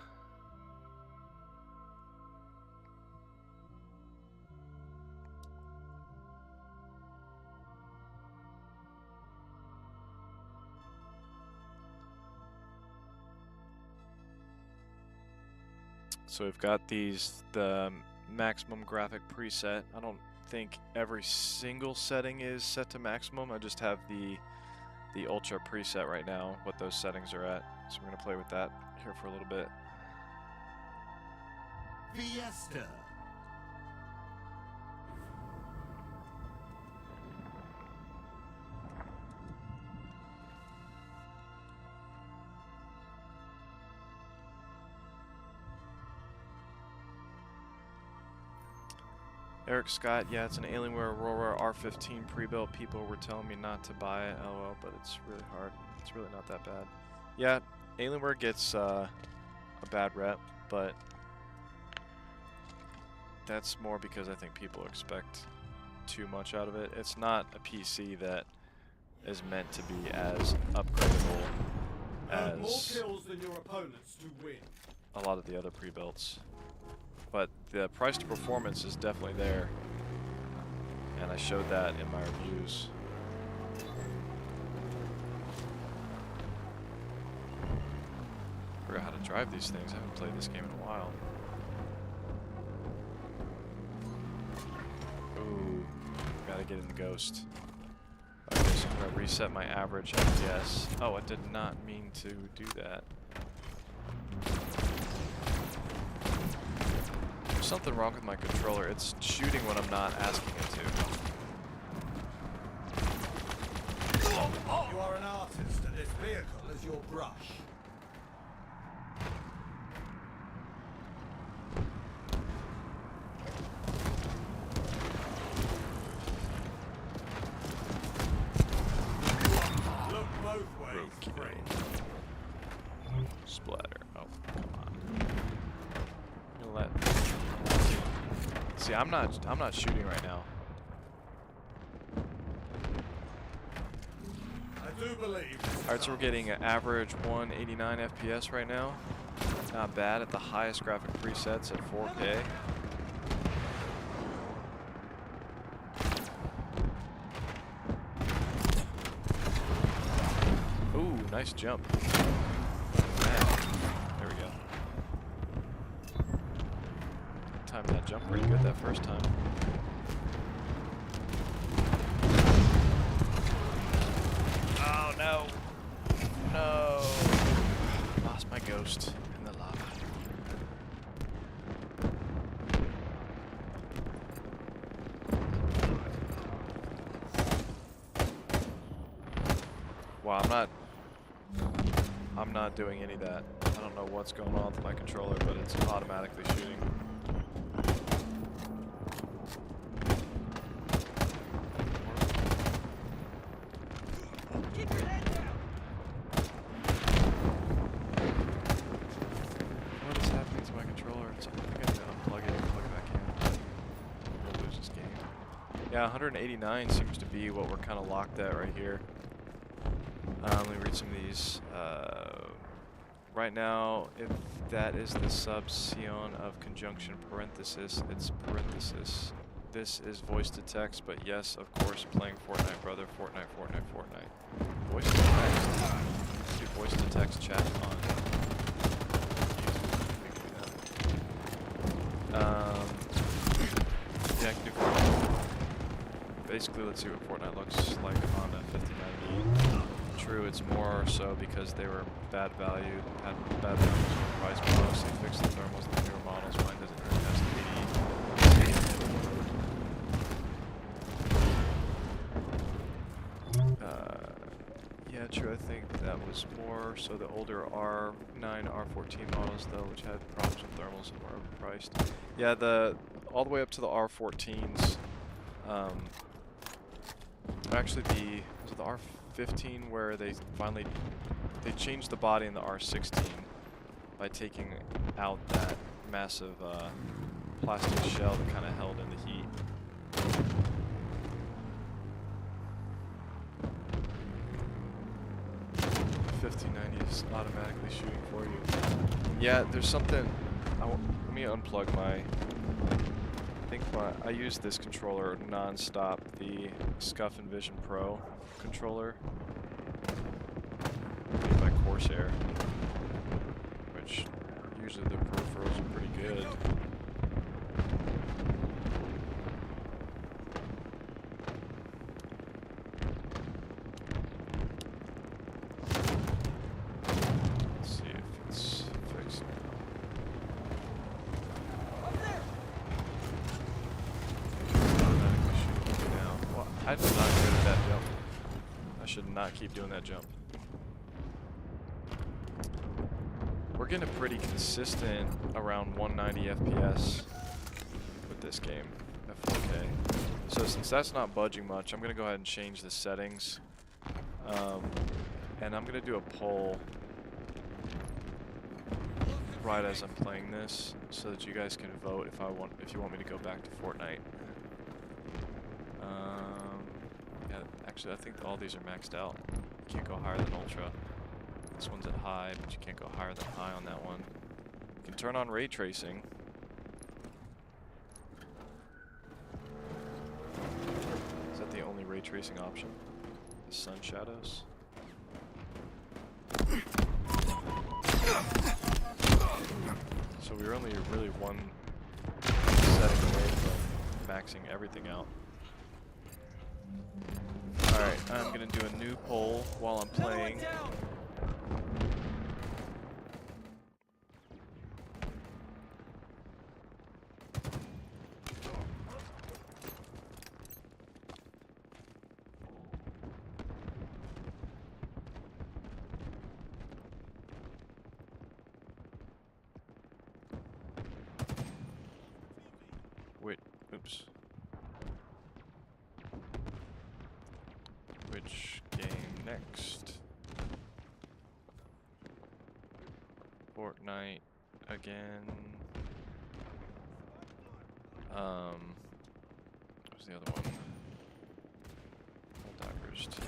So we've got the maximum graphic preset. I don't think every single setting is set to maximum. I just have the ultra preset right now, what those settings are at. So we're gonna play with that here for a little bit. Fiesta. Eric Scott, yeah, it's an Alienware Aurora R16 pre-built. People were telling me not to buy it, lol, but it's really hard. It's really not that bad. Yeah, Alienware gets a bad rep, but that's more because I think people expect too much out of it. It's not a PC that is meant to be as upgradable as more kills than your opponents to win. a lot of the other pre-builts. But the price to performance is definitely there, and I showed that in my reviews. Forgot how to drive these things. I haven't played this game in a while. Ooh, gotta get in the ghost. Okay, so I'm gonna reset my average FPS. Oh, I did not mean to do that. There's something wrong with my controller. It's shooting when I'm not asking it to. You are an artist, and this vehicle is your brush. Look both ways, friend. Splatter. Oh, come on. I'm gonna let. See, I'm not shooting right now. I do believe. Alright, so we're getting an average 189 FPS right now. Not bad at the highest graphic presets at 4K. Ooh, nice jump. Man. There we go. Timed that jump pretty good that first time. Oh no! No! Lost my ghost in the lava. Wow, I'm not doing any of that. I don't know what's going on with my controller, but it's automatically shooting. Keep your head down. What is happening to my controller? I think I need to unplug it and plug it back in. We'll lose this game. Yeah, 189 seems to be what we're kind of locked at right here. Let me read some of these. Right now, if that is the sub-sion of conjunction parenthesis, it's parenthesis. This is voice to text, but yes, of course, playing Fortnite, brother. Fortnite, Fortnite, Fortnite. Voice to text. Do voice to text chat on. Yeah, I can do Fortnite. Basically, let's see what Fortnite looks like on a 5090. True, it's more so because they were bad value, had bad values for price bonus. They fixed the thermals in the newer models. Mine doesn't really test 80. Yeah, true. I think that was more so the older R9, R14 models though, which had problems with thermals and were overpriced. Yeah, all the way up to the R14s. Actually, was it the R15 where they finally changed the body in the R16 by taking out that massive plastic shell that kind of held in the heat. 5090 is automatically shooting for you. Yeah, there's something. Let me unplug my. I use this controller non-stop, the Scuff and Vision Pro controller made by Corsair, which usually the peripherals are pretty good. Let's see if it's fixed now. I did not go to that jump. I should not keep doing that jump. We're getting a pretty consistent around 190 FPS with this game at 4K. So since that's not budging much, I'm going to go ahead and change the settings. And I'm going to do a poll right as I'm playing this so that you guys can vote if you want me to go back to Fortnite. Actually, I think all these are maxed out. You can't go higher than Ultra. This one's at high, but you can't go higher than high on that one. You can turn on Raytracing. Is that the only Raytracing option? The sun shadows? So we were only really one setting away from maxing everything out. Alright, I'm gonna do a new poll while I'm playing. Wait, oops. Which game next? Fortnite again. What was the other one? Helldivers 2.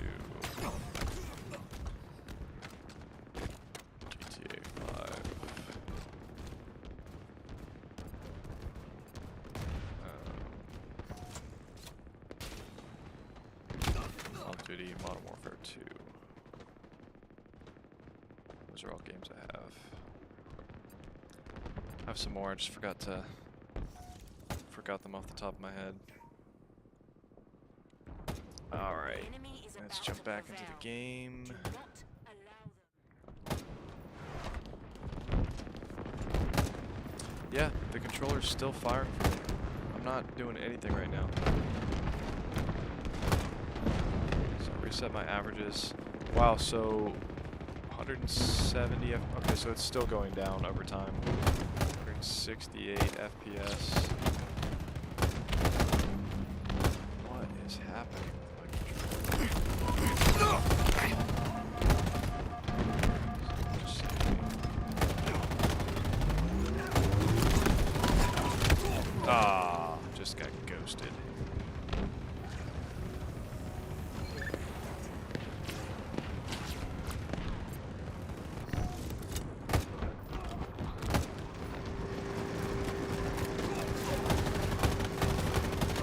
GTA 5. Call of Duty Modern Warfare 2. Those are all games I have. I have some more, I just forgot them off the top of my head. Alright, let's jump back into the game. Yeah, the controller's still firing for me. I'm not doing anything right now. So reset my averages. Wow, so 170 okay, so it's still going down over time. 168 FPS. What is happening with my controller? Ah, just got ghosted.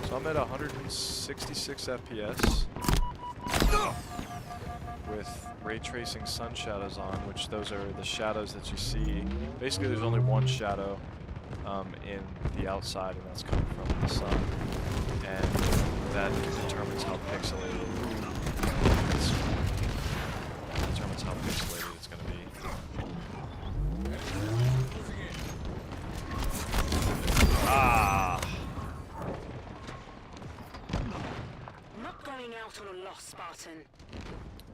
So I'm at 166 FPS with Raytracing sun shadows on, which those are the shadows that you see. Basically, there's only one shadow in the outside, and that's coming from the sun, and that determines how pixelated it's, going to be. Ah! Not going out on a loss, Spartan.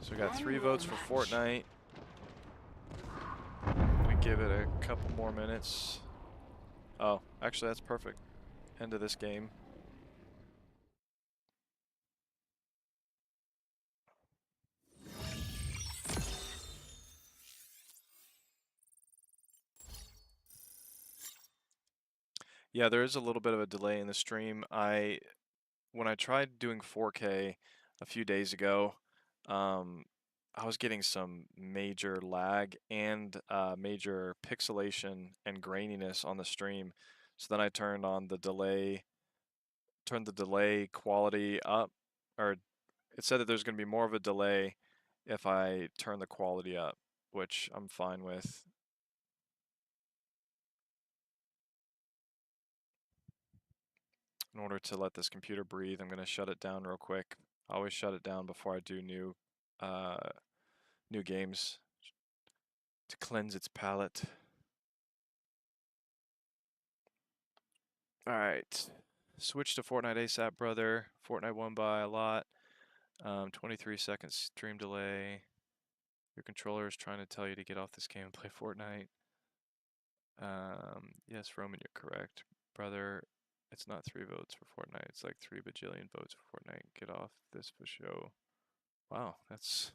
So we got 3 votes for Fortnite. We give it a couple more minutes. Oh, actually that's perfect. End of this game. Yeah, there is a little bit of a delay in the stream. When I tried doing 4K a few days ago, I was getting some major lag and major pixelation and graininess on the stream. So then I turned the delay quality up, or it said that there's going to be more of a delay if I turn the quality up, which I'm fine with. In order to let this computer breathe, I'm going to shut it down real quick. I always shut it down before I do new games to cleanse its palate. All right, switch to Fortnite ASAP, brother. Fortnite won by a lot. 23 seconds stream delay. Your controller is trying to tell you to get off this game and play Fortnite. Yes, Roman, you're correct, brother. It's not 3 votes for Fortnite. It's like 3 bajillion votes for Fortnite. Get off this for show. Wow, that's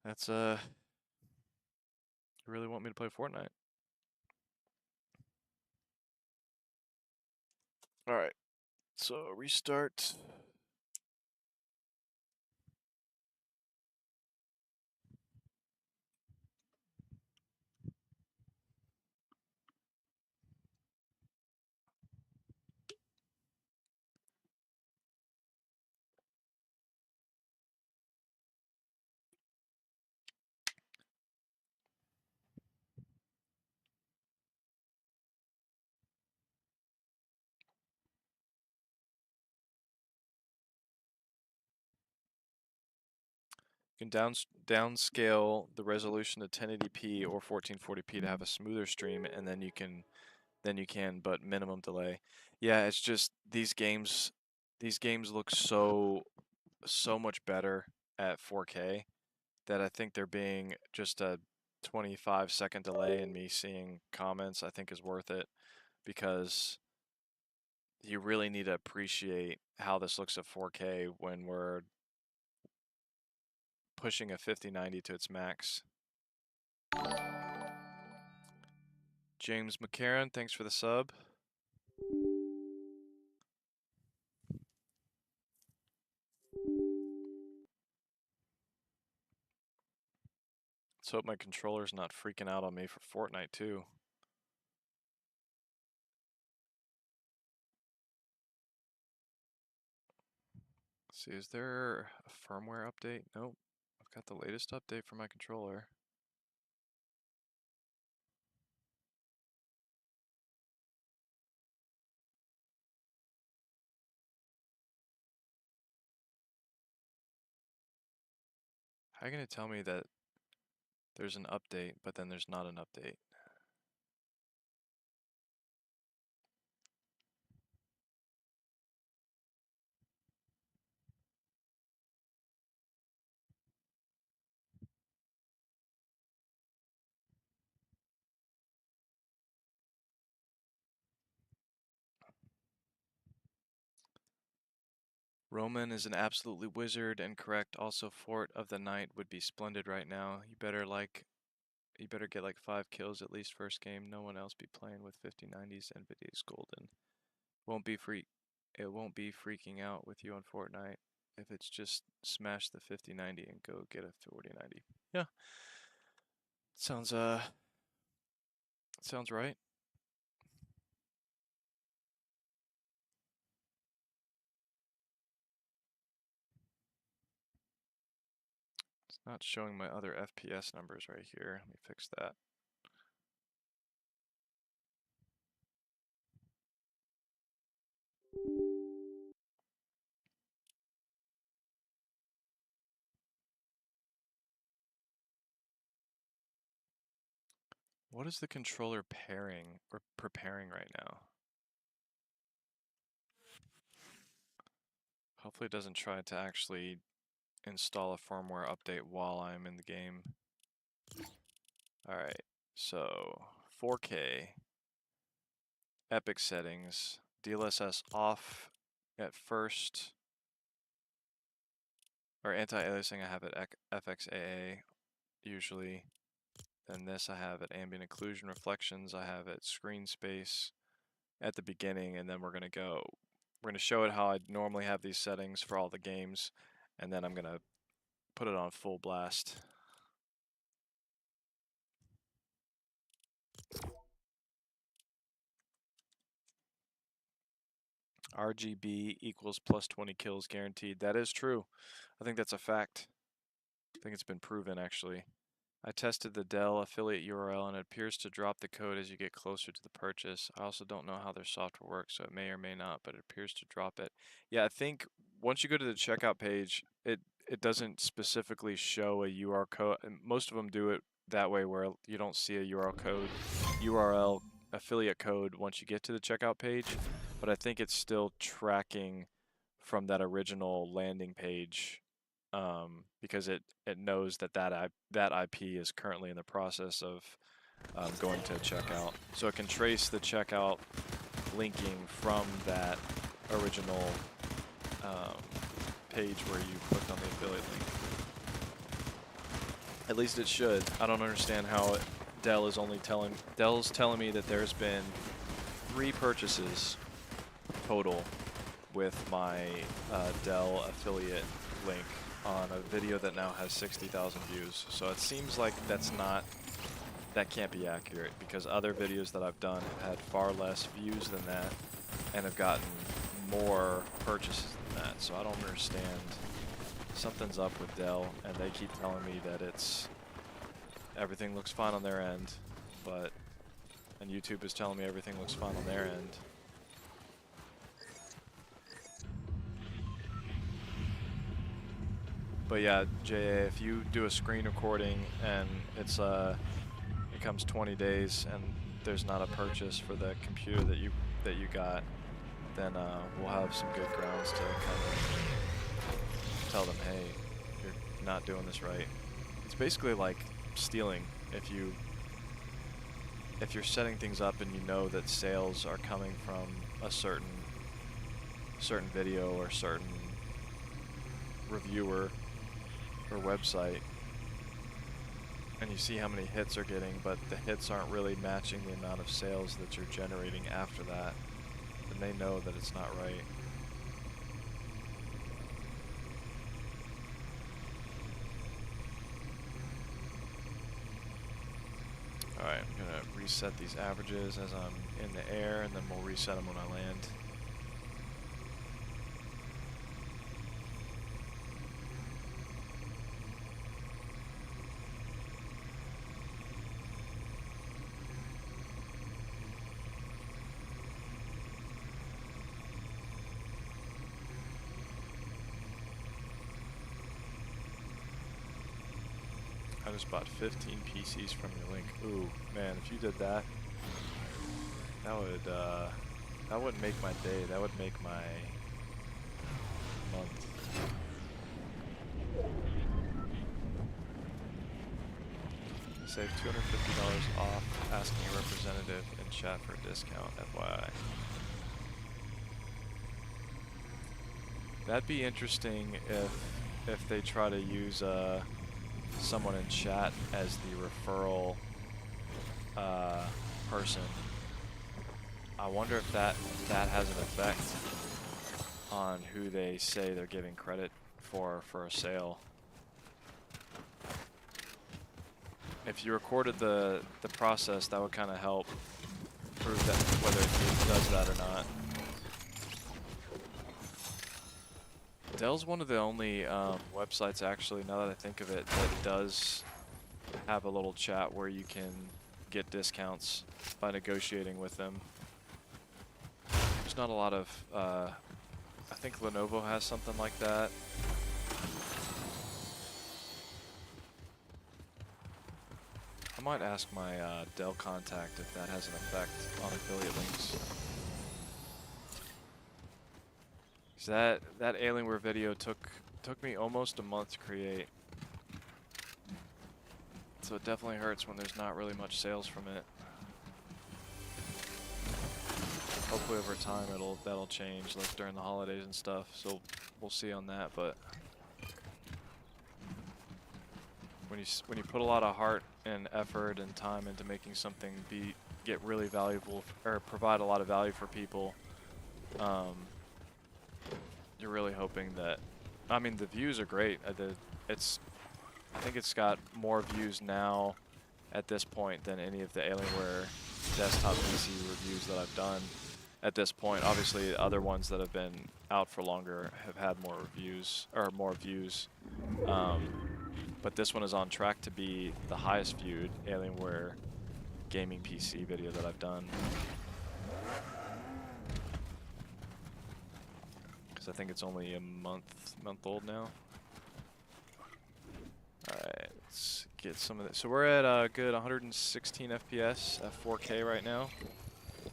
you really want me to play Fortnite? All right, so restart. You can downscale the resolution to 1080p or 1440p to have a smoother stream, and then you can, but minimum delay. Yeah, it's just these games look so much better at 4K that I think there being just a 25-second delay in me seeing comments, I think is worth it, because you really need to appreciate how this looks at 4K when we're pushing a 5090 to its max. James McCarran, thanks for the sub. Let's hope my controller's not freaking out on me for Fortnite too. Let's see, is there a firmware update? Nope. I've got the latest update for my controller. How are you going to tell me that there's an update, but then there's not an update? Roman is an absolutely wizard and correct. Also, Fort of the Night would be splendid right now. You better get like 5 kills at least first game. No one else be playing with 5090s. NVIDIA's golden. It won't be freaking out with you on Fortnite if it's just smash the 5090 and go get a 4090. Yeah. Sounds right. It's not showing my other FPS numbers right here. Let me fix that. What is the controller pairing or preparing right now? Hopefully it doesn't try to actually install a firmware update while I'm in the game. Alright, so 4K, epic settings, DLSS off at first, or anti-aliasing I have at FXAA usually. Then this I have at ambient occlusion reflections, I have at screen space at the beginning, and then we're going to show it how I'd normally have these settings for all the games, and then I'm going to put it on full blast. RGB equals plus 20 kills guaranteed. That is true. I think that's a fact. I think it's been proven actually. I tested the Dell affiliate URL and it appears to drop the code as you get closer to the purchase. I also don't know how their software works, so it may or may not, but it appears to drop it. Yeah, I think once you go to the checkout page, it doesn't specifically show a URL code. And most of them do it that way where you don't see a URL affiliate code once you get to the checkout page, but I think it's still tracking from that original landing page. Because it knows that IP is currently in the process of going to checkout. So it can trace the checkout linking from that original page where you clicked on the affiliate link. At least it should. I don't understand how Dell's telling me that there's been 3 purchases total with my Dell affiliate link on a video that now has 60,000 views. So it seems like that can't be accurate, because other videos that I've done have had far less views than that and have gotten more purchases than that. So I don't understand. Something's up with Dell, and they keep telling me that everything looks fine on their end, and YouTube is telling me everything looks fine on their end. But yeah, JA, if you do a screen recording and it comes 20 days and there's not a purchase for the computer that you got, then we'll have some good grounds to kind of tell them, hey, you're not doing this right. It's basically like stealing. If you're setting things up and you know that sales are coming from a certain video or certain reviewer or website, and you see how many hits are getting, but the hits aren't really matching the amount of sales that you're generating after that, then they know that it's not right. Alright, I'm going to reset these averages as I'm in the air, and then we'll reset them when I land. I just bought 15 PCs from your link. Ooh, man, if you did that, that wouldn't make my day. That would make my month. Save $250 off asking a representative in chat for a discount, FYI. That'd be interesting if they try to use someone in chat as the referral person. I wonder if that has an effect on who they say they're giving credit for a sale. If you recorded the process, that would kind of help prove that whether it does that or not. Dell's one of the only websites, actually, now that I think of it, that does have a little chat where you can get discounts by negotiating with them. There's not a lot of, I think Lenovo has something like that. I might ask my Dell contact if that has an effect on affiliate links. That Alienware video took me almost a month to create, so it definitely hurts when there's not really much sales from it. Hopefully over time that'll change, like during the holidays and stuff. So we'll see on that. But when you put a lot of heart and effort and time into making something get really valuable or provide a lot of value for people, you're really hoping that, I mean, the views are great. I think it's got more views now at this point than any of the Alienware desktop PC reviews that I've done at this point. Obviously, other ones that have been out for longer have had more reviews or more views. But this one is on track to be the highest viewed Alienware gaming PC video that I've done. I think it's only a month old now. Alright, let's get some of this. So we're at a good 116 FPS at 4K right now.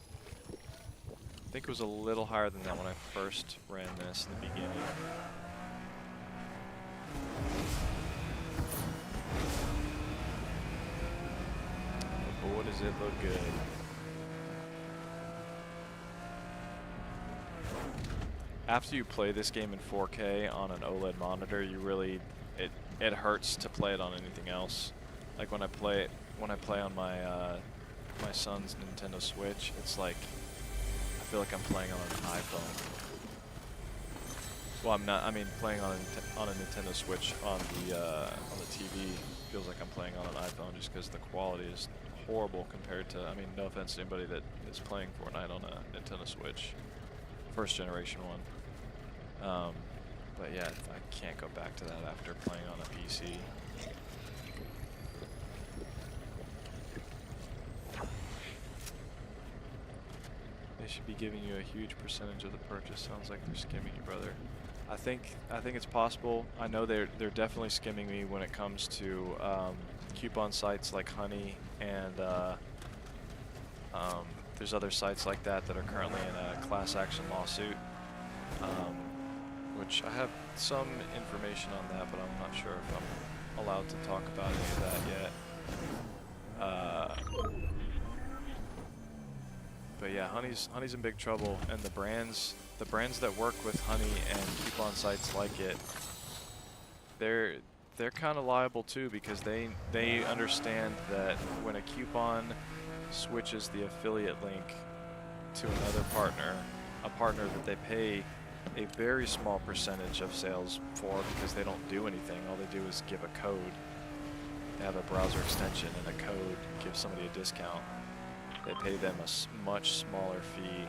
I think it was a little higher than that when I first ran this in the beginning. But boy, does it look good. After you play this game in 4K on an OLED monitor, you really, it hurts to play it on anything else. Like when I play on my my son's Nintendo Switch, it's like I feel like I'm playing on an iPhone. Well, I'm not. I mean, playing on a Nintendo Switch on the TV feels like I'm playing on an iPhone just because the quality is horrible compared to. I mean, no offense to anybody that is playing Fortnite on a Nintendo Switch, first generation one. But yeah, I can't go back to that after playing on a PC. They should be giving you a huge percentage of the purchase. Sounds like they're skimming you, brother. I think it's possible. I know they're definitely skimming me when it comes to coupon sites like Honey, and there's other sites like that that are currently in a class action lawsuit. Which I have some information on that, but I'm not sure if I'm allowed to talk about any of that yet. But yeah, Honey's in big trouble, and the brands that work with Honey and coupon sites like it, they're kind of liable too, because they understand that when a coupon switches the affiliate link to another partner, a partner that they pay a very small percentage of sales for because they don't do anything. All they do is give a code. They have a browser extension and a code gives somebody a discount. They pay them a much smaller fee.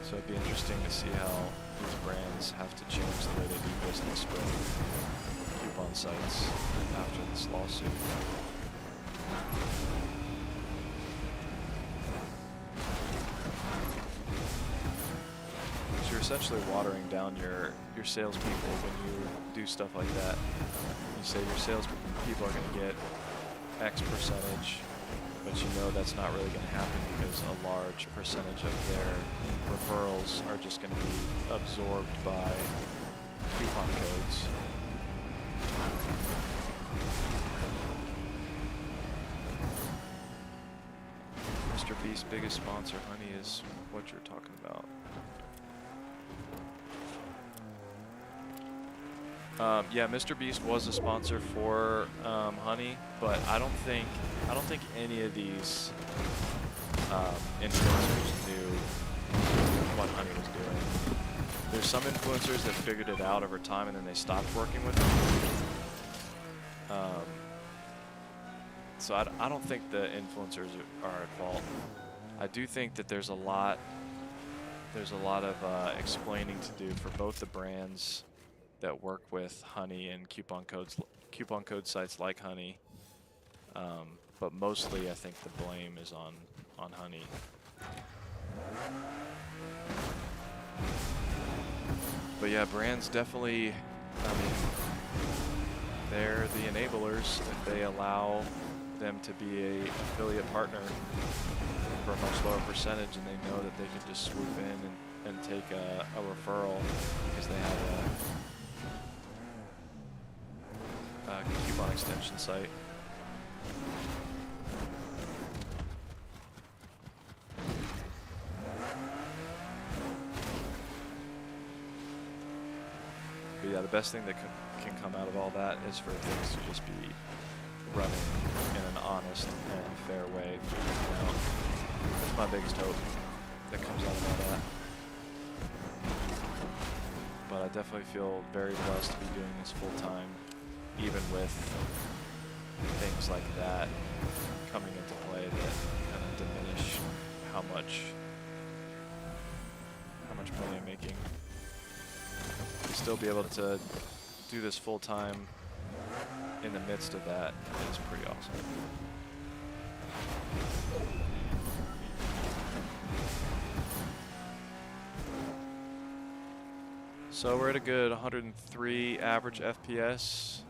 So it'd be interesting to see how these brands have to change the way they do business with coupon sites after this lawsuit. So you're essentially watering down your salespeople when you do stuff like that. You say your salespeople are going to get X percentage, but you know that's not really going to happen because a large percentage of their referrals are just going to be absorbed by coupon codes. Mr. Mr. Beast's biggest sponsor, Honey, is what you're talking about. Yeah, Mr. Beast was a sponsor for Honey, but I don't think any of these influencers knew what Honey was doing. There's some influencers that figured it out over time and then they stopped working with them. So I don't think the influencers are at fault. I do think that there's a lot of explaining to do for both the brands that work with Honey and coupon code sites like Honey. But mostly I think the blame is on Honey. But yeah, brands definitely, I mean, they're the enablers. If they allow them to be a affiliate partner for a much lower percentage and they know that they can just swoop in and take a referral because they have a coupon extension site. But yeah, the best thing that can come out of all that is for things to just be running in an honest and fair way. You know, that's my biggest hope that comes out of all that. But I definitely feel very blessed to be doing this full time, even with things like that coming into play that kind of diminish how much money I'm making. To still be able to do this full time in the midst of that is pretty awesome. So we're at a good 103 average FPS.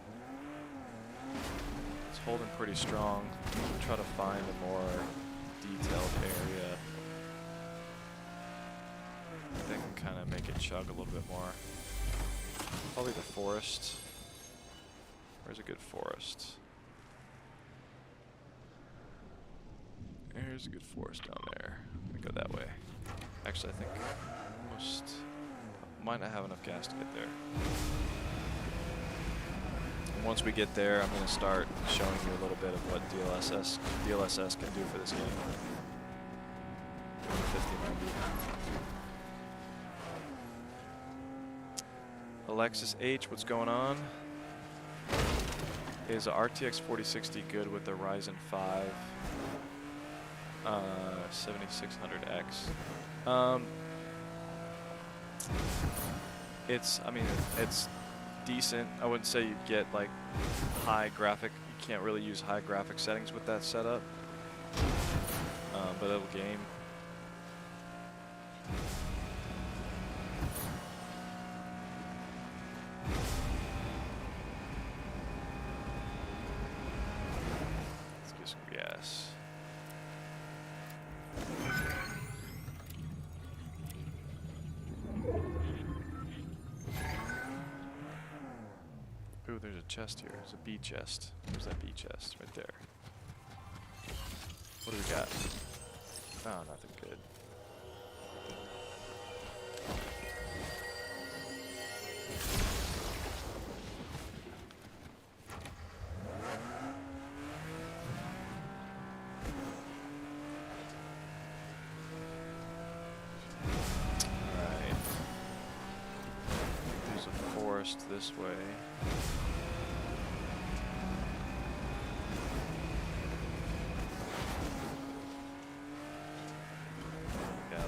It's holding pretty strong. We'll try to find a more detailed area that can kind of make it chug a little bit more. Probably the forest. Where's a good forest? There's a good forest down there. Let me go that way. Actually, I think might not have enough gas to get there. And once we get there, I'm going to start showing you a little bit of what DLSS can do for this game. 5090. Alexis H, what's going on? Is a RTX 4060 good with the Ryzen 5 7600X? It's decent. I wouldn't say you'd get like high graphic. You can't really use high graphic settings with that setup, but it'll game. Let's get some gas. Ooh, there's a chest here. There's a B chest. Where's that B chest? Right there. What do we got? Oh, nothing good. Alright. There's a forest this way.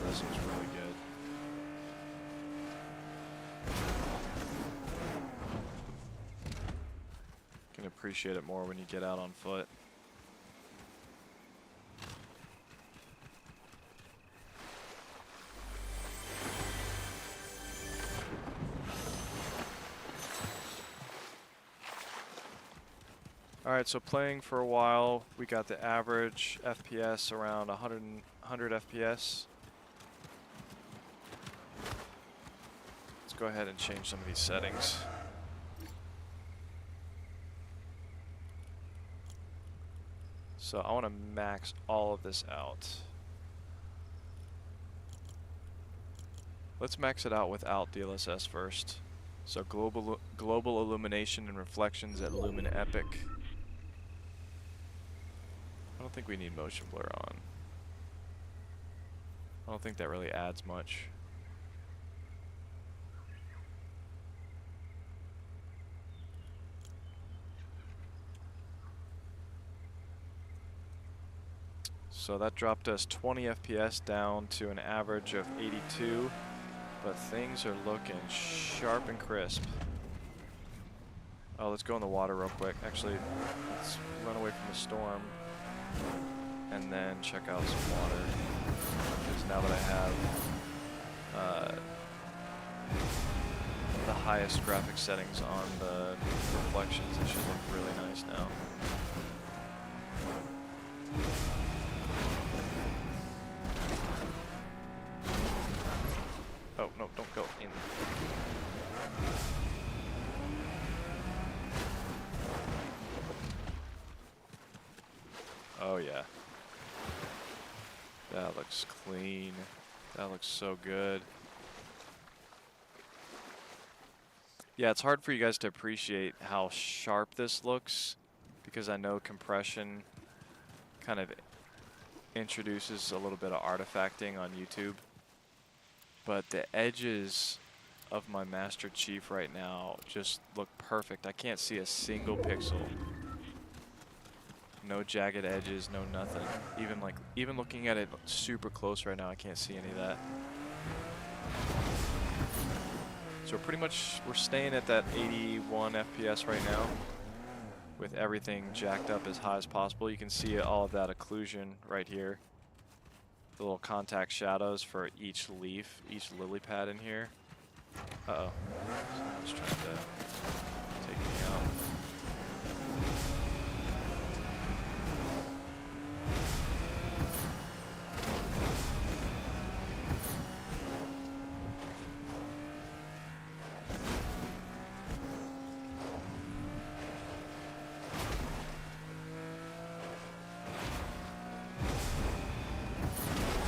This was really good. Can appreciate it more when you get out on foot. Alright, so playing for a while, we got the average FPS around 100 FPS. Go ahead and change some of these settings. So I want to max all of this out. Let's max it out without DLSS first. So global illumination and reflections at Lumen Epic. I don't think we need motion blur on. I don't think that really adds much. So that dropped us 20 FPS down to an average of 82, but things are looking sharp and crisp. Oh, let's go in the water real quick. Actually, let's run away from the storm and then check out some water. Because now that I have the highest graphic settings on the reflections, it should look really nice now. Oh, no, don't go in. Oh, yeah. That looks clean. That looks so good. Yeah, it's hard for you guys to appreciate how sharp this looks because I know compression kind of introduces a little bit of artifacting on YouTube. But the edges of my Master Chief right now just look perfect. I can't see a single pixel. No jagged edges, no nothing. Even looking at it super close right now, I can't see any of that. So we're staying at that 81 FPS right now with everything jacked up as high as possible. You can see all of that occlusion right here. The little contact shadows for each leaf, each lily pad in here. Uh-oh. Someone's trying to take me out.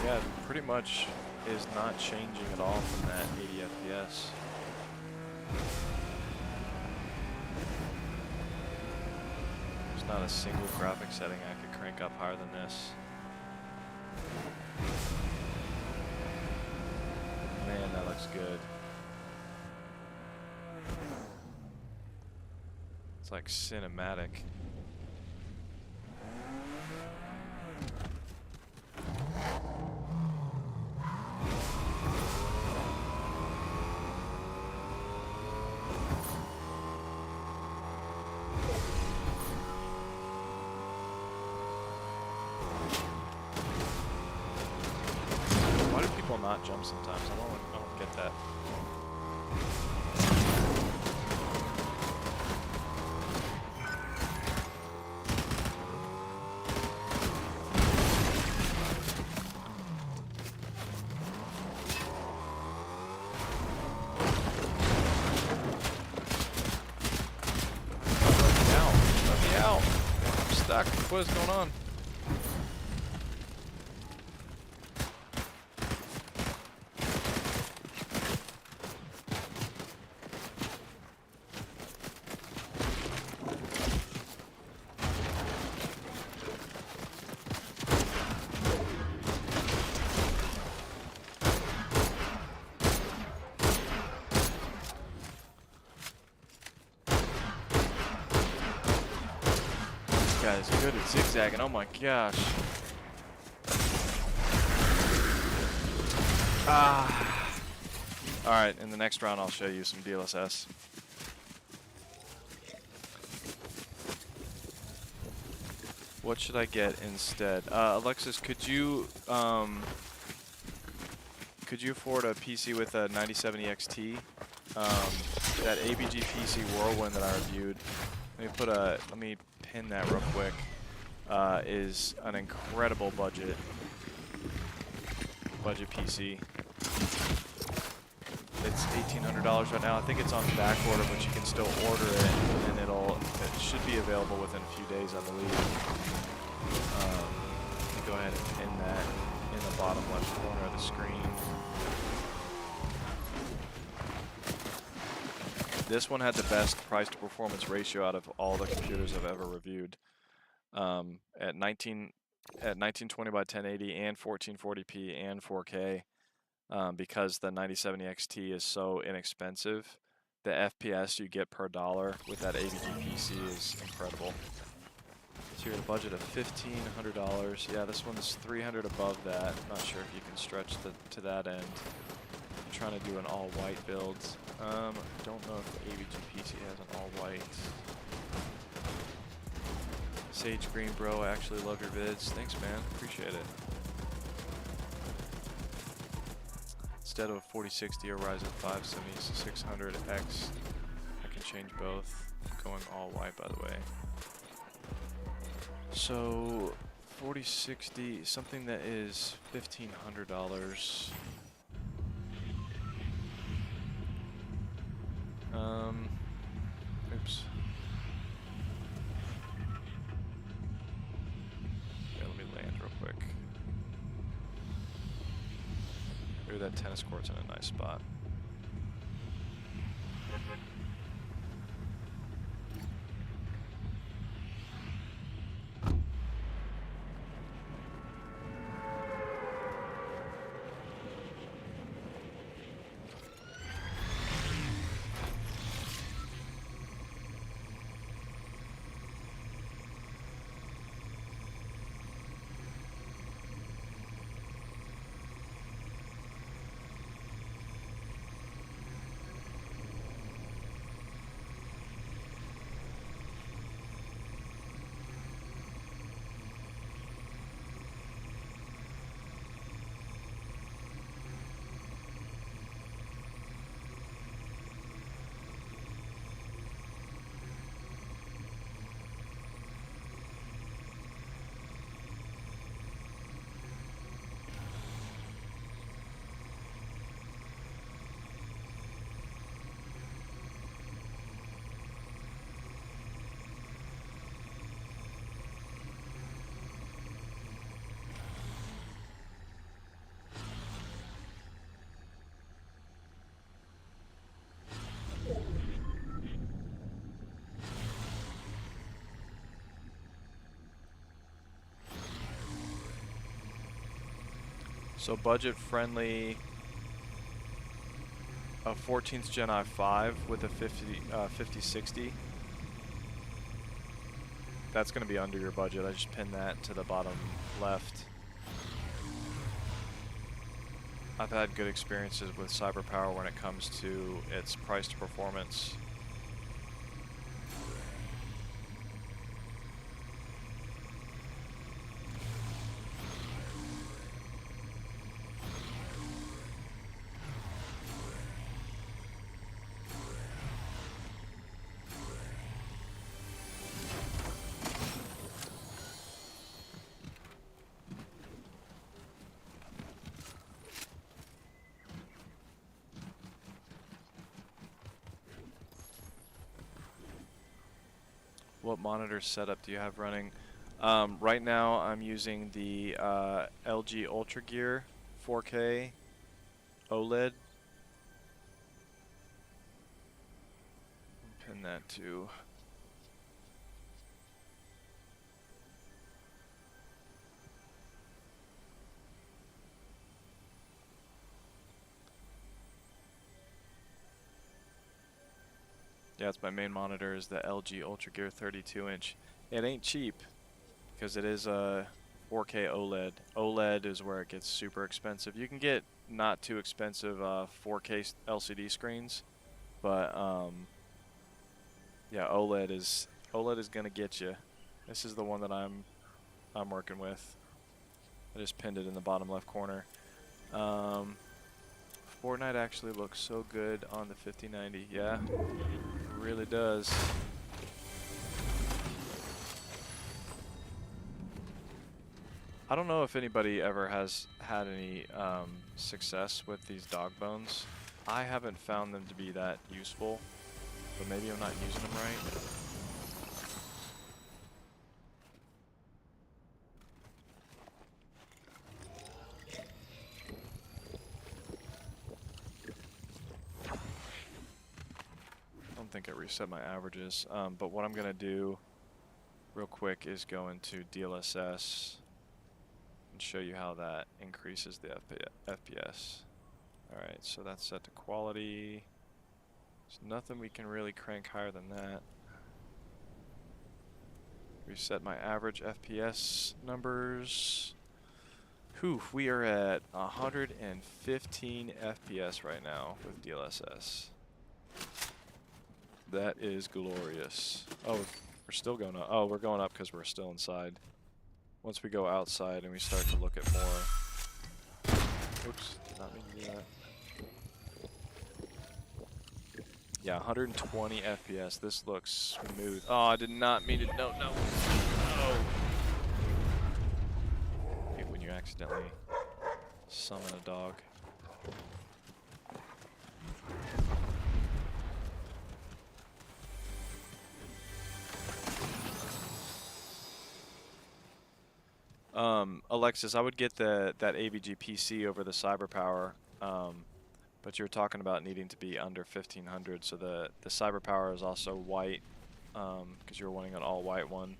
Yeah, pretty much is not changing at all from that 80 FPS. There's not a single graphic setting I could crank up higher than this. Man, that looks good. It's like cinematic. Not jump sometimes. I don't get that. Let me out. I'm stuck. What is going on? Guys, good at zigzagging. Oh my gosh. Alright, in the next round I'll show you some DLSS. What should I get instead? Alexis, could you afford a PC with a 9070 XT? That AVGPC Whirlwind that I reviewed. Let me pin that real quick. Is an incredible budget PC. It's $1,800 right now. I think it's on back order, but you can still order it, and it should be available within a few days, I believe. Go ahead and pin that in the bottom left corner of the screen. This one had the best price to performance ratio out of all the computers I've ever reviewed. At 1920 by 1080 and 1440p and 4K, because the 9070 XT is so inexpensive, the FPS you get per dollar with that AVGPC is incredible. So you're at a budget of $1,500. Yeah, this one's $300 above that. Not sure if you can stretch to that end. I'm trying to do an all-white build. Don't know if the AVGPC has an all-white. Sage Green Bro, I actually love your vids. Thanks, man. Appreciate it. Instead of a 4060 or Ryzen 5 7600X, I can change both. Going all white, by the way. So 4060, something that is $1,500. Oops. Yeah, let me land real quick. Maybe that tennis court's in a nice spot. So budget friendly, a 14th Gen i5 with a 5060. That's going to be under your budget. I just pinned that to the bottom left. I've had good experiences with CyberPower when it comes to its price to performance. What monitor setup do you have running? Right now I'm using the LG Ultra Gear 4K OLED. Pin that too. Yeah, it's my main monitor is the LG Ultra Gear 32-inch. It ain't cheap because it is a 4K OLED. OLED is where it gets super expensive. You can get not too expensive 4K LCD screens, but yeah, OLED is gonna get you. This is the one that I'm working with. I just pinned it in the bottom left corner. Fortnite actually looks so good on the 5090. Yeah, it really does. I don't know if anybody ever has had any success with these dog bones. I haven't found them to be that useful, but maybe I'm not using them right. think it reset my averages. But what I'm going to do real quick is go into DLSS and show you how that increases the FPS. Alright, so that's set to quality. There's nothing we can really crank higher than that. Reset my average FPS numbers. Whew, we are at 115 FPS right now with DLSS. That is glorious. Oh, we're still going up. Oh, we're going up because we're still inside. Once we go outside and we start to look at more... Oops, did not mean to do that. Yeah, 120 FPS. This looks smooth. Oh, I did not mean to... No. Hate when you accidentally summon a dog. Alexis, I would get that AVGPC over the Cyberpower, but you're talking about needing to be under 1500, so the Cyberpower is also white, because you're wanting an all-white one.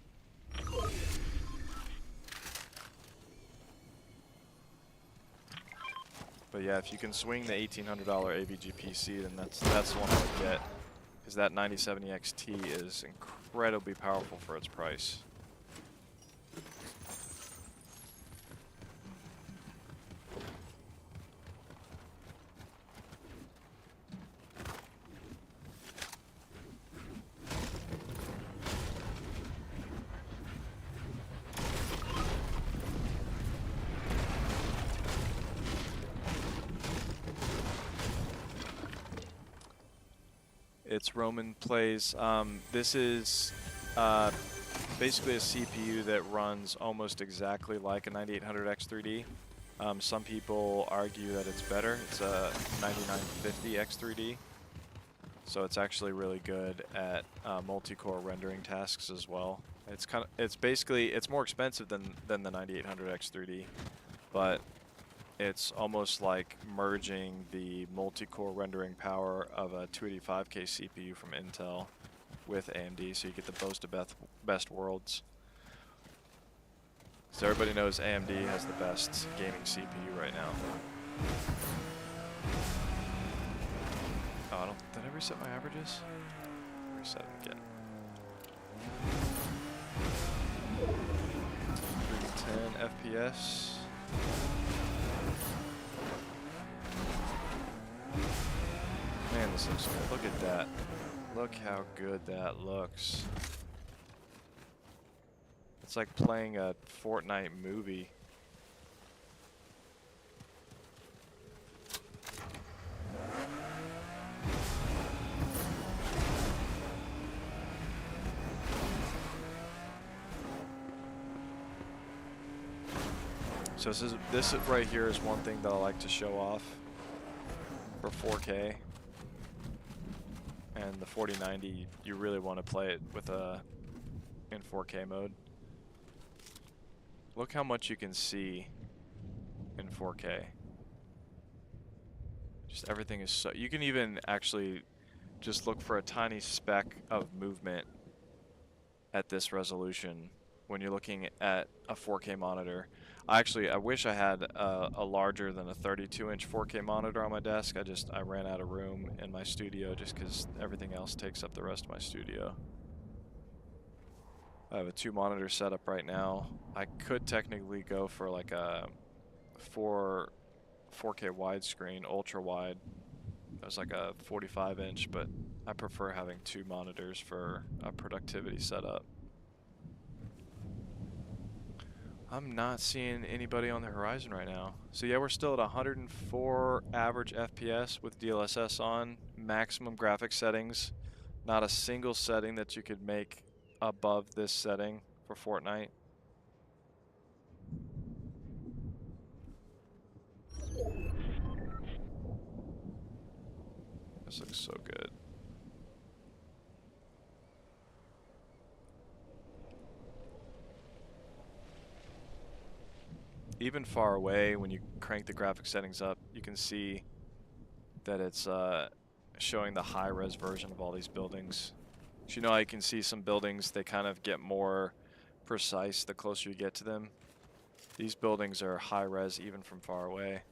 But yeah, if you can swing the $1,800 AVGPC, then that's the one I would get, because that 9070 XT is incredibly powerful for its price. It's Roman plays. This is basically a CPU that runs almost exactly like a 9800X3D. Some people argue that it's better. It's a 9950X3D. So it's actually really good at multi-core rendering tasks as well. It's more expensive than the 9800X3D, but it's almost like merging the multi-core rendering power of a 285K CPU from Intel with AMD, so you get the best worlds. So everybody knows AMD has the best gaming CPU right now. Oh, did I reset my averages? Reset them again. 110 FPS. Man, this looks good. Look at that. Look how good that looks. It's like playing a Fortnite movie. So this right here is one thing that I like to show off for 4K. And the 4090, you really want to play it with in 4K mode. Look how much you can see in 4K. Just everything is so... You can even actually just look for a tiny speck of movement at this resolution when you're looking at a 4K monitor. I wish I had a larger than a 32-inch 4K monitor on my desk. I ran out of room in my studio just because everything else takes up the rest of my studio. I have a 2-monitor setup right now. I could technically go for like a 4K widescreen, ultra wide. It was like a 45-inch, but I prefer having 2 monitors for a productivity setup. I'm not seeing anybody on the horizon right now. So yeah, we're still at 104 average FPS with DLSS on, maximum graphics settings. Not a single setting that you could make above this setting for Fortnite. This looks so good. Even far away, when you crank the graphic settings up, you can see that it's showing the high-res version of all these buildings. You know, I can see some buildings, they kind of get more precise the closer you get to them. These buildings are high-res even from far away.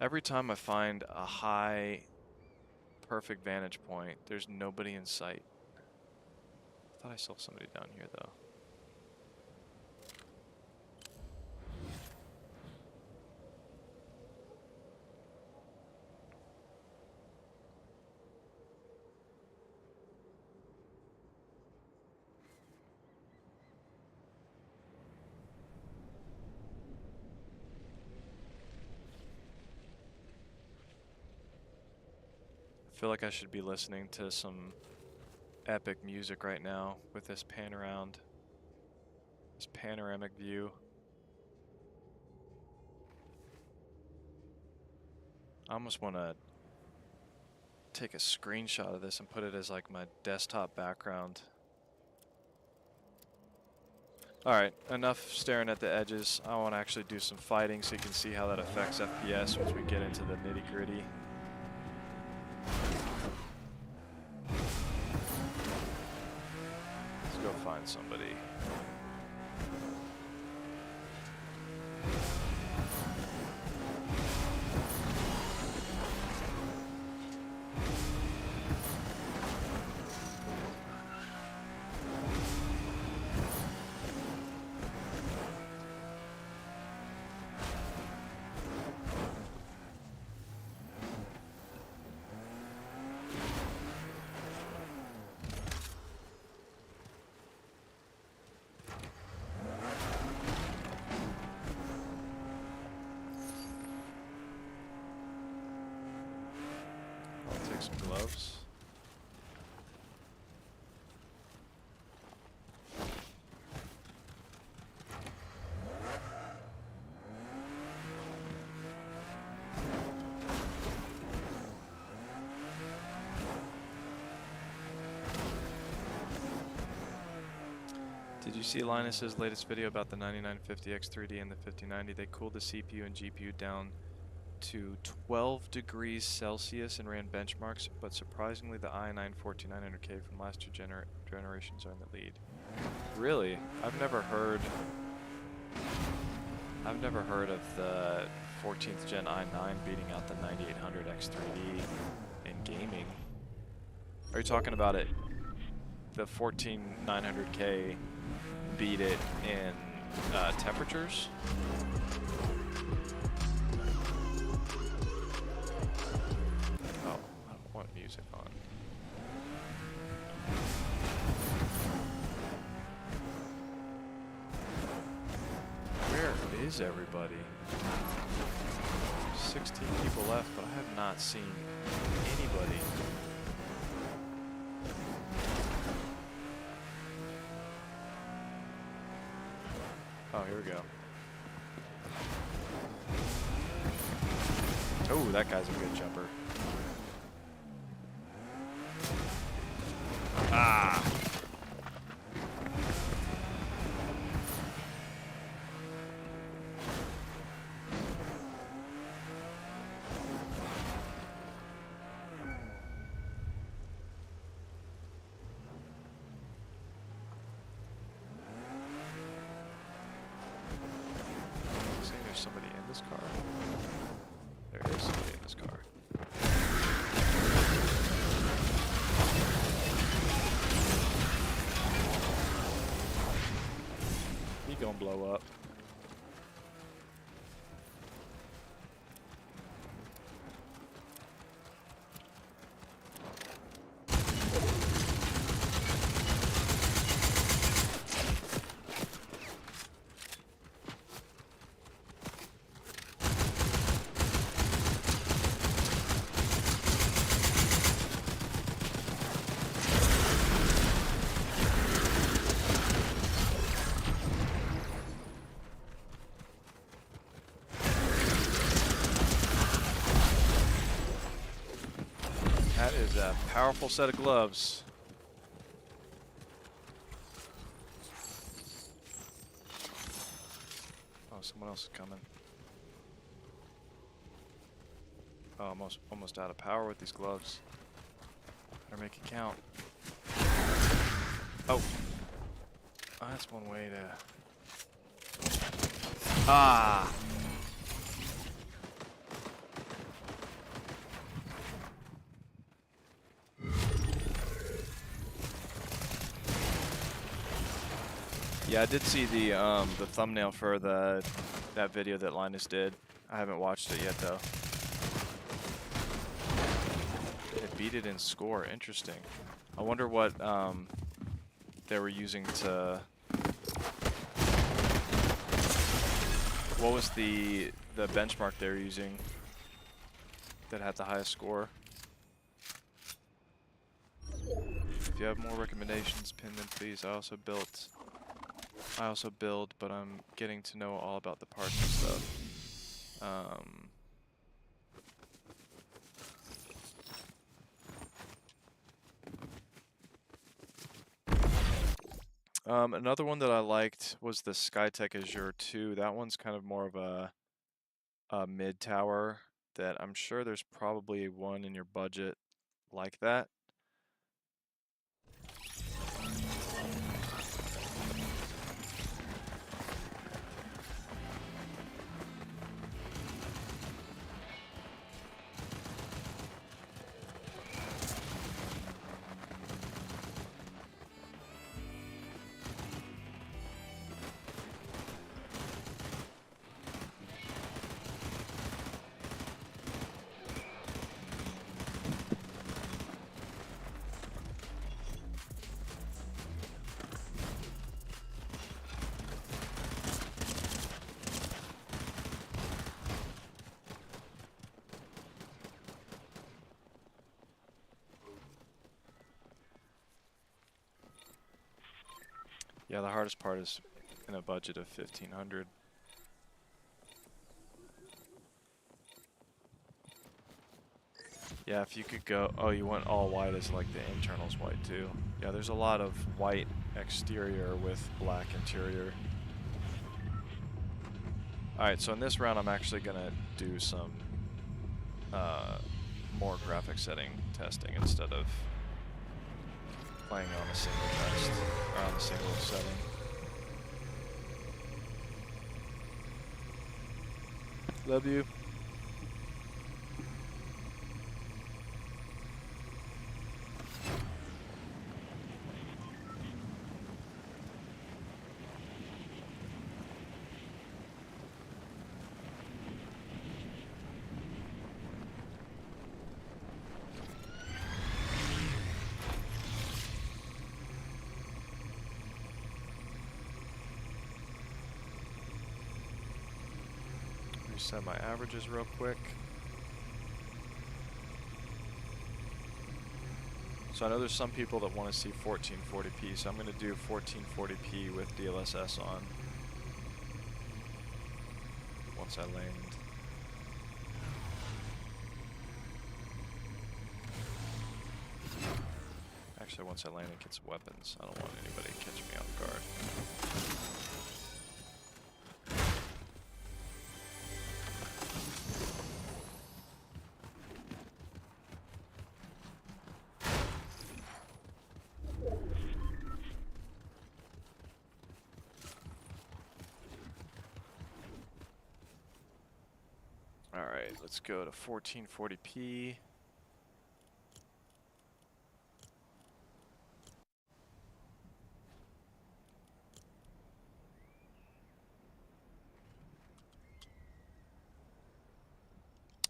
Every time I find a high, perfect vantage point, there's nobody in sight. I thought I saw somebody down here, though. I feel like I should be listening to some epic music right now with this pan around, this panoramic view. I almost want to take a screenshot of this and put it as like my desktop background. Alright, enough staring at the edges. I want to actually do some fighting so you can see how that affects FPS once we get into the nitty-gritty. Let's go find somebody. Some gloves. Did you see Linus's latest video about the 9950X3D and the 5090? They cooled the CPU and GPU down to 12 degrees Celsius and ran benchmarks, but surprisingly the i9 14900K from last two generations are in the lead. Really? I've never heard of the 14th gen i9 beating out the 9800 X3D in gaming. Are you talking about it? The 14900K beat it in temperatures? Music on. Where is everybody? 16 people left, but I have not seen anybody. Oh, here we go. Oh, that guy's a good jumper. Ah! Saying there's somebody in this car. There is somebody in this car. Gonna blow up. That is a powerful set of gloves. Oh, someone else is coming. Oh, almost out of power with these gloves. Better make it count. Oh. Oh, that's one way to... Ah! Yeah, I did see the thumbnail for that video that Linus did. I haven't watched it yet though. It beat it in score. Interesting. I wonder what they were using to. What was the benchmark they were using that had the highest score? If you have more recommendations, pin them please. I also build, but I'm getting to know all about the parts and stuff. Another one that I liked was the Skytech Azure 2. That one's kind of more of a mid tower that I'm sure there's probably one in your budget like that. Yeah, the hardest part is in a budget of 1,500. Yeah, if you could go, oh, you want all white as like the internal's white too. Yeah, there's a lot of white exterior with black interior. Alright, so in this round I'm actually gonna do some more graphic setting testing instead of playing on a single test, or on a single setting. Love you. Reset my averages real quick. So I know there's some people that want to see 1440p, so I'm going to do 1440p with DLSS on once I land. Actually, once I land and get some weapons, I don't want anybody catching me off guard. Alright, let's go to 1440p.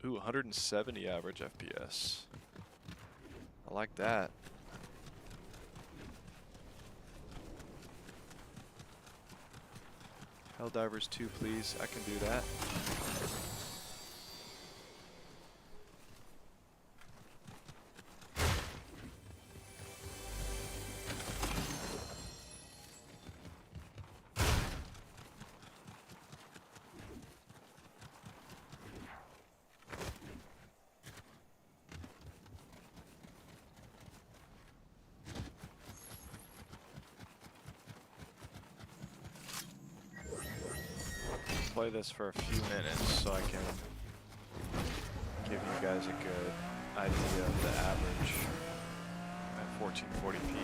Ooh, 170 average FPS. I like that. Helldivers 2, please. I can do that. Play this for a few minutes so I can give you guys a good idea of the average at 1440p.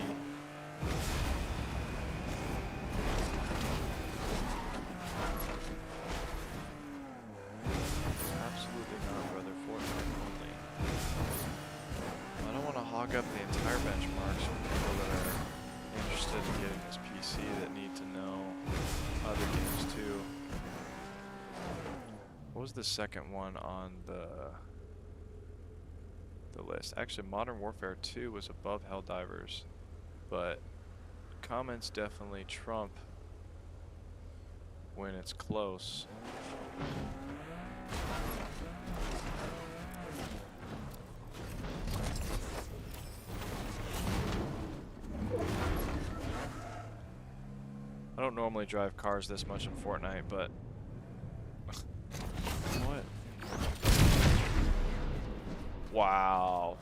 Absolutely not, brother. Fortnite only. I don't want to hog up the entire benchmarks for people that are interested in getting this PC that need to know other games too. What was the second one on the list? Actually, Modern Warfare 2 was above Helldivers, but comments definitely trump when it's close. I don't normally drive cars this much in Fortnite, but what? Wow.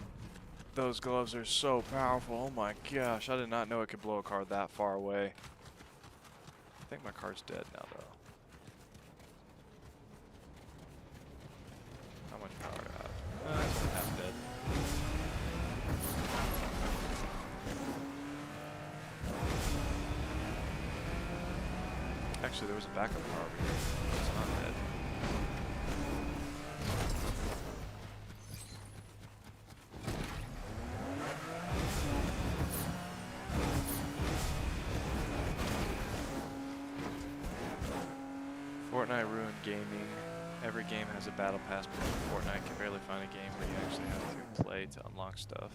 Those gloves are so powerful. Oh my gosh, I did not know it could blow a car that far away. I think my car's dead now though. How much power do I have? It's half dead. Actually, there was a backup car over here. It's not dead. Fortnite ruined gaming. Every game has a battle pass, but Fortnite can barely find a game where you actually have to play to unlock stuff.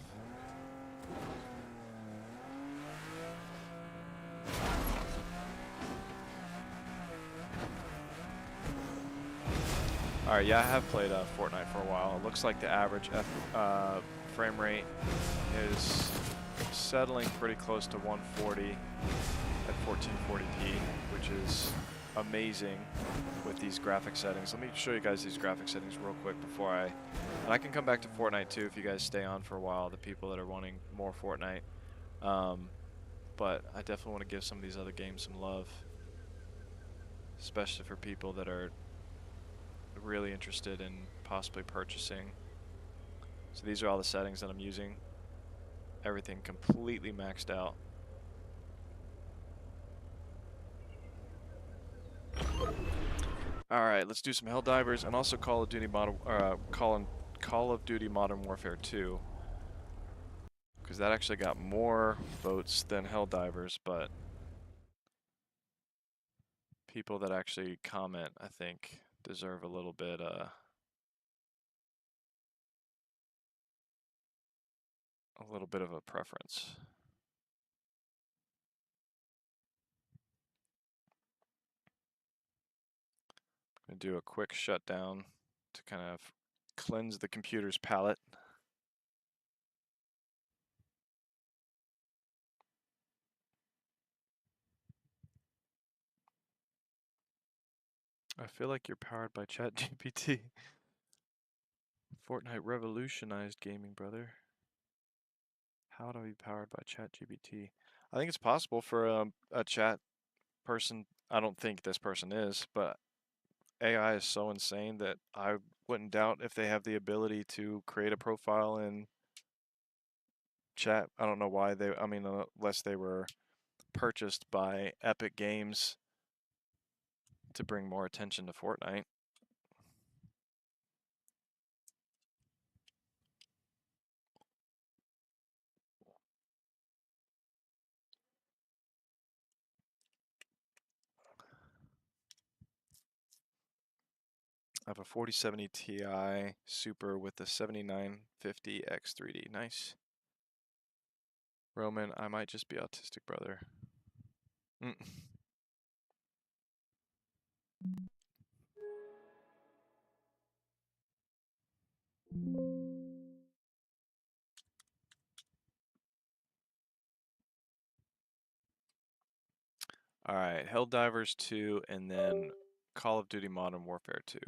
Alright, yeah, I have played Fortnite for a while. It looks like the average frame rate is settling pretty close to 140 at 1440p, which is amazing with these graphic settings. Let me show you guys these graphic settings real quick before and I can come back to Fortnite too if you guys stay on for a while, the people that are wanting more Fortnite. But I definitely want to give some of these other games some love, especially for people that are really interested in possibly purchasing. So these are all the settings that I'm using. Everything completely maxed out. Alright, let's do some Helldivers and also Call of Duty Modern Warfare 2. Because that actually got more votes than Helldivers, but people that actually comment, I think, deserve a little bit of a preference. I'm gonna do a quick shutdown to kind of cleanse the computer's palette. I feel like you're powered by ChatGPT. Fortnite revolutionized gaming, brother. How do I be powered by ChatGPT? I think it's possible for a chat person. I don't think this person is, but AI is so insane that I wouldn't doubt if they have the ability to create a profile in chat. I don't know why they, I mean, unless they were purchased by Epic Games to bring more attention to Fortnite. I have a 4070 Ti Super with the 7950 X3D. Nice. Roman, I might just be autistic, brother. Alright, Helldivers 2 and then Call of Duty Modern Warfare 2.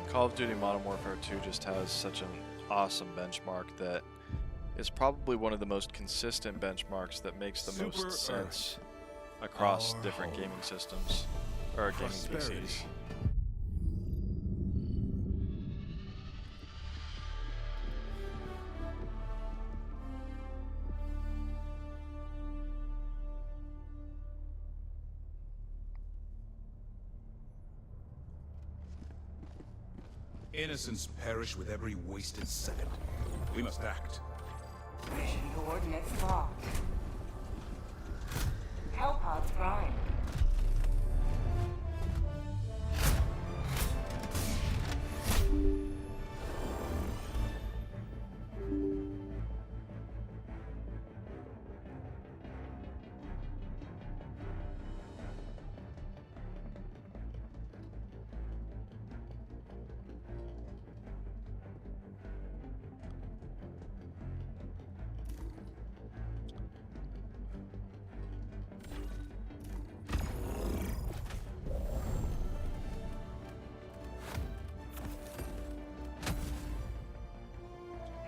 Call of Duty Modern Warfare 2 just has such an awesome benchmark that it's probably one of the most consistent benchmarks that makes the most sense across different gaming systems or gaming PCs. Innocents perish with every wasted second. We must act. Mission coordinates locked. Hellpods prime.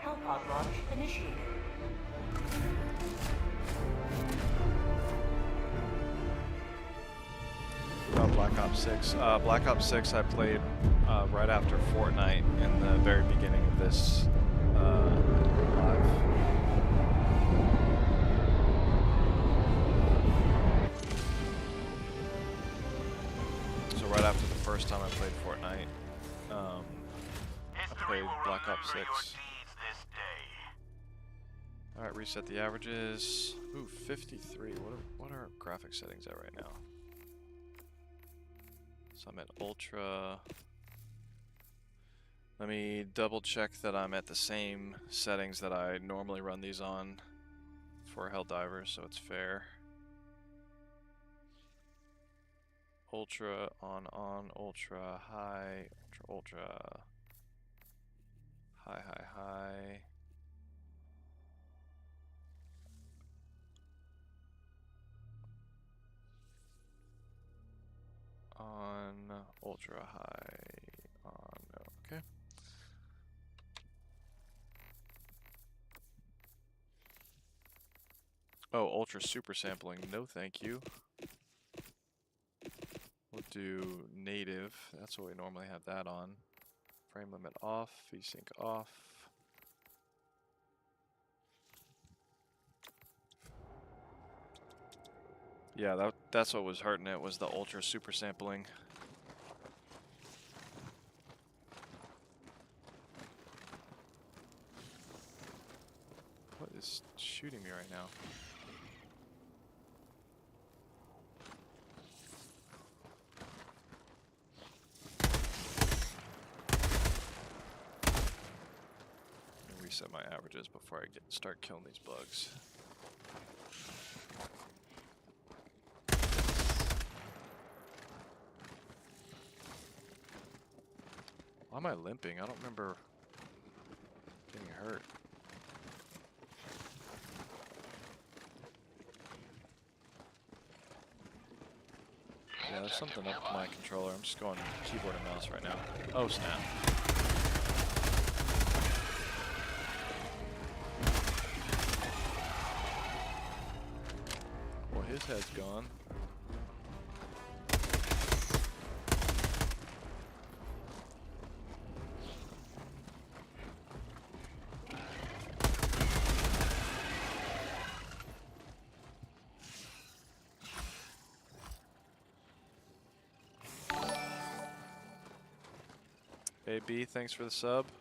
Hellpod launch initiated. Black Ops 6. Black Ops 6 I played right after Fortnite in the very beginning of this live. So right after the first time I played Fortnite, I played Black Ops 6. Alright, reset the averages. Ooh, 53. What are graphic settings at right now? So I'm at Ultra. Let me double check that I'm at the same settings that I normally run these on for Helldivers, so it's fair. Ultra, on, ultra, high, ultra, high. On, ultra, high, on, okay. Oh, ultra super sampling, no thank you. We'll do native, that's what we normally have that on. Frame limit off, VSync off. Yeah, that's what was hurting it, was the ultra super sampling. What is shooting me right now? Let me reset my averages before I start killing these bugs. Why am I limping? I don't remember getting hurt. Yeah, there's something up with my controller. I'm just going keyboard and mouse right now. Oh, snap. Well, his head's gone. AB, thanks for the sub. Do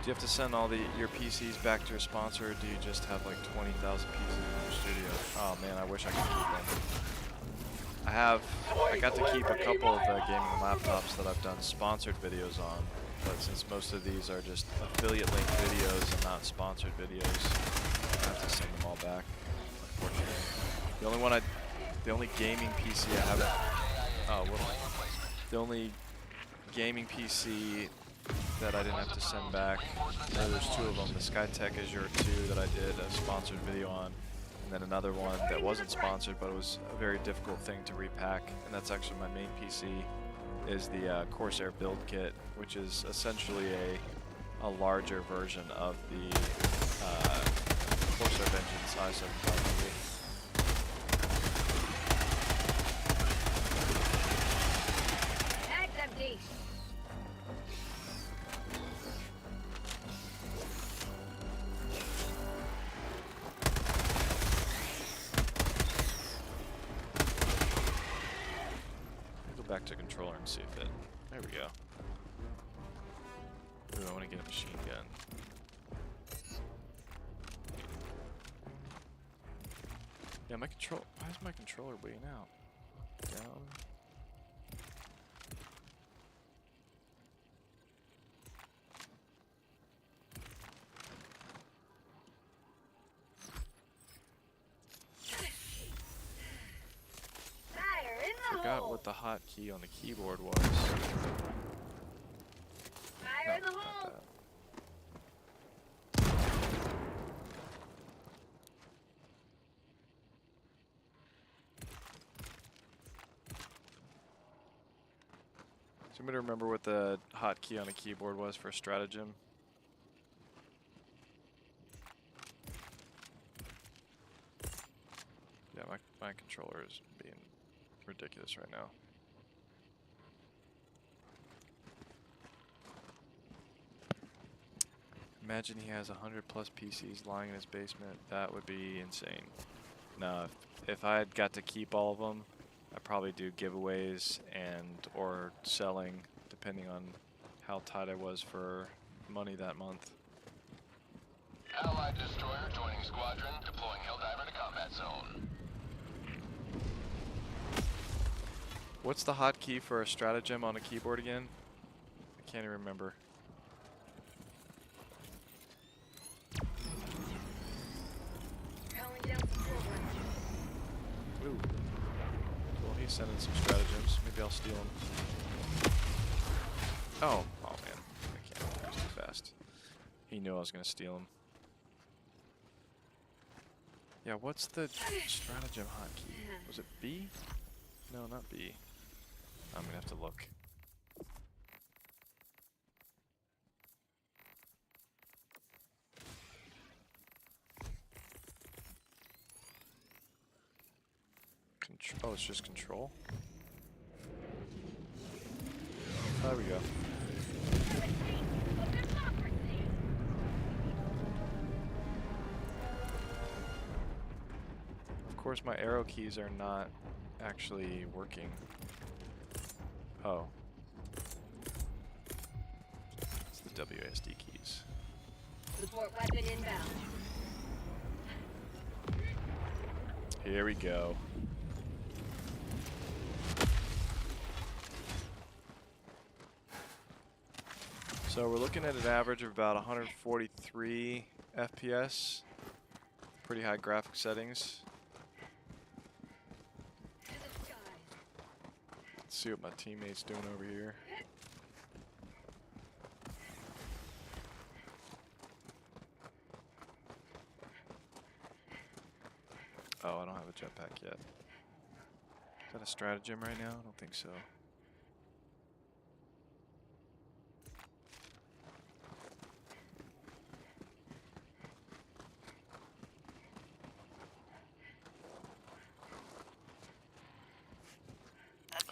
you have to send all your PCs back to your sponsor, or do you just have like 20,000 PCs in your studio? Oh man, I wish I could keep them. I got to keep a couple of the gaming laptops that I've done sponsored videos on, but since most of these are just affiliate link videos and not sponsored videos, I have to send them all back, unfortunately. The only gaming PC I haven't, the only gaming PC that I didn't have to send back. There's two of them. The Skytech Azure 2 that I did a sponsored video on, and then another one that wasn't sponsored, but it was a very difficult thing to repack, and that's actually my main PC, is the Corsair build kit, which is essentially a larger version of the Corsair Vengeance i7 Mag's empty. Back to controller and see if it. There we go. Ooh, I want to get a machine gun. Yeah, my control. Why is my controller weighing out? Down. Forgot what the hotkey on the keyboard was. Fire in the hole. Somebody remember what the hotkey on a keyboard was for a stratagem? Yeah, my controller is being ridiculous right now. Imagine he has 100+ PCs lying in his basement. That would be insane. No, if I had got to keep all of them, I'd probably do giveaways or selling, depending on how tight I was for money that month. Allied destroyer joining squadron, deploying Helldiver to combat zone. What's the hotkey for a stratagem on a keyboard again? I can't even remember. Calling down some Whirlwind. Ooh. Well, he's sending some stratagems. Maybe I'll steal them. Oh man. I can't. That was too fast. He knew I was going to steal him. Yeah, what's the stratagem hotkey? Was it B? No, not B. I'm gonna have to look. Oh, it's just control? There we go. Of course, my arrow keys are not actually working. Oh. It's the WASD keys. Support weapon inbound. Here we go. So we're looking at an average of about 143 FPS. Pretty high graphic settings. Let's see what my teammate's doing over here. Oh, I don't have a jetpack yet. Is that a stratagem right now? I don't think so.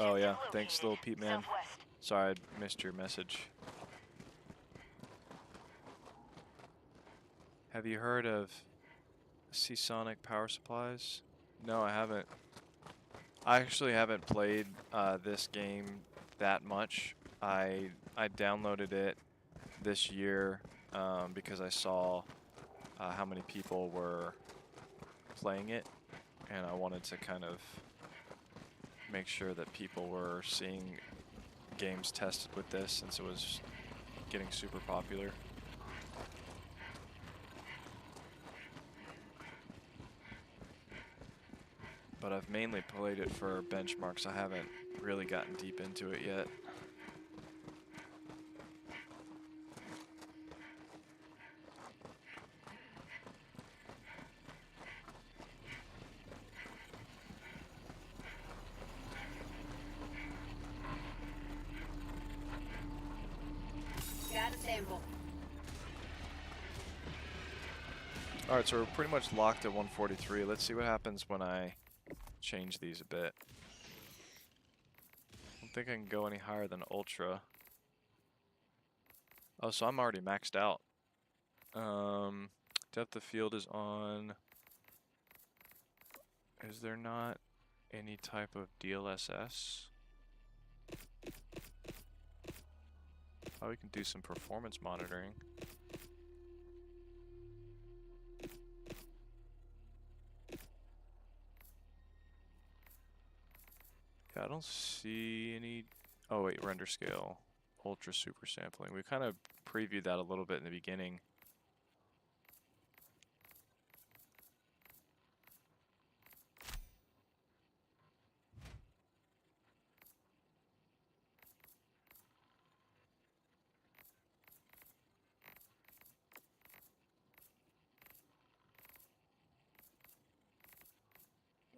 Oh yeah, thanks little Pete man. Sorry I missed your message. Have you heard of Seasonic power supplies? No, I haven't. I actually haven't played this game that much. I downloaded it this year because I saw how many people were playing it, and I wanted to kind of make sure that people were seeing games tested with this since it was getting super popular. But I've mainly played it for benchmarks. I haven't really gotten deep into it yet. Alright, so we're pretty much locked at 143. Let's see what happens when I change these a bit. I don't think I can go any higher than Ultra. Oh, so I'm already maxed out. Depth of field is on. Is there not any type of DLSS? Oh, we can do some performance monitoring. Yeah, I don't see any. Oh wait, render scale, ultra super sampling. We kind of previewed that a little bit in the beginning.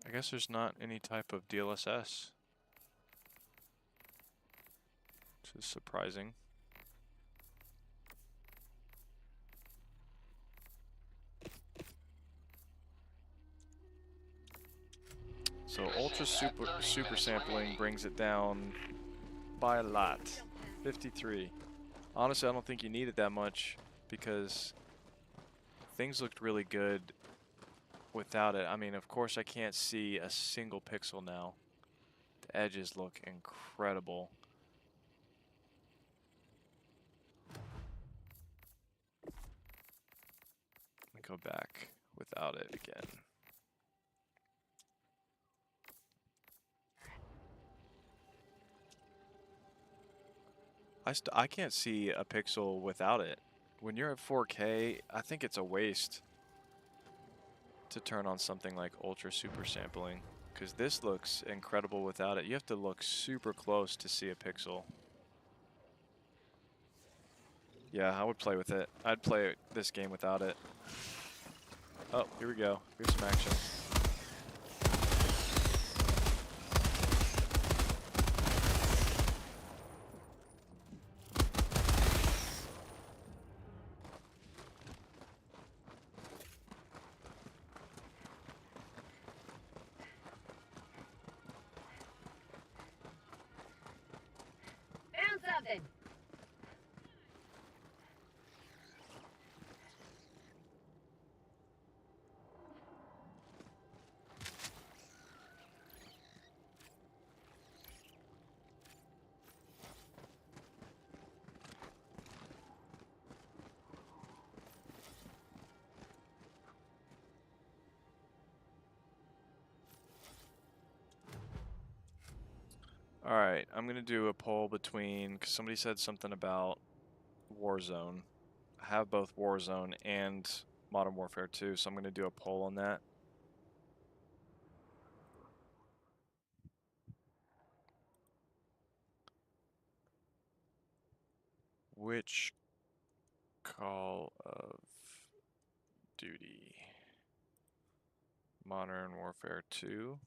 I guess there's not any type of DLSS, which is surprising. So ultra super sampling brings it down by a lot. 53. Honestly, I don't think you need it that much because things looked really good without it. I mean, of course I can't see a single pixel now. The edges look incredible. Let me go back without it again. I can't see a pixel without it. When you're at 4K, I think it's a waste to turn on something like ultra super sampling, because this looks incredible without it. You have to look super close to see a pixel. Yeah, I would play with it. I'd play this game without it. Oh, here we go. Here's some action. Found something. Alright, I'm going to do a poll between, because somebody said something about Warzone. I have both Warzone and Modern Warfare 2, so I'm going to do a poll on that. Which Call of Duty? Modern Warfare 2?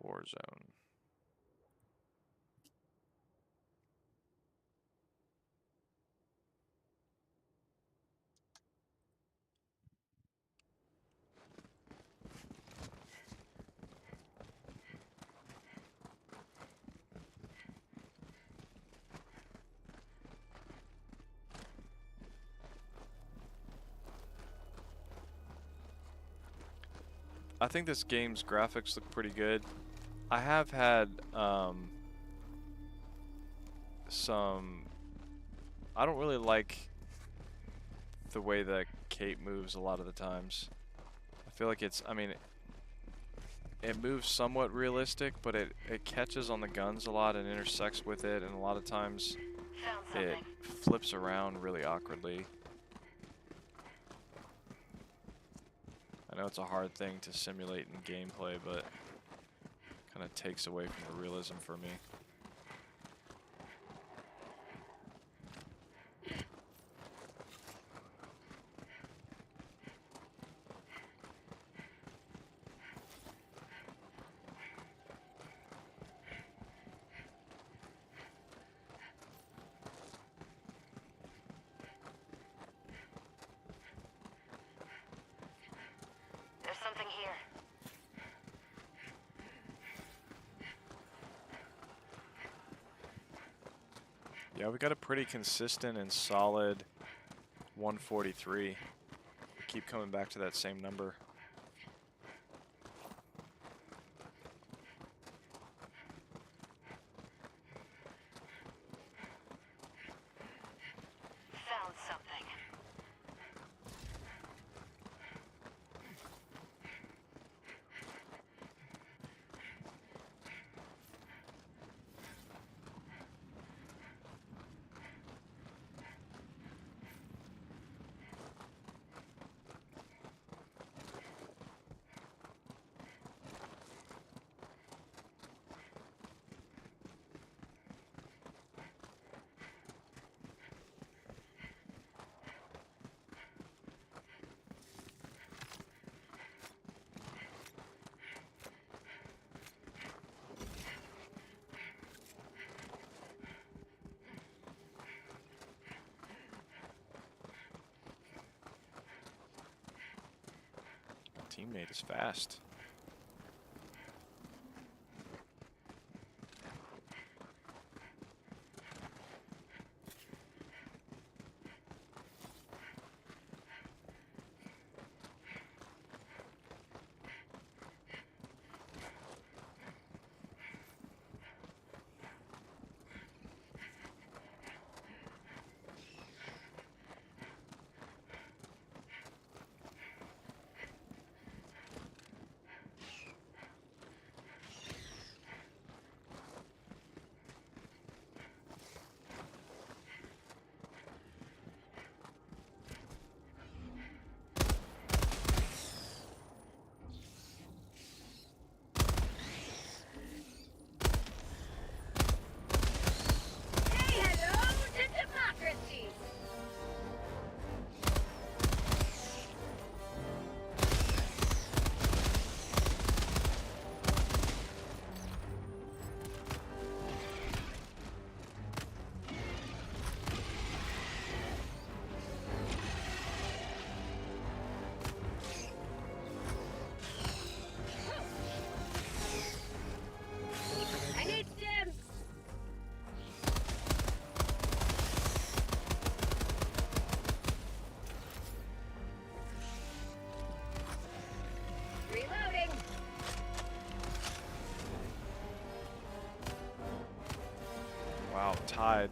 Warzone? I think this game's graphics look pretty good. I have had some. I don't really like the way that Kate moves a lot of the times. I feel like it's. I mean, it moves somewhat realistic, but it catches on the guns a lot and intersects with it, and a lot of times Found it something. flips around really awkwardly. I know it's a hard thing to simulate in gameplay, but kind of takes away from the realism for me. something here. Yeah, we got a pretty consistent and solid 143. We keep coming back to that same number. Found something. Teammate is fast. Hey, hello to democracy! I need stims! Reloading! Wow, tied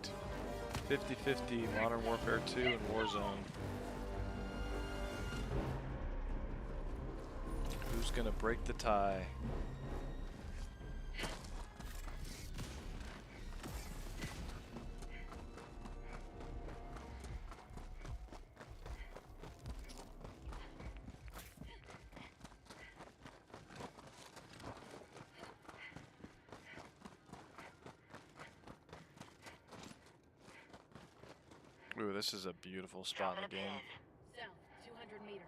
50-50 Modern Warfare 2 and Warzone. Who's gonna break the tie? Ooh, this is a beautiful spot in the game. South, 200 meters.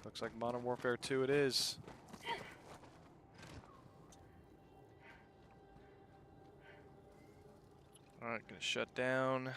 Looks like Modern Warfare 2 it is. Alright, gonna shut down.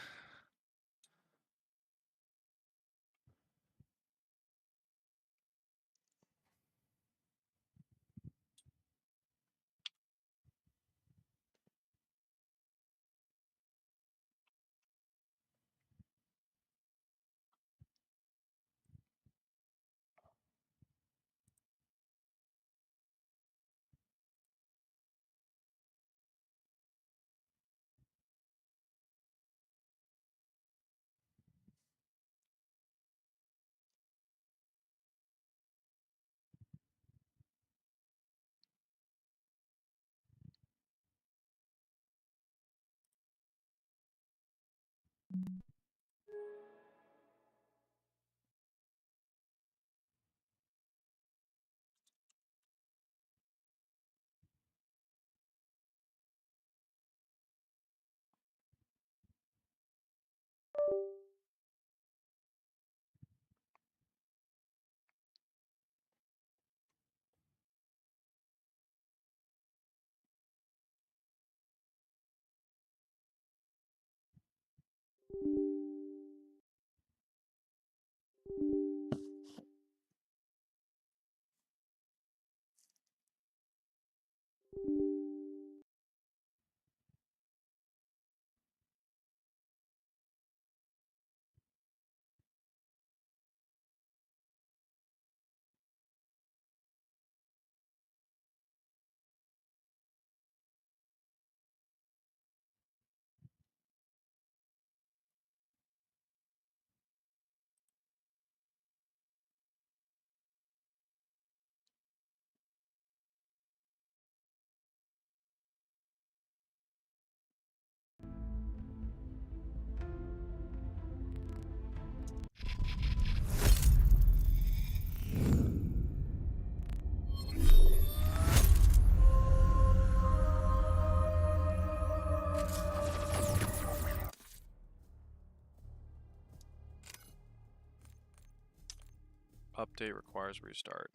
Update requires restart.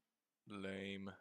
Lame.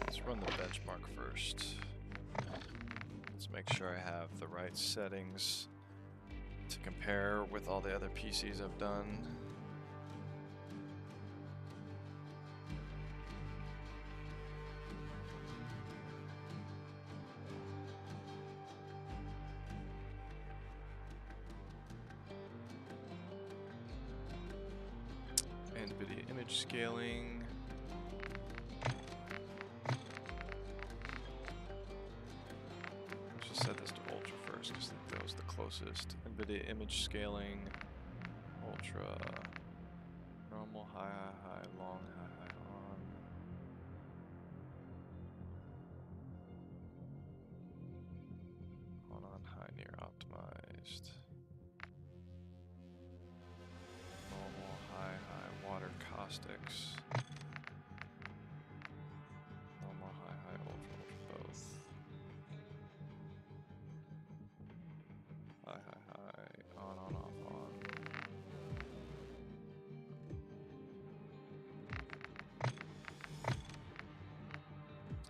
Let's run the benchmark first. Let's make sure I have the right settings to compare with all the other PCs I've done. NVIDIA image scaling. Let's just set this to ultra first because that was the closest. NVIDIA image scaling, ultra, normal, high, high, high, long, high, high, on, high, near, optimized. Normal, high, high, water, caustics. Normal, high, high, ultra, ultra, both. High, high, high, on, off, on.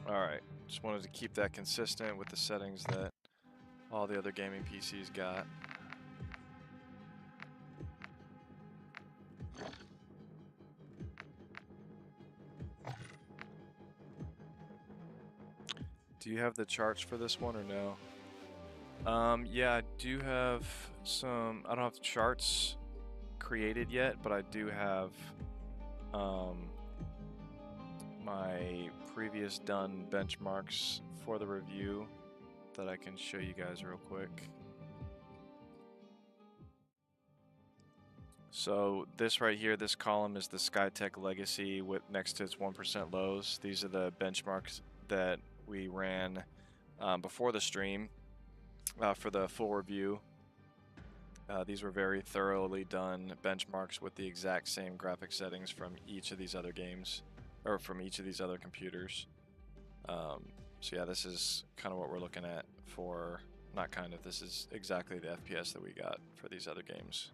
Alright, just wanted to keep that consistent with the settings that all the other gaming PCs got. Do you have the charts for this one or no? Yeah, I do have some. I don't have the charts created yet, but I do have my previous done benchmarks for the review that I can show you guys real quick. So this right here, this column is the Skytech Legacy with next to its 1% lows. These are the benchmarks that we ran before the stream for the full review. These were very thoroughly done benchmarks with the exact same graphic settings from each of these other games, or from each of these other computers. So yeah, this is kind of what we're looking at for, not kind of, this is exactly the FPS that we got for these other games.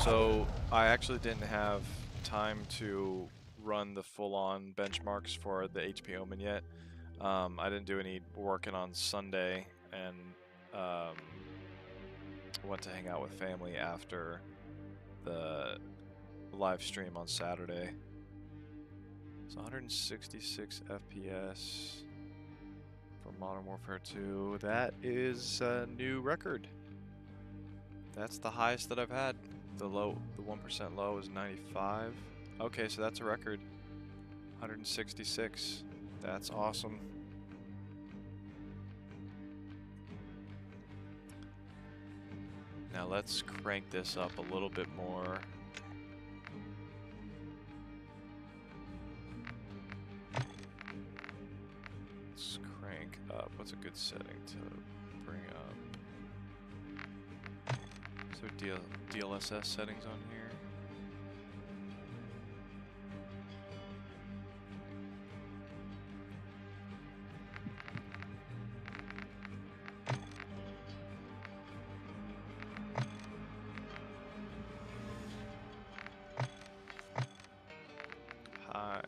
So I actually didn't have time to run the full-on benchmarks for the HP Omen yet. I didn't do any working on Sunday, and went to hang out with family after the live stream on Saturday. So 166 FPS for Modern Warfare 2. That is a new record. That's the highest that I've had. The 1% low is 95. Okay, so that's a record. 166. That's awesome. Now let's crank this up a little bit more. Let's crank up. What's a good setting to bring up? Is there DLSS settings on here? High,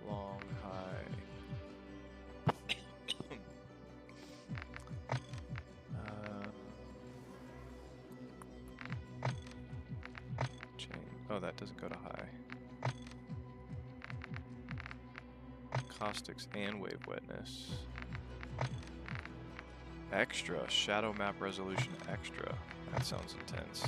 long, high. Oh, that doesn't go to high. Caustics and wave wetness. Extra, shadow map resolution extra. That sounds intense.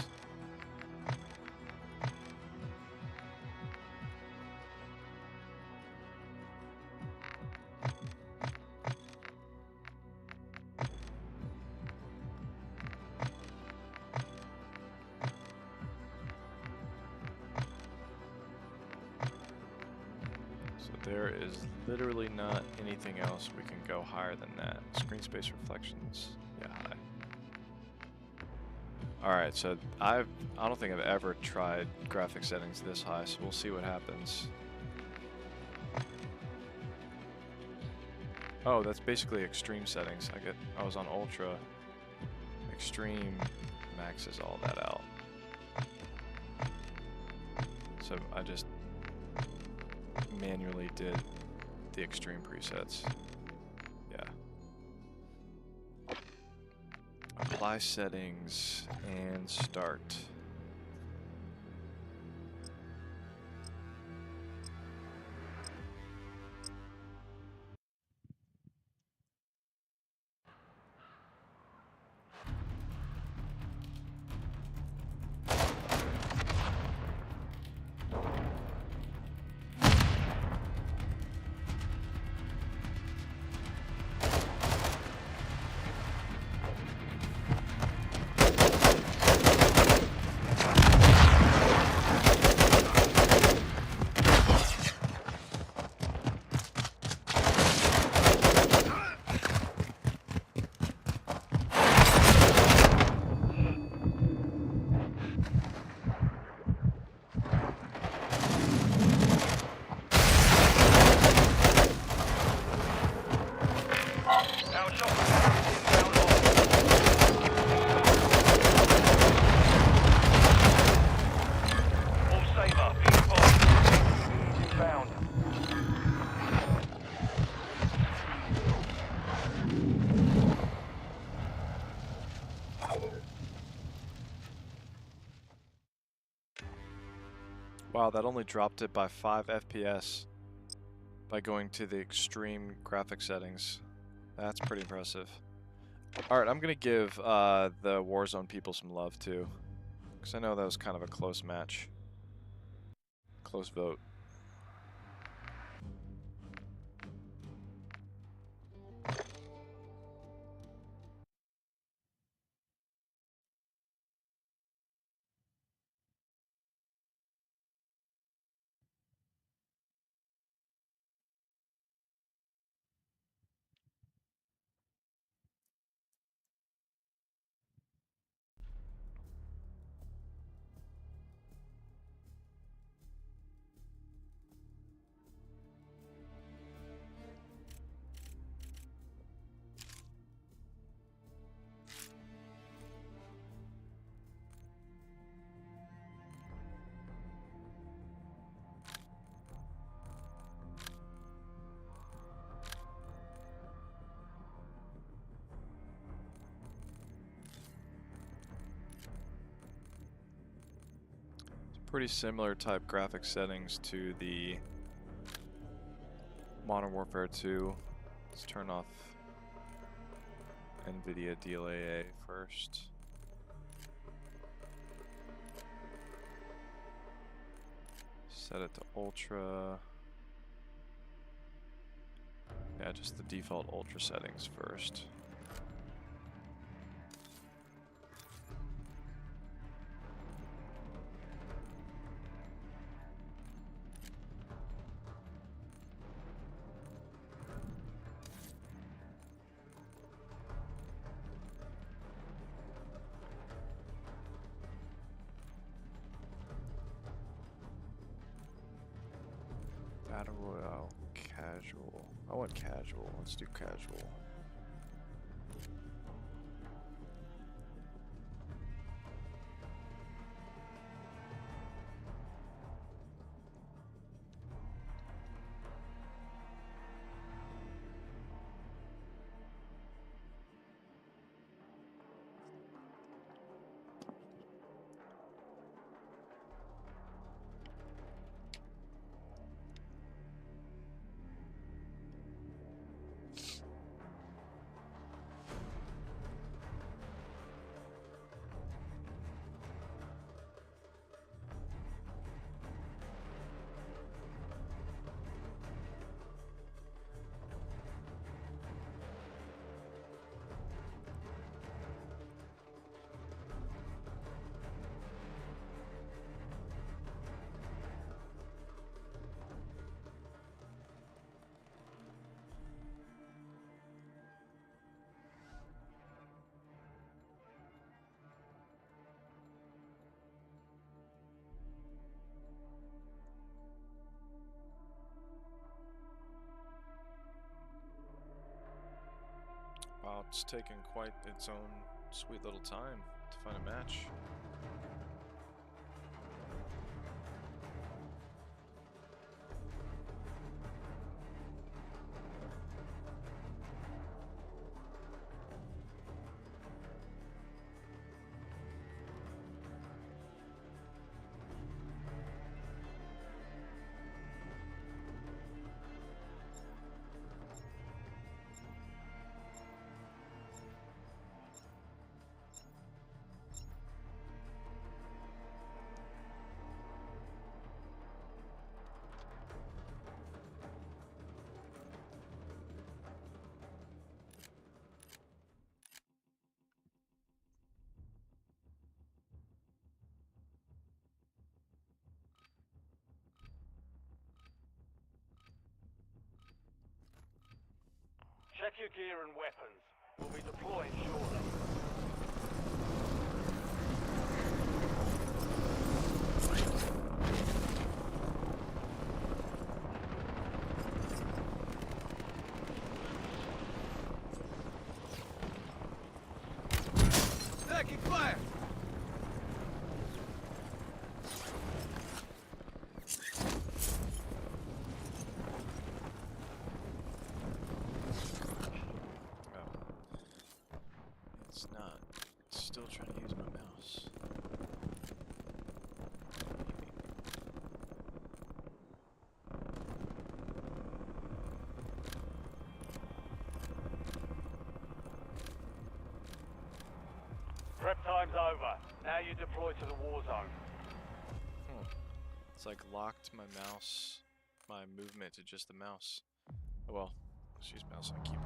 There is literally not anything else we can go higher than that. Screen space reflections, yeah, high. Alright, so I don't think I've ever tried graphic settings this high, so we'll see what happens. Oh, that's basically extreme settings. I was on ultra. Extreme maxes all that out. So I just manually did the extreme presets. Yeah. Apply settings and start. Wow, that only dropped it by 5 FPS by going to the extreme graphic settings. That's pretty impressive. Alright, I'm going to give the Warzone people some love too, because I know that was kind of a close match. Close vote. pretty similar type graphic settings to the Modern Warfare 2. Let's turn off NVIDIA DLAA first. Set it to Ultra. Yeah, just the default Ultra settings first. Battle Royale casual. I want casual. Let's do casual. Wow, it's taken quite its own sweet little time to find a match. Check your gear and weapons. We'll be deploying shortly. Taking fire! Still trying to use my mouse. Prep time's over. Now you deploy to the war zone. It's like locked my mouse, my movement to just the mouse. Oh well, let's use mouse and keyboard.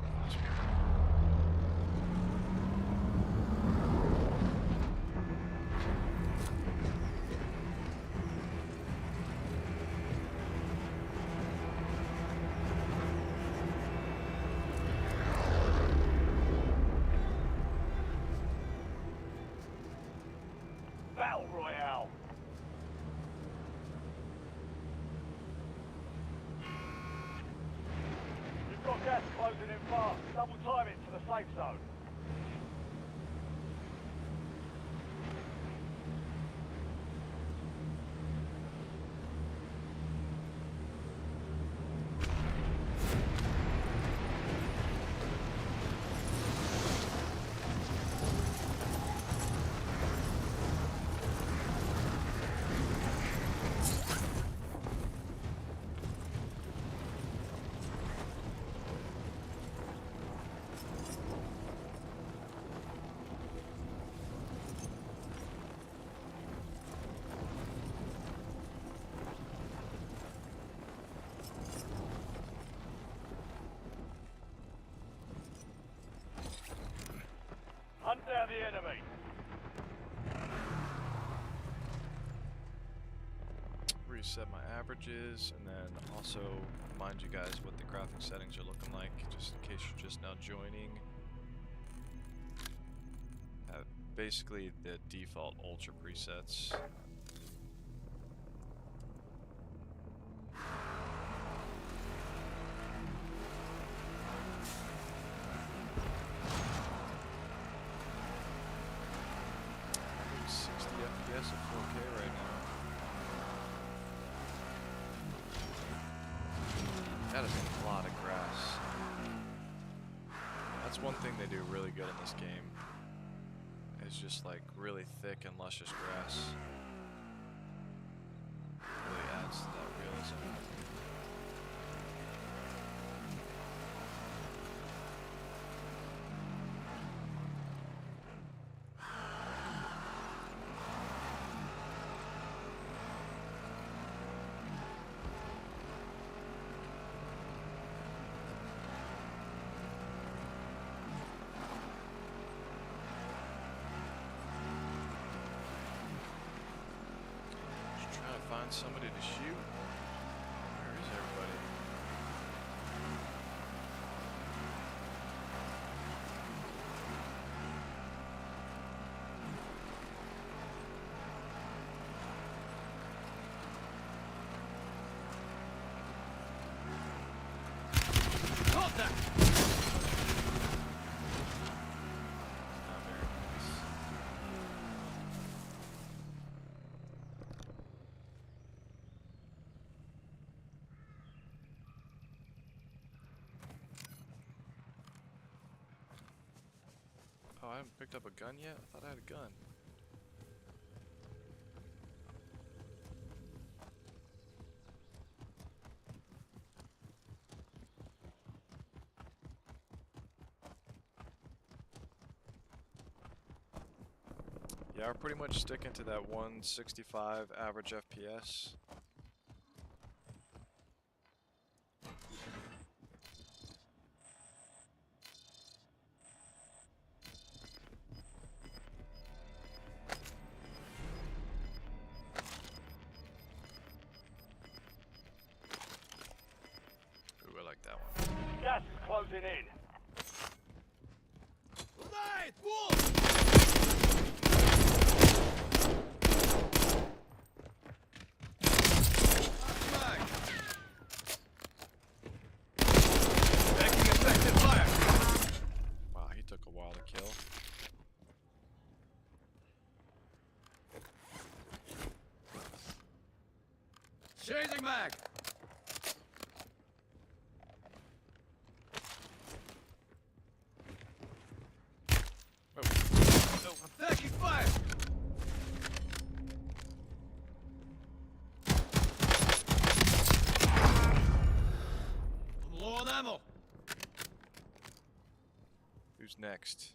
Battle Royale. You've got gas closing in fast. Double time it to the safe zone. enemy. Reset my averages, and then also remind you guys what the graphic settings are looking like, just in case you're just now joining. Basically the default ultra presets. Maybe 60 FPS at 4K right now. That is a lot of grass. That's one thing they do really good in this game. It's just like really thick and luscious grass. Really adds to that realism. Find somebody to shoot. Where is everybody? Contact! Not very nice. Oh, I haven't picked up a gun yet? I thought I had a gun. Yeah, we're pretty much sticking to that 165 average FPS. Ooh, I like that one. Gas is closing in. Right, wall! Taking effective fire! Wow, he took a while to kill. Changing mag! I'm taking fire! I'm low on ammo! Who's next?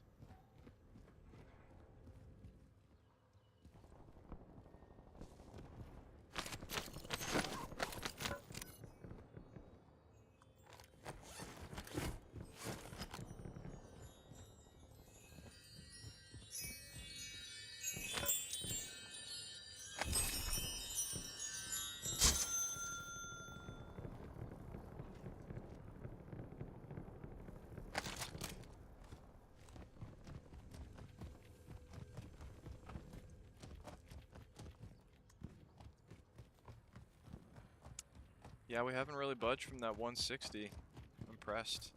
Yeah, we haven't really budged from that 160. I'm impressed.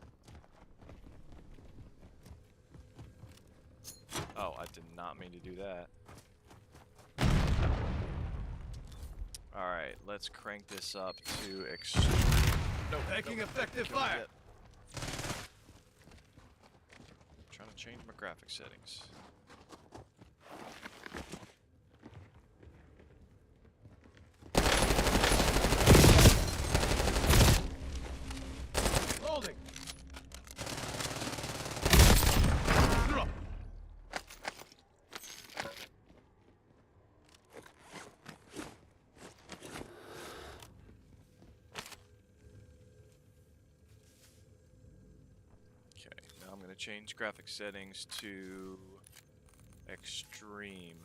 Oh, I did not mean to do that. Alright, let's crank this up to extreme. Nope. Taking effective Killing fire! it. Trying to change my graphic settings. Holding! Okay, now I'm going to change graphic settings to Extreme.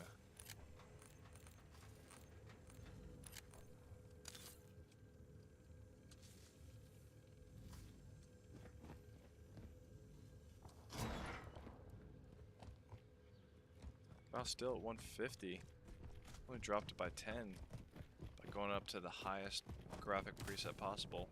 Wow, still at 150. Only dropped it by 10 by going up to the highest graphic preset possible.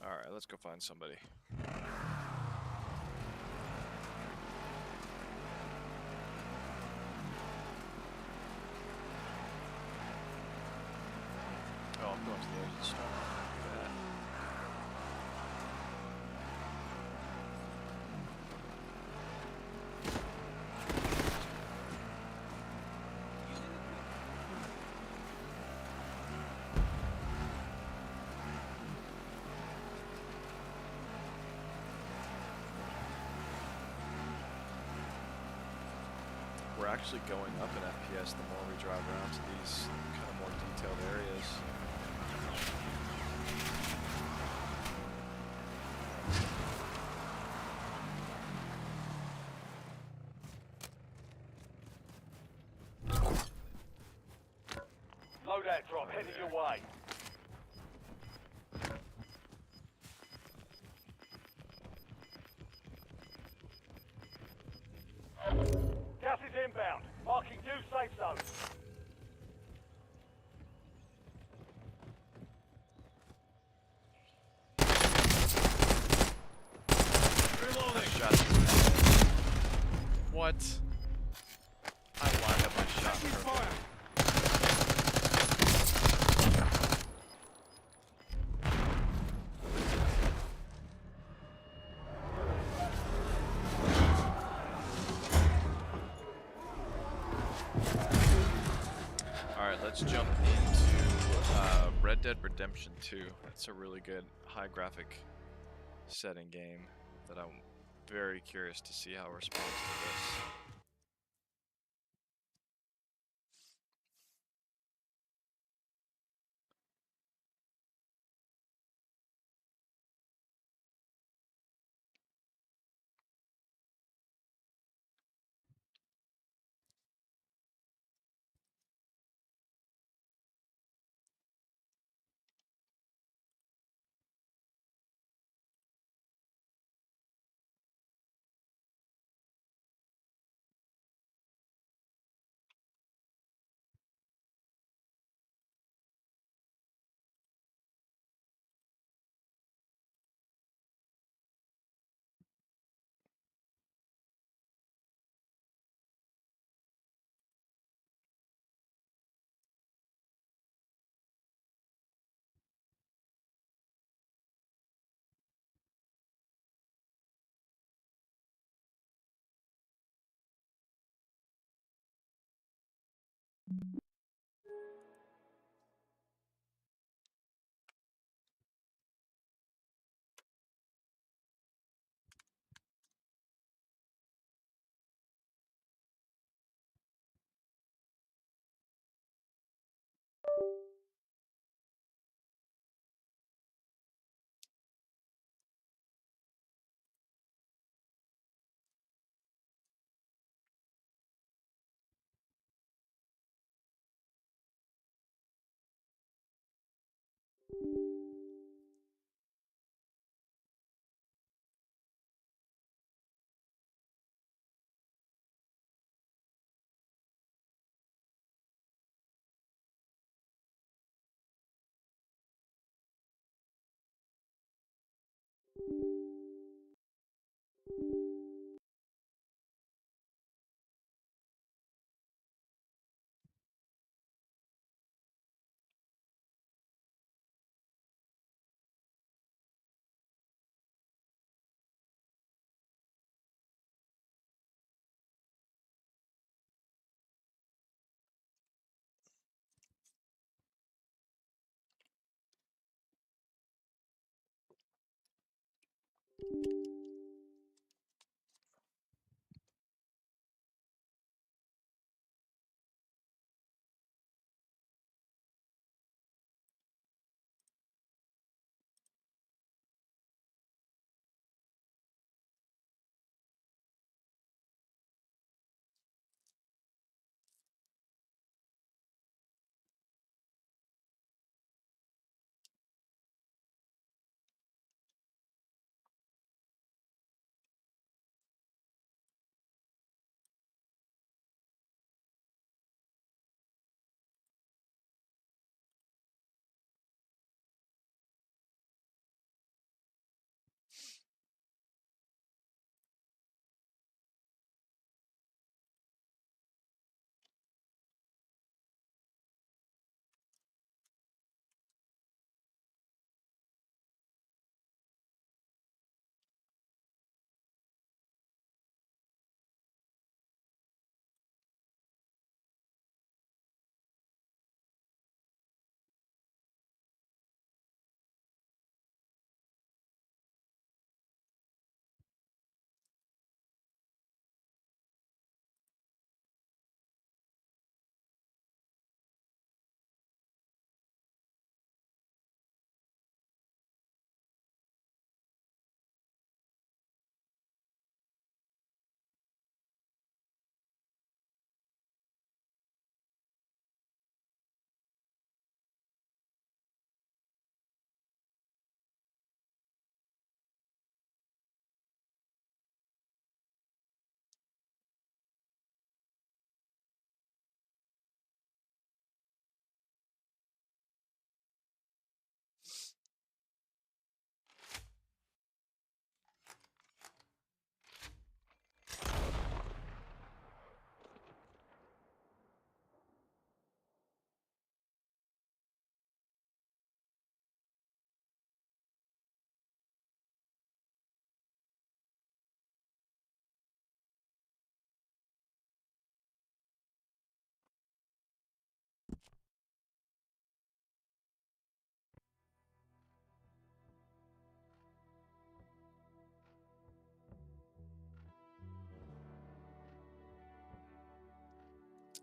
Alright, let's go find somebody. Oh, I'm going to the edge of the storm. Look at that. We're actually going up in FPS the more we drive around to these kind of more detailed areas. Loadout drop headed your way. Gas is inbound. Marking new safe zone. Reloading. Shot him in the head. What? I lined up my shot Taking perfect. fire. Alright, let's jump into Red Dead Redemption 2. That's a really good high graphic setting game that I'm very curious to see how it responds to this.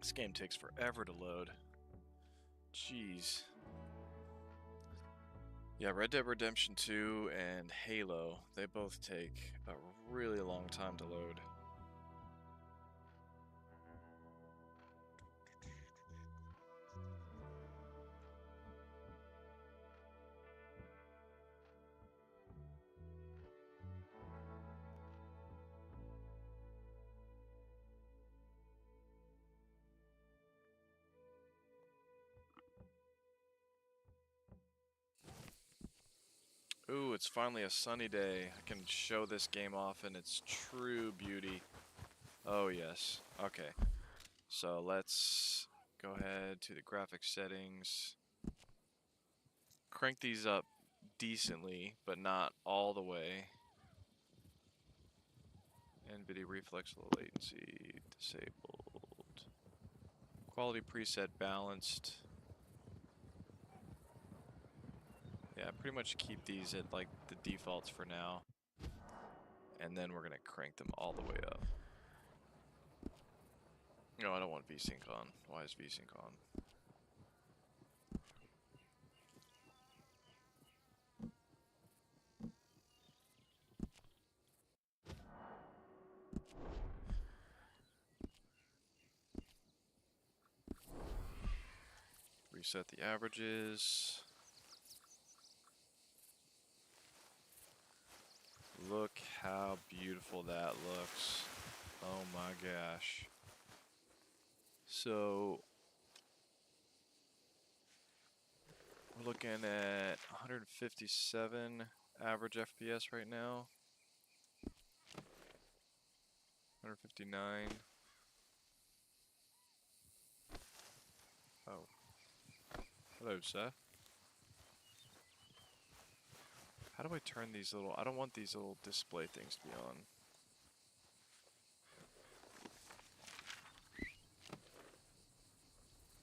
This game takes forever to load. Jeez. Yeah, Red Dead Redemption 2 and Halo, they both take a really long time to load. Ooh, it's finally a sunny day. I can show this game off in its true beauty. Oh yes. Okay. So let's go ahead to the graphics settings. Crank these up decently, but not all the way. NVIDIA reflex low latency disabled. Quality preset balanced. Yeah, pretty much keep these at like the defaults for now. And then we're gonna crank them all the way up. No, I don't want VSync on. Why is VSync on? Reset the averages. Look how beautiful that looks. Oh my gosh. So we're looking at 157 average FPS right now. 159. Oh. Hello, sir. How do I turn these little... I don't want these little display things to be on.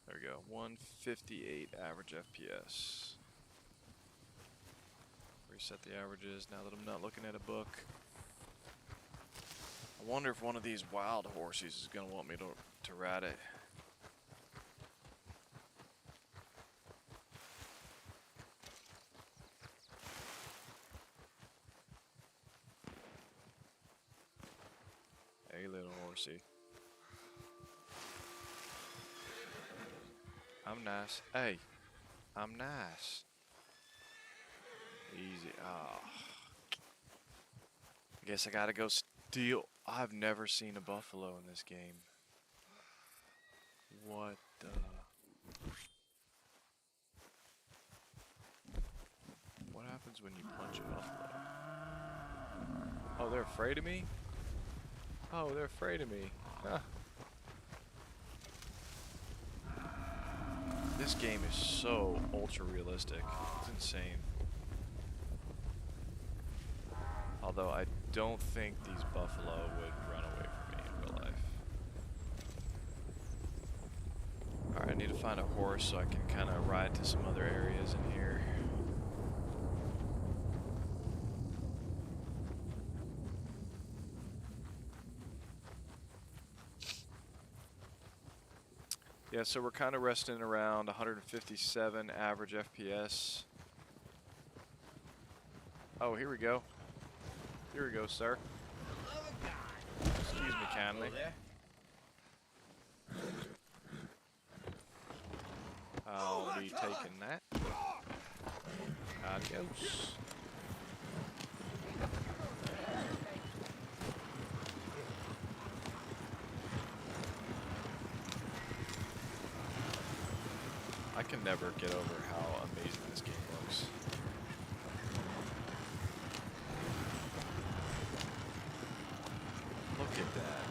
There we go. 158 average FPS. set the averages now that I'm not looking at a book. I wonder if one of these wild horses is gonna want me to ride it. Hey, little horsey. I'm nice. Hey, I'm nice. Easy. Ah. I guess I gotta go steal. I've never seen a buffalo in this game. What the? What happens when you punch a buffalo? Oh, they're afraid of me? Oh, they're afraid of me. Huh. This game is so ultra realistic. It's insane. Although I don't think these buffalo would run away from me in real life. Alright, I need to find a horse so I can kind of ride to some other areas in here. Yeah, so we're kind of resting around 157 average FPS. Oh, here we go. Here we go, sir. Excuse me kindly. I'll be taking that. Adios. I can never get over how amazing this game looks. Look at that.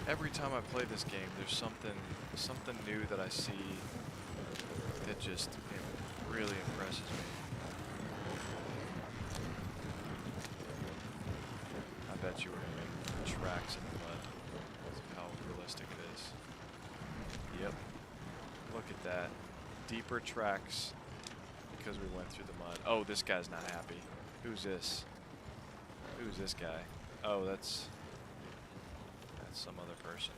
Every time I play this game, there's something new that I see that just really impresses me. I bet you were gonna make tracks in the mud. That's how realistic it is. Yep. Look at that. Deeper tracks because we went through the mud. Oh, this guy's not happy. Who's this? Who's this guy? Oh, that's some other person.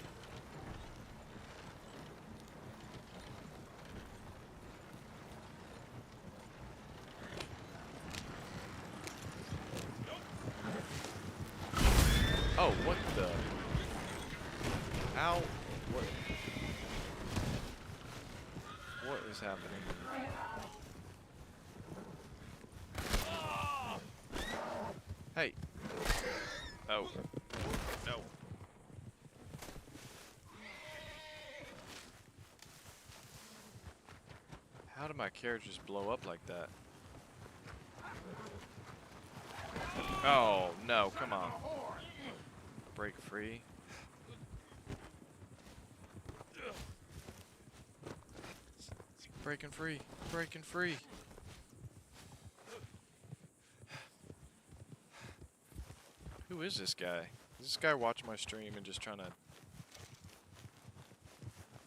Oh, what the? Ow. What is happening? Hey. Oh. No. How did my carriage just blow up like that? Oh, no, come on. Break free. Breaking free. Breaking free. Who is this guy? Is this guy watching my stream and just trying to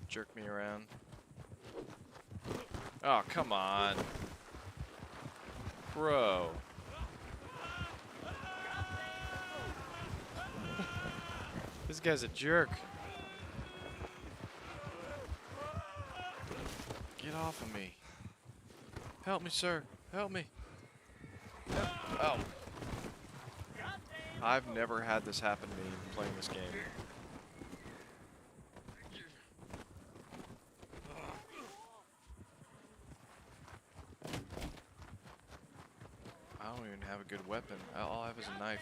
jerk me around? Oh, come on. Bro. This guy's a jerk. Get off of me. Help me, sir. Help me. Help. Oh. I've never had this happen to me playing this game. I don't even have a good weapon. All I have is a knife.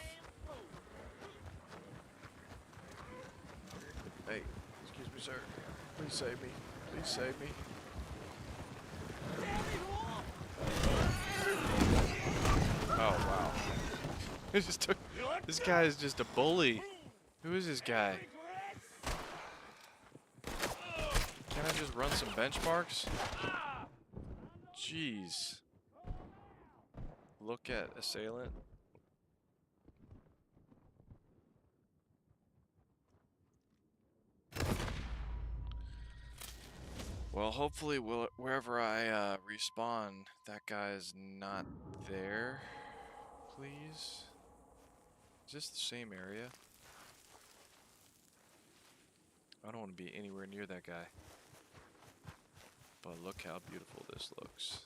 Hey, excuse me, sir. Please save me. Please save me. Oh, wow. It just took... This guy is just a bully. Who is this guy? Can I just run some benchmarks? Jeez. Look at assailant. Well, hopefully, wherever I respawn, that guy's not there. Please. Is this the same area? I don't want to be anywhere near that guy. But look how beautiful this looks.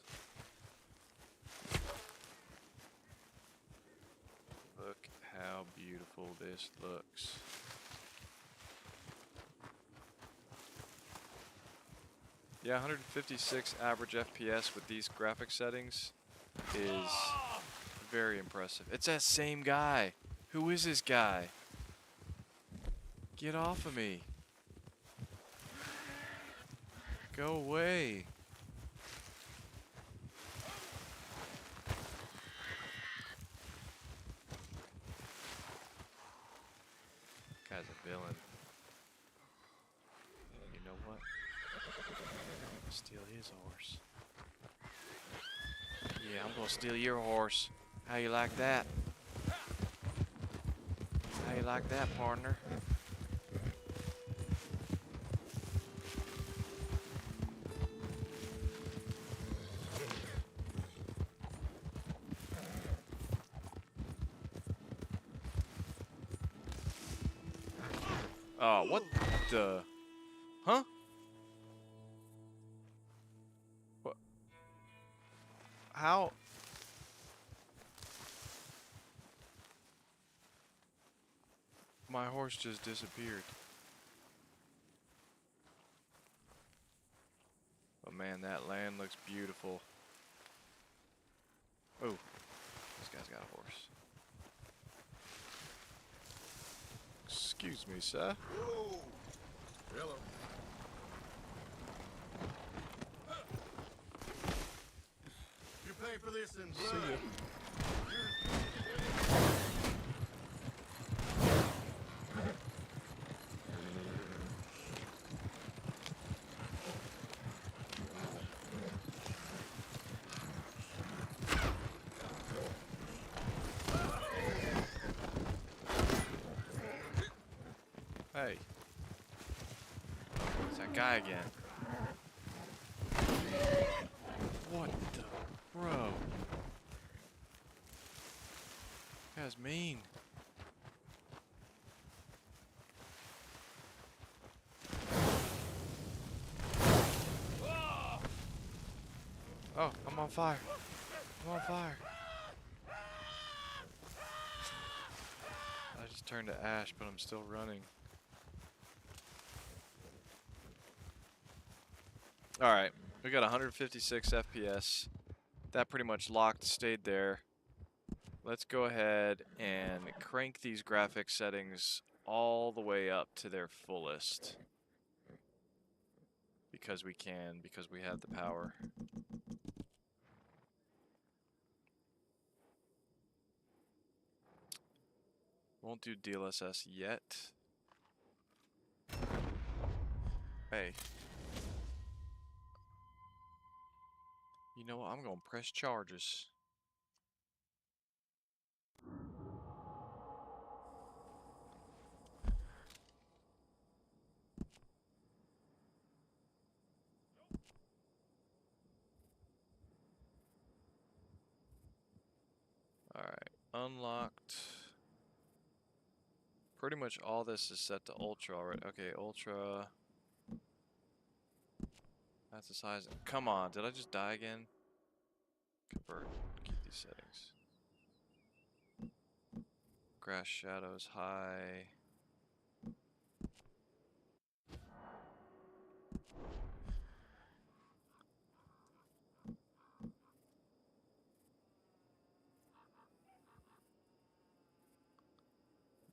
Look how beautiful this looks. Yeah, 156 average FPS with these graphic settings is very impressive. It's that same guy. Who is this guy? Get off of me. Go away. Guy's a villain. And you know what? Steal his horse. Yeah, I'm gonna steal your horse. How you like that? How you like that, partner? Oh, what the? Huh? What? How? My horse just disappeared. Oh man, that land looks beautiful. Oh, this guy's got a horse. Excuse me, sir. Hello. You pay for this in blood. See ya. Hey. It's that guy again. What the? Bro. That guy's mean. Oh, I'm on fire. I'm on fire. I just turned to ash, but I'm still running. Alright, we got 156 FPS. That pretty much locked, stayed there. Let's go ahead and crank these graphic settings all the way up to their fullest. Because we can, because we have the power. Won't do DLSS yet. Hey. You know what? I'm gonna press charges. Alright, unlocked. Pretty much all this is set to ultra already. Okay, ultra. That's the size. Come on, did I just die again? Convert. Keep these settings. Grass shadows high.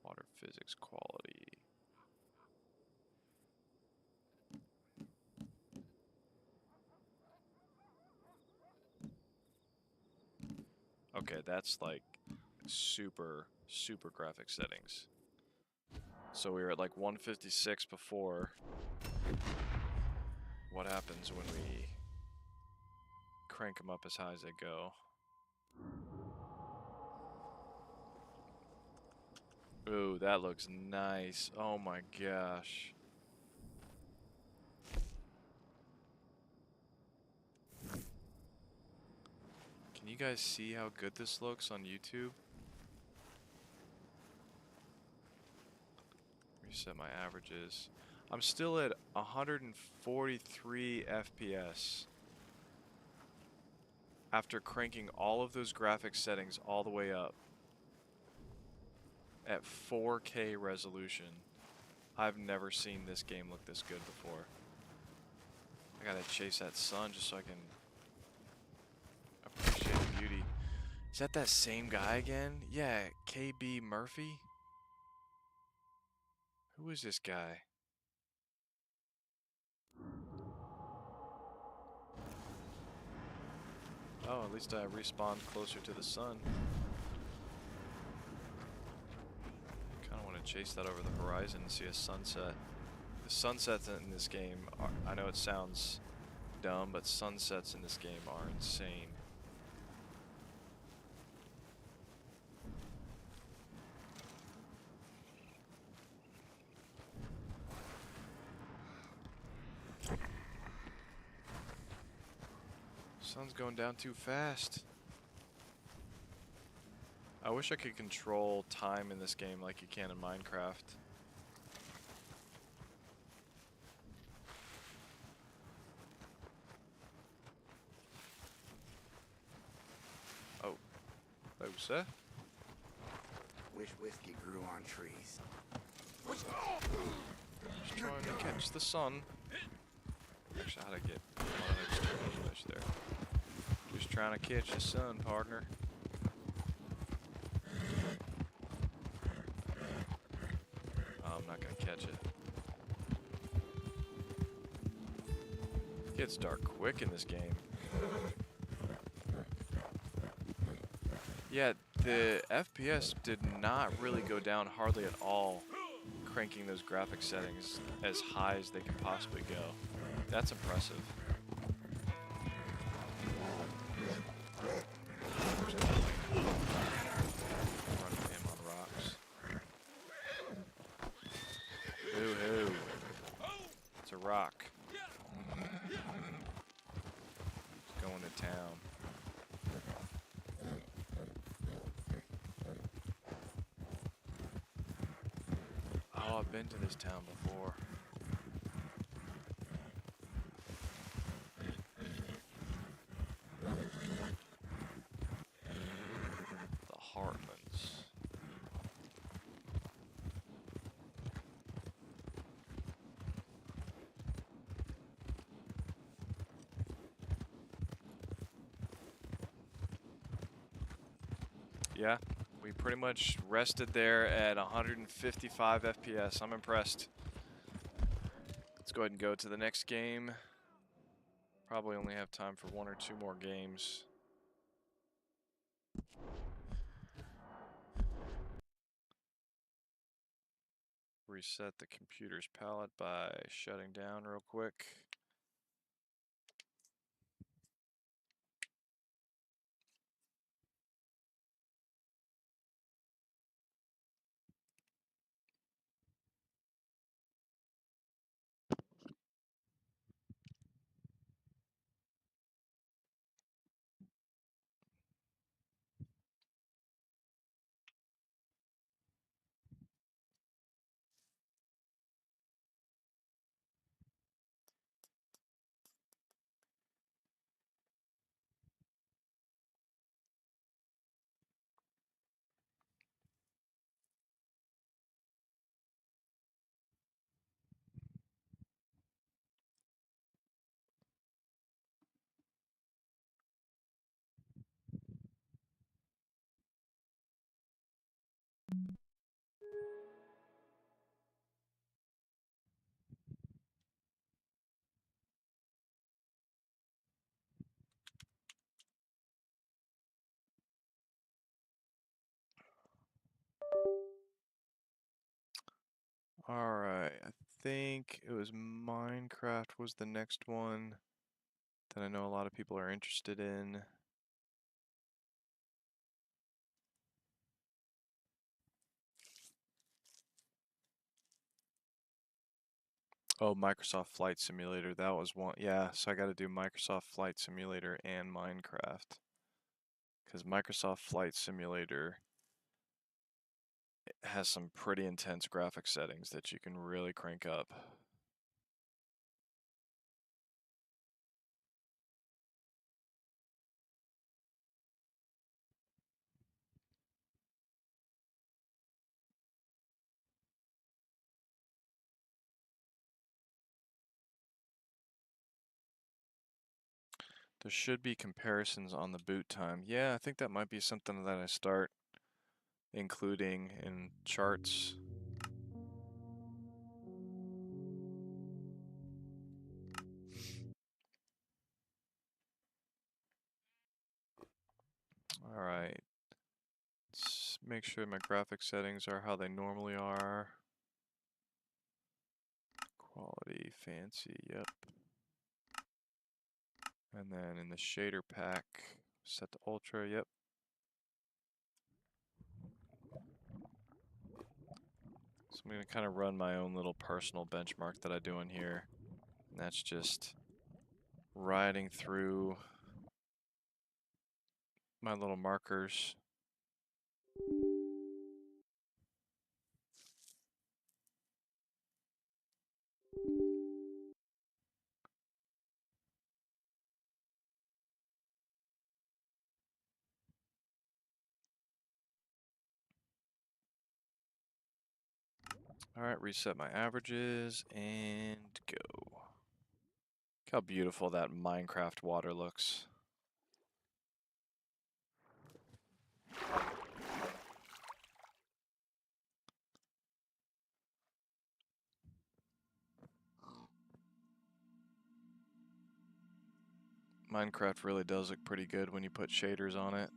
Water physics quality. Okay, that's like super graphic settings. So we were at like 156 before. What happens when we crank them up as high as they go? Ooh, that looks nice. Oh my gosh. Can you guys see how good this looks on YouTube? Reset my averages. I'm still at 143 FPS after cranking all of those graphics settings all the way up at 4K resolution. I've never seen this game look this good before. I gotta chase that sun just so I can appreciate the beauty. Is that same guy again? Yeah, KB Murphy? Who is this guy? Oh, at least I respawned closer to the sun. Kinda want to chase that over the horizon and see a sunset. The sunsets in this game are, I know it sounds dumb, but sunsets in this game are insane. Sun's going down too fast. I wish I could control time in this game like you can in Minecraft. Oh. Hello, sir. Wish whiskey grew on trees. Just trying to catch the sun. Actually, how'd I get one of those fish there? Just trying to catch the sun, partner. Oh, I'm not gonna catch it. It gets dark quick in this game. Yeah, the FPS did not really go down hardly at all, cranking those graphic settings as high as they can possibly go. That's impressive. Running him on rocks. Hoo-hoo. It's a rock. It's going to town. Oh, I've been to this town before. The Heartlands. Yeah. We pretty much rested there at 155 FPS. I'm impressed. Let's go ahead and go to the next game. Probably only have time for one or two more games. Reset the computer's palette by shutting down real quick. Alright, I think it was Minecraft was the next one that I know a lot of people are interested in. Oh, Microsoft Flight Simulator, that was one. Yeah, so I gotta do Microsoft Flight Simulator and Minecraft. because Microsoft Flight Simulator has some pretty intense graphic settings that you can really crank up. There should be comparisons on the boot time. Yeah, I think that might be something that I start including in charts. All right. Let's make sure my graphic settings are how they normally are. Quality, fancy, yep. And then in the shader pack, set to ultra, yep. So I'm going to kind of run my own little personal benchmark that I do in here. And that's just riding through my little markers. All right, reset my averages and go. Look how beautiful that Minecraft water looks. Minecraft really does look pretty good when you put shaders on it.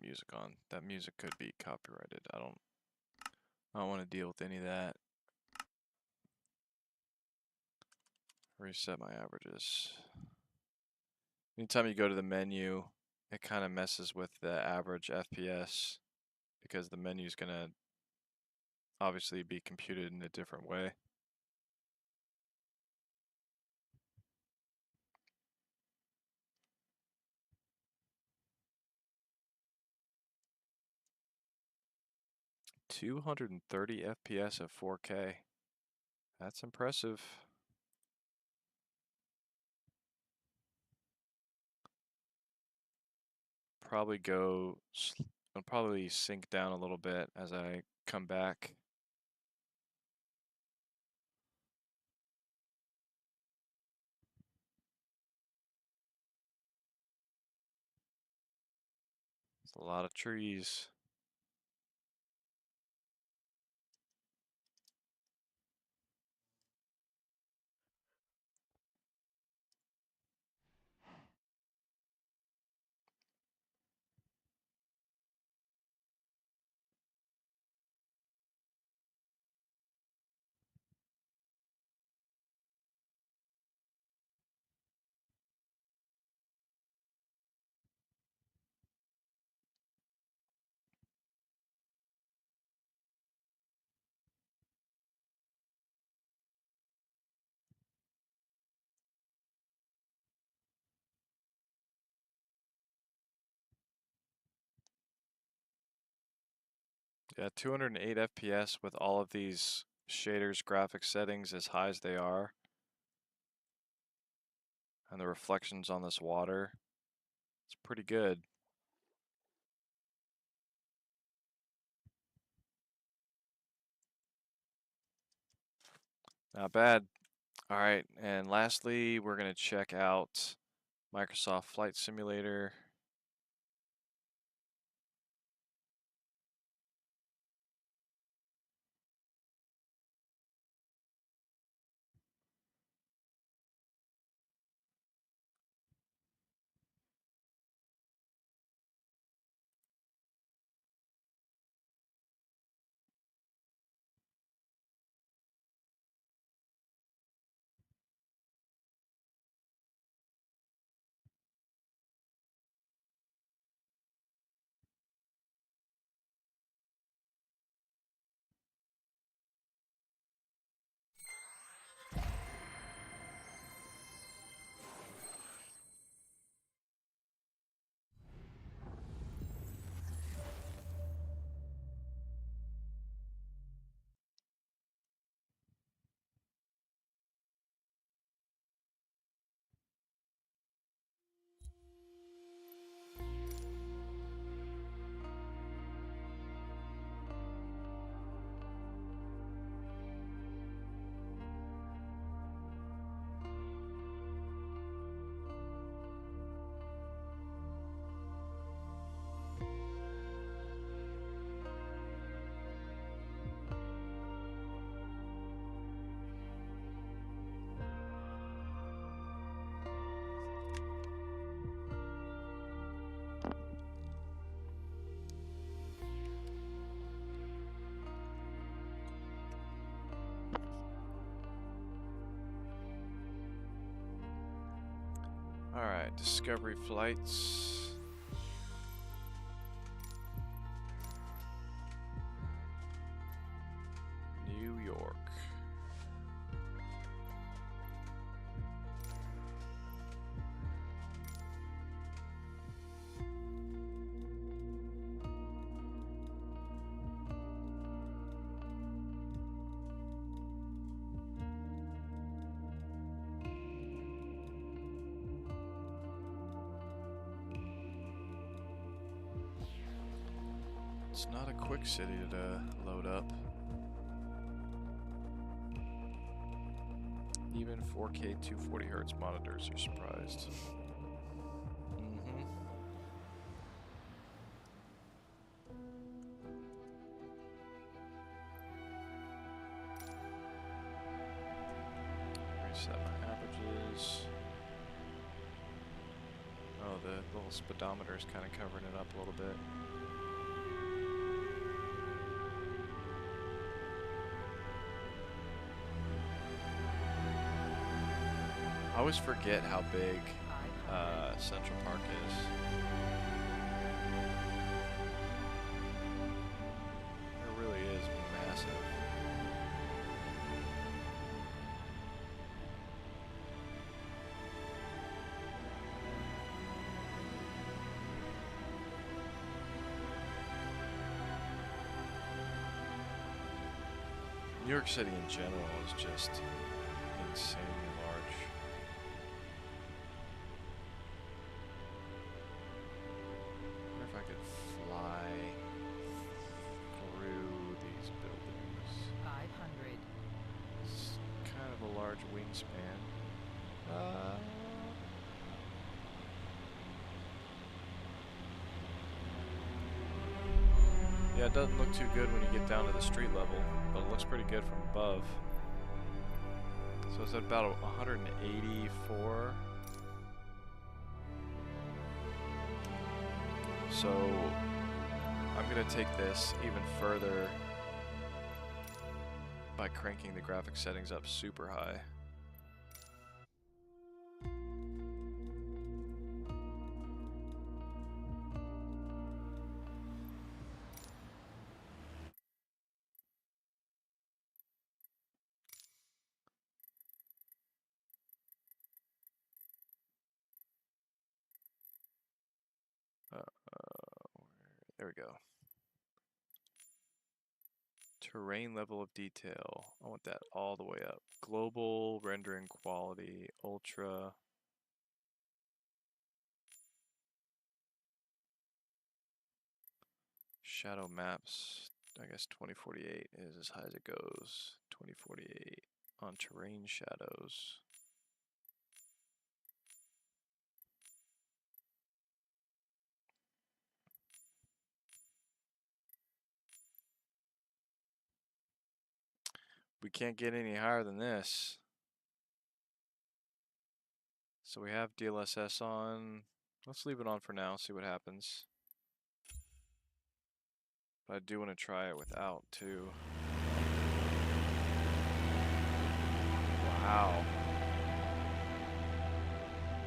Music on. That music could be copyrighted. I don't want to deal with any of that. Reset my averages. Anytime you go to the menu, it kind of messes with the average FPS because the menu is going to obviously be computed in a different way. $230 FPS at 4K. That's impressive. I'll probably sink down a little bit as I come back. It's a lot of trees. Yeah, 208 FPS with all of these shaders graphic settings as high as they are. And the reflections on this water, it's pretty good. Not bad. All right, and lastly, we're going to check out Microsoft Flight Simulator. Alright, Discovery flights. New York. It's not a quick city to load up. Even 4K 240Hz monitors are surprised. Reset my averages. Oh, the little speedometer is kind of covering it up a little bit. I always forget how big Central Park is. It really is massive. New York City in general is just insanely large. I could fly through these buildings. 500. It's kind of a large wingspan. Yeah, it doesn't look too good when you get down to the street level, but it looks pretty good from above. So it's at about 184. So I'm going to take this even further by cranking the graphics settings up super high. There we go. Terrain level of detail. I want that all the way up. Global rendering quality, ultra. Shadow maps. I guess 2048 is as high as it goes. 2048 on terrain shadows. We can't get any higher than this. So we have DLSS on. Let's leave it on for now, see what happens. But I do want to try it without too. Wow.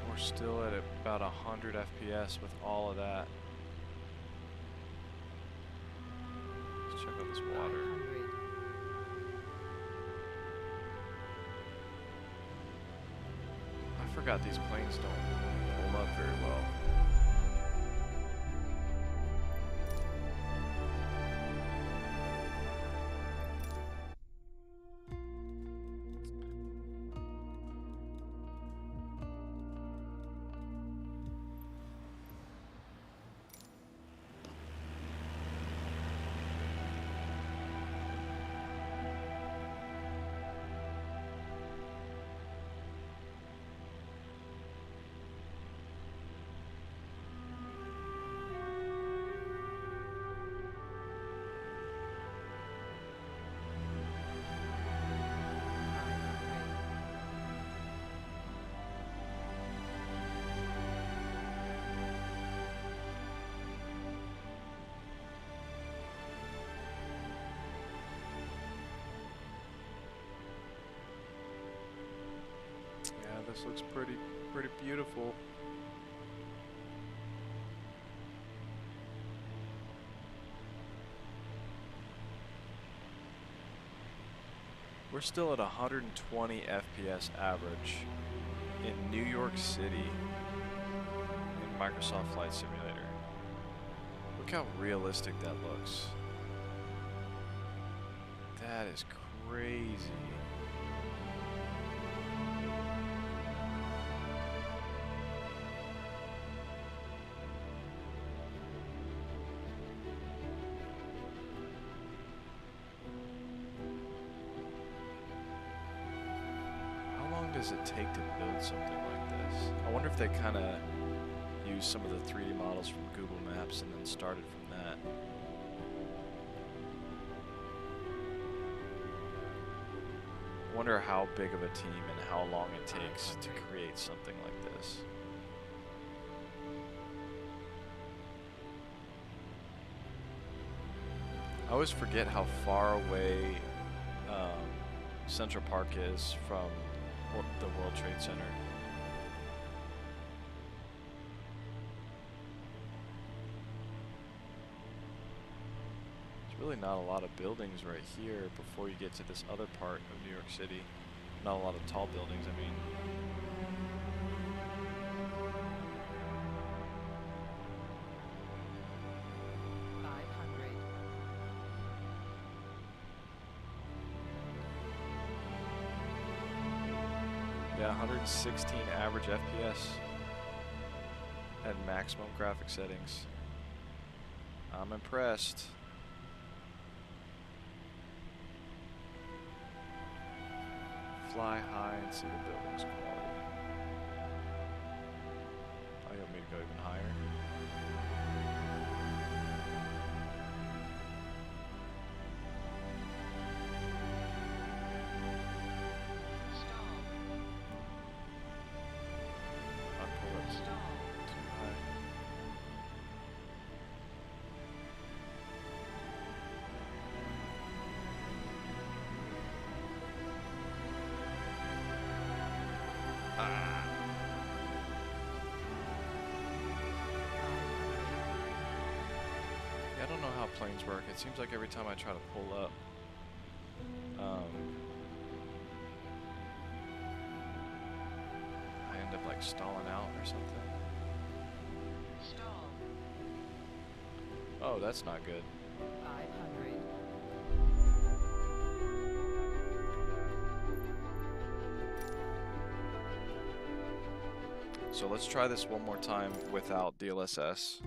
We're still at about 100 FPS with all of that. Let's check out this water. 500. I forgot these planes don't pull up very well. This looks pretty beautiful. We're still at 120 FPS average in New York City in Microsoft Flight Simulator. Look how realistic that looks. That is crazy. How long does it take to build something like this? I wonder if they kind of use some of the 3D models from Google Maps and then started from that. I wonder how big of a team and how long it takes to create something like this. I always forget how far away Central Park is from the World Trade Center. Really not a lot of buildings right here before you get to this other part of New York City. Not a lot of tall buildings, I mean. Yeah, 116 average FPS at maximum graphic settings. I'm impressed. Fly high and see the building's quality. Oh, you want me to go even higher? I'll pull up too high. I don't know how planes work. It seems like every time I try to pull up, I end up like stalling out or something. Stall. Oh, that's not good. 500. So let's try this one more time without DLSS.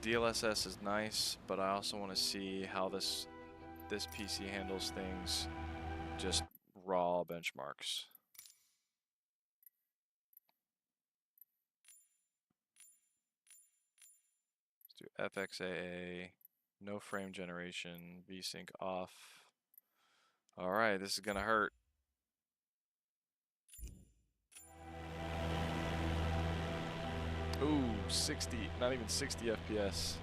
DLSS is nice, but I also want to see how this PC handles things, just raw benchmarks. Let's do FXAA, no frame generation, VSync off. All right, this is gonna hurt. Ooh, 60, not even 60 FPS.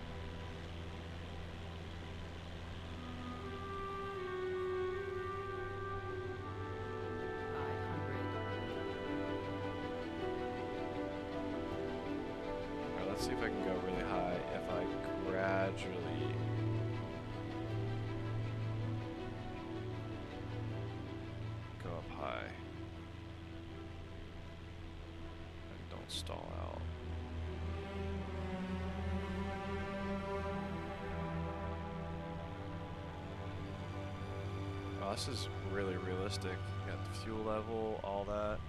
Alright, let's see if I can go really high. If I gradually go up high and don't stall out. Wow, this is really realistic. You got the fuel level, all that.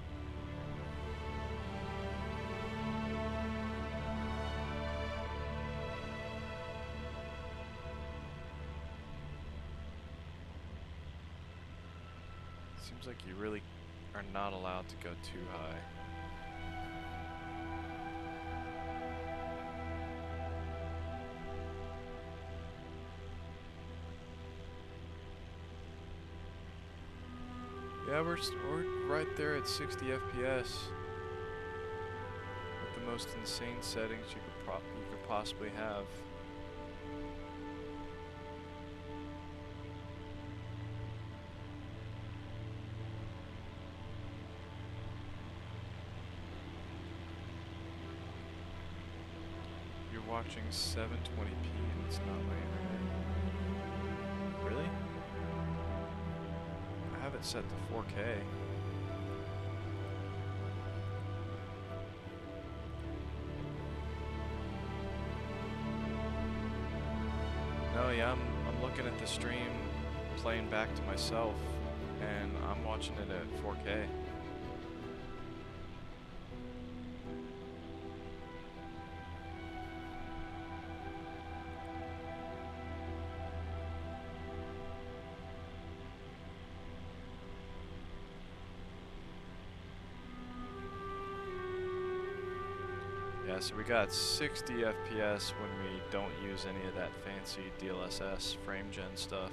Seems like you really are not allowed to go too high. Yeah, we're right there at 60 FPS with the most insane settings you could possibly have. you're watching 720p and it's not laying there. Really? I have it set to 4K. No, yeah, I'm looking at the stream playing back to myself and I'm watching it at 4K. Yeah, so we got 60 FPS when we don't use any of that fancy DLSS frame gen stuff.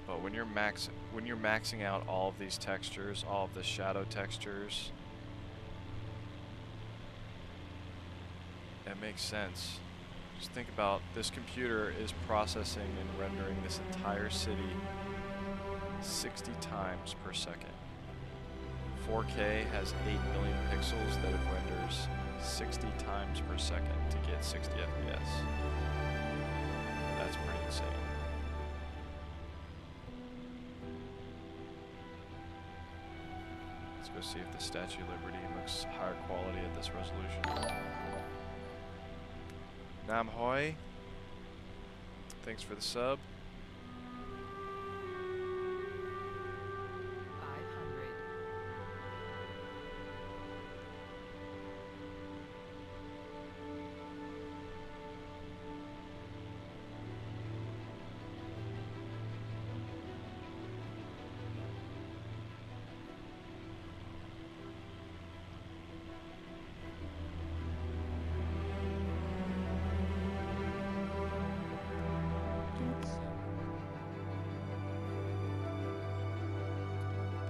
But when you're maxing out all of these textures, all of the shadow textures, that makes sense. Just think about this computer is processing and rendering this entire city 60 times per second. 4K has 8 million pixels that it renders 60 times per second to get 60 FPS. That's pretty insane. Let's go see if the Statue of Liberty looks higher quality at this resolution. Nam Hoi, thanks for the sub. 500.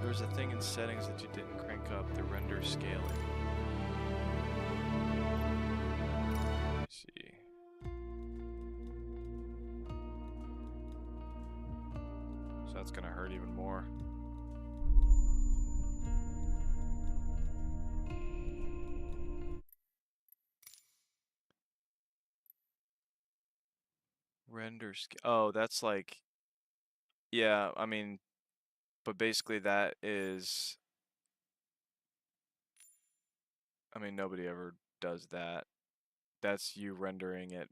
There's a thing in settings that you didn't crank up, the render scaling. Let's see. So that's gonna hurt even more. Render scale. Oh, that's like, yeah, I mean, but basically that is, I mean, nobody ever does that. That's you rendering it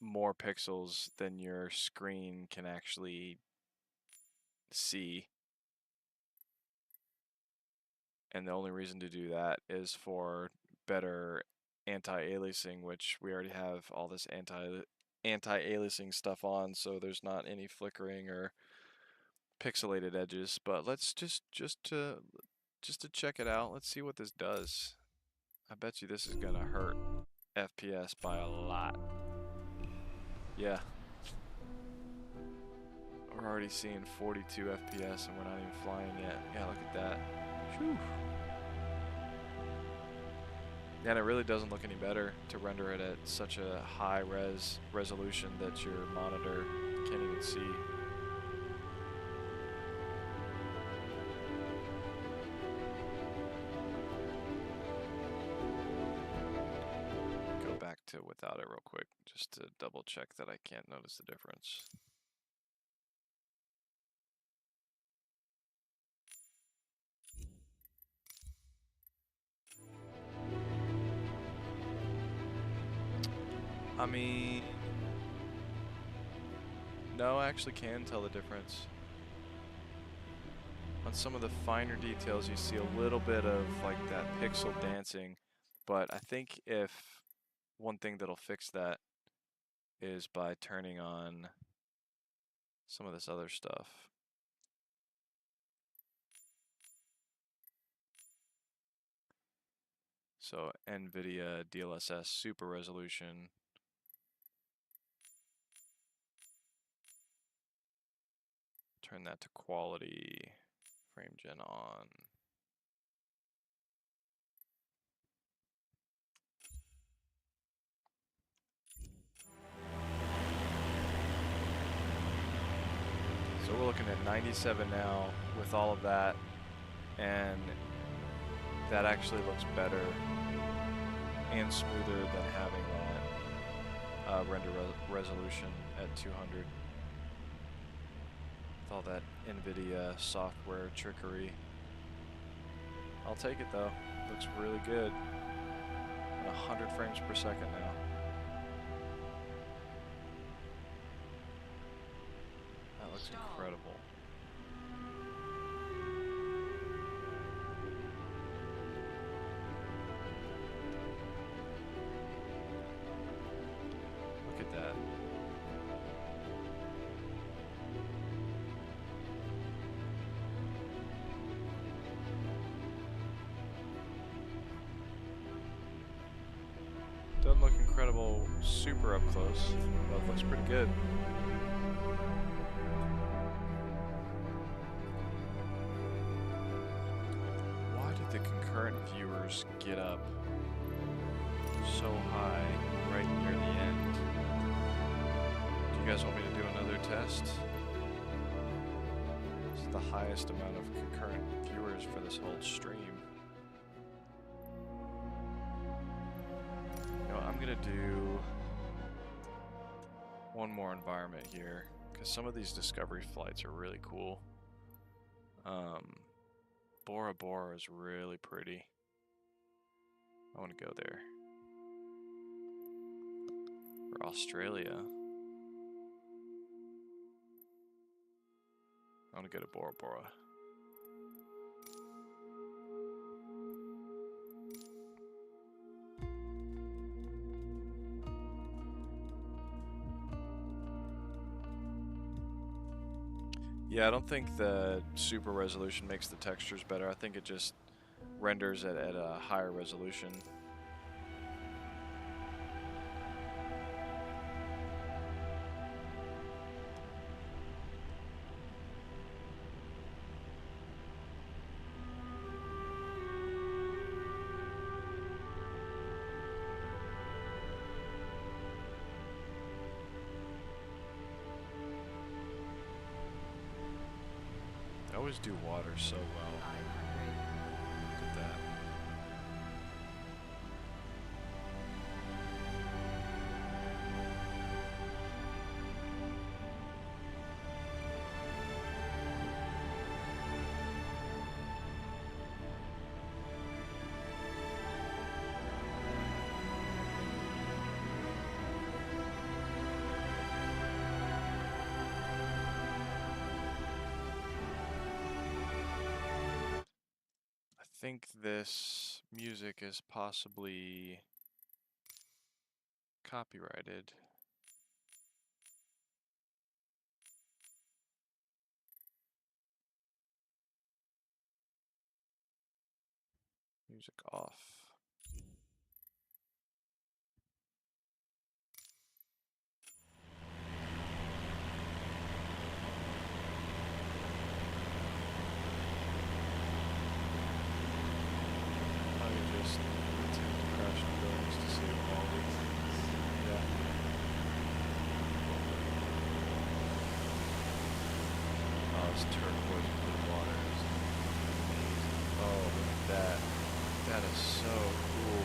more pixels than your screen can actually see. And the only reason to do that is for better anti-aliasing, which we already have all this anti-aliasing stuff on, so there's not any flickering or pixelated edges. But let's just to check it out, let's see what this does. I bet you this is gonna hurt FPS by a lot. Yeah. We're already seeing 42 FPS and we're not even flying yet. Yeah, look at that. Whew. Yeah, and it really doesn't look any better to render it at such a high resolution that your monitor can't even see. Go back to without it real quick, just to double check that I can't notice the difference. I mean, no, I actually can tell the difference. On some of the finer details, you see a little bit of like that pixel dancing, but I think if one thing that'll fix that is by turning on some of this other stuff. So NVIDIA DLSS super resolution. Turn that to quality, frame gen on. So we're looking at 97 now with all of that, and that actually looks better. and smoother than having that render resolution at 200. With all that NVIDIA software trickery. I'll take it though. Looks really good. At 100 frames per second now. That looks incredible. Look at that. Doesn't look incredible super up close, but it looks pretty good. Why did the concurrent viewers get up so high right near the end? Do you guys want me to do another test? This is the highest amount of concurrent viewers for this whole stream. I'm gonna do one more environment here because some of these discovery flights are really cool. Bora is really pretty. I want to go there. Or Australia. I want to go to Bora. Yeah, I don't think the super resolution makes the textures better. I think it just renders it at a higher resolution. I always do water so well. Look at that. I think this music is possibly copyrighted. Music off. Just attempt to crash the buildings to save quality. Yeah. Oh, it's turquoise blue water. It's amazing. Oh, look at that. That is so cool.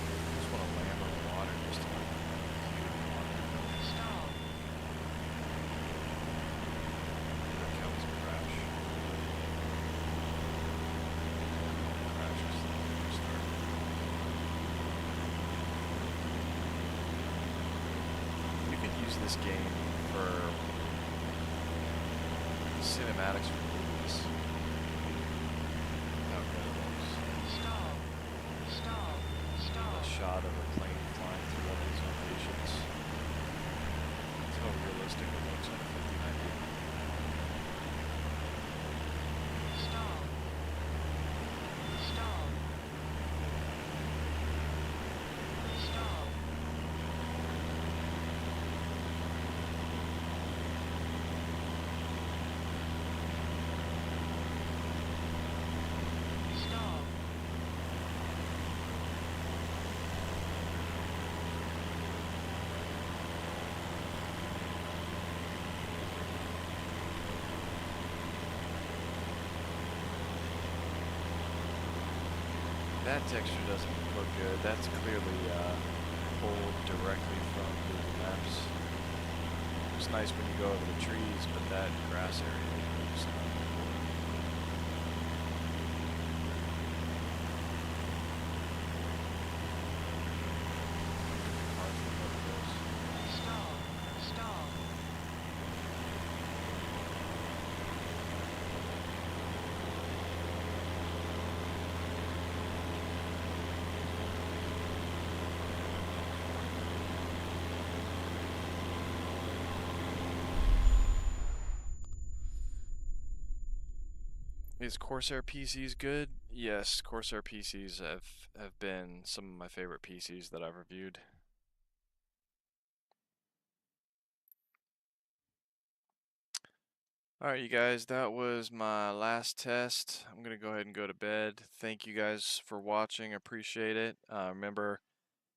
I just want to land on the water just to like view the water. Stop. That counts a crash. You could use this game for cinematics for movies. How good it looks. Stop. A shot of a plane flying through all these locations. That's how realistic it looks on a 5090. Stop. that texture doesn't look good. That's clearly pulled directly from Google Maps. It's nice when you go over the trees, but that grass area is not cool. Stall. Is Corsair PCs good? Yes, Corsair PCs have been some of my favorite PCs that I've reviewed. Alright, you guys, that was my last test. I'm going to go ahead and go to bed. Thank you guys for watching. Appreciate it. Remember,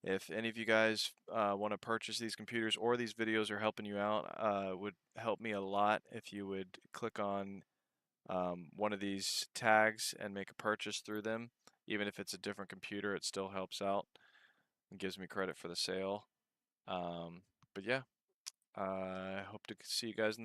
if any of you guys want to purchase these computers or these videos are helping you out, it would help me a lot if you would click on one of these tags and make a purchase through them. Even if it's a different computer, it still helps out and gives me credit for the sale. But yeah, I hope to see you guys in the next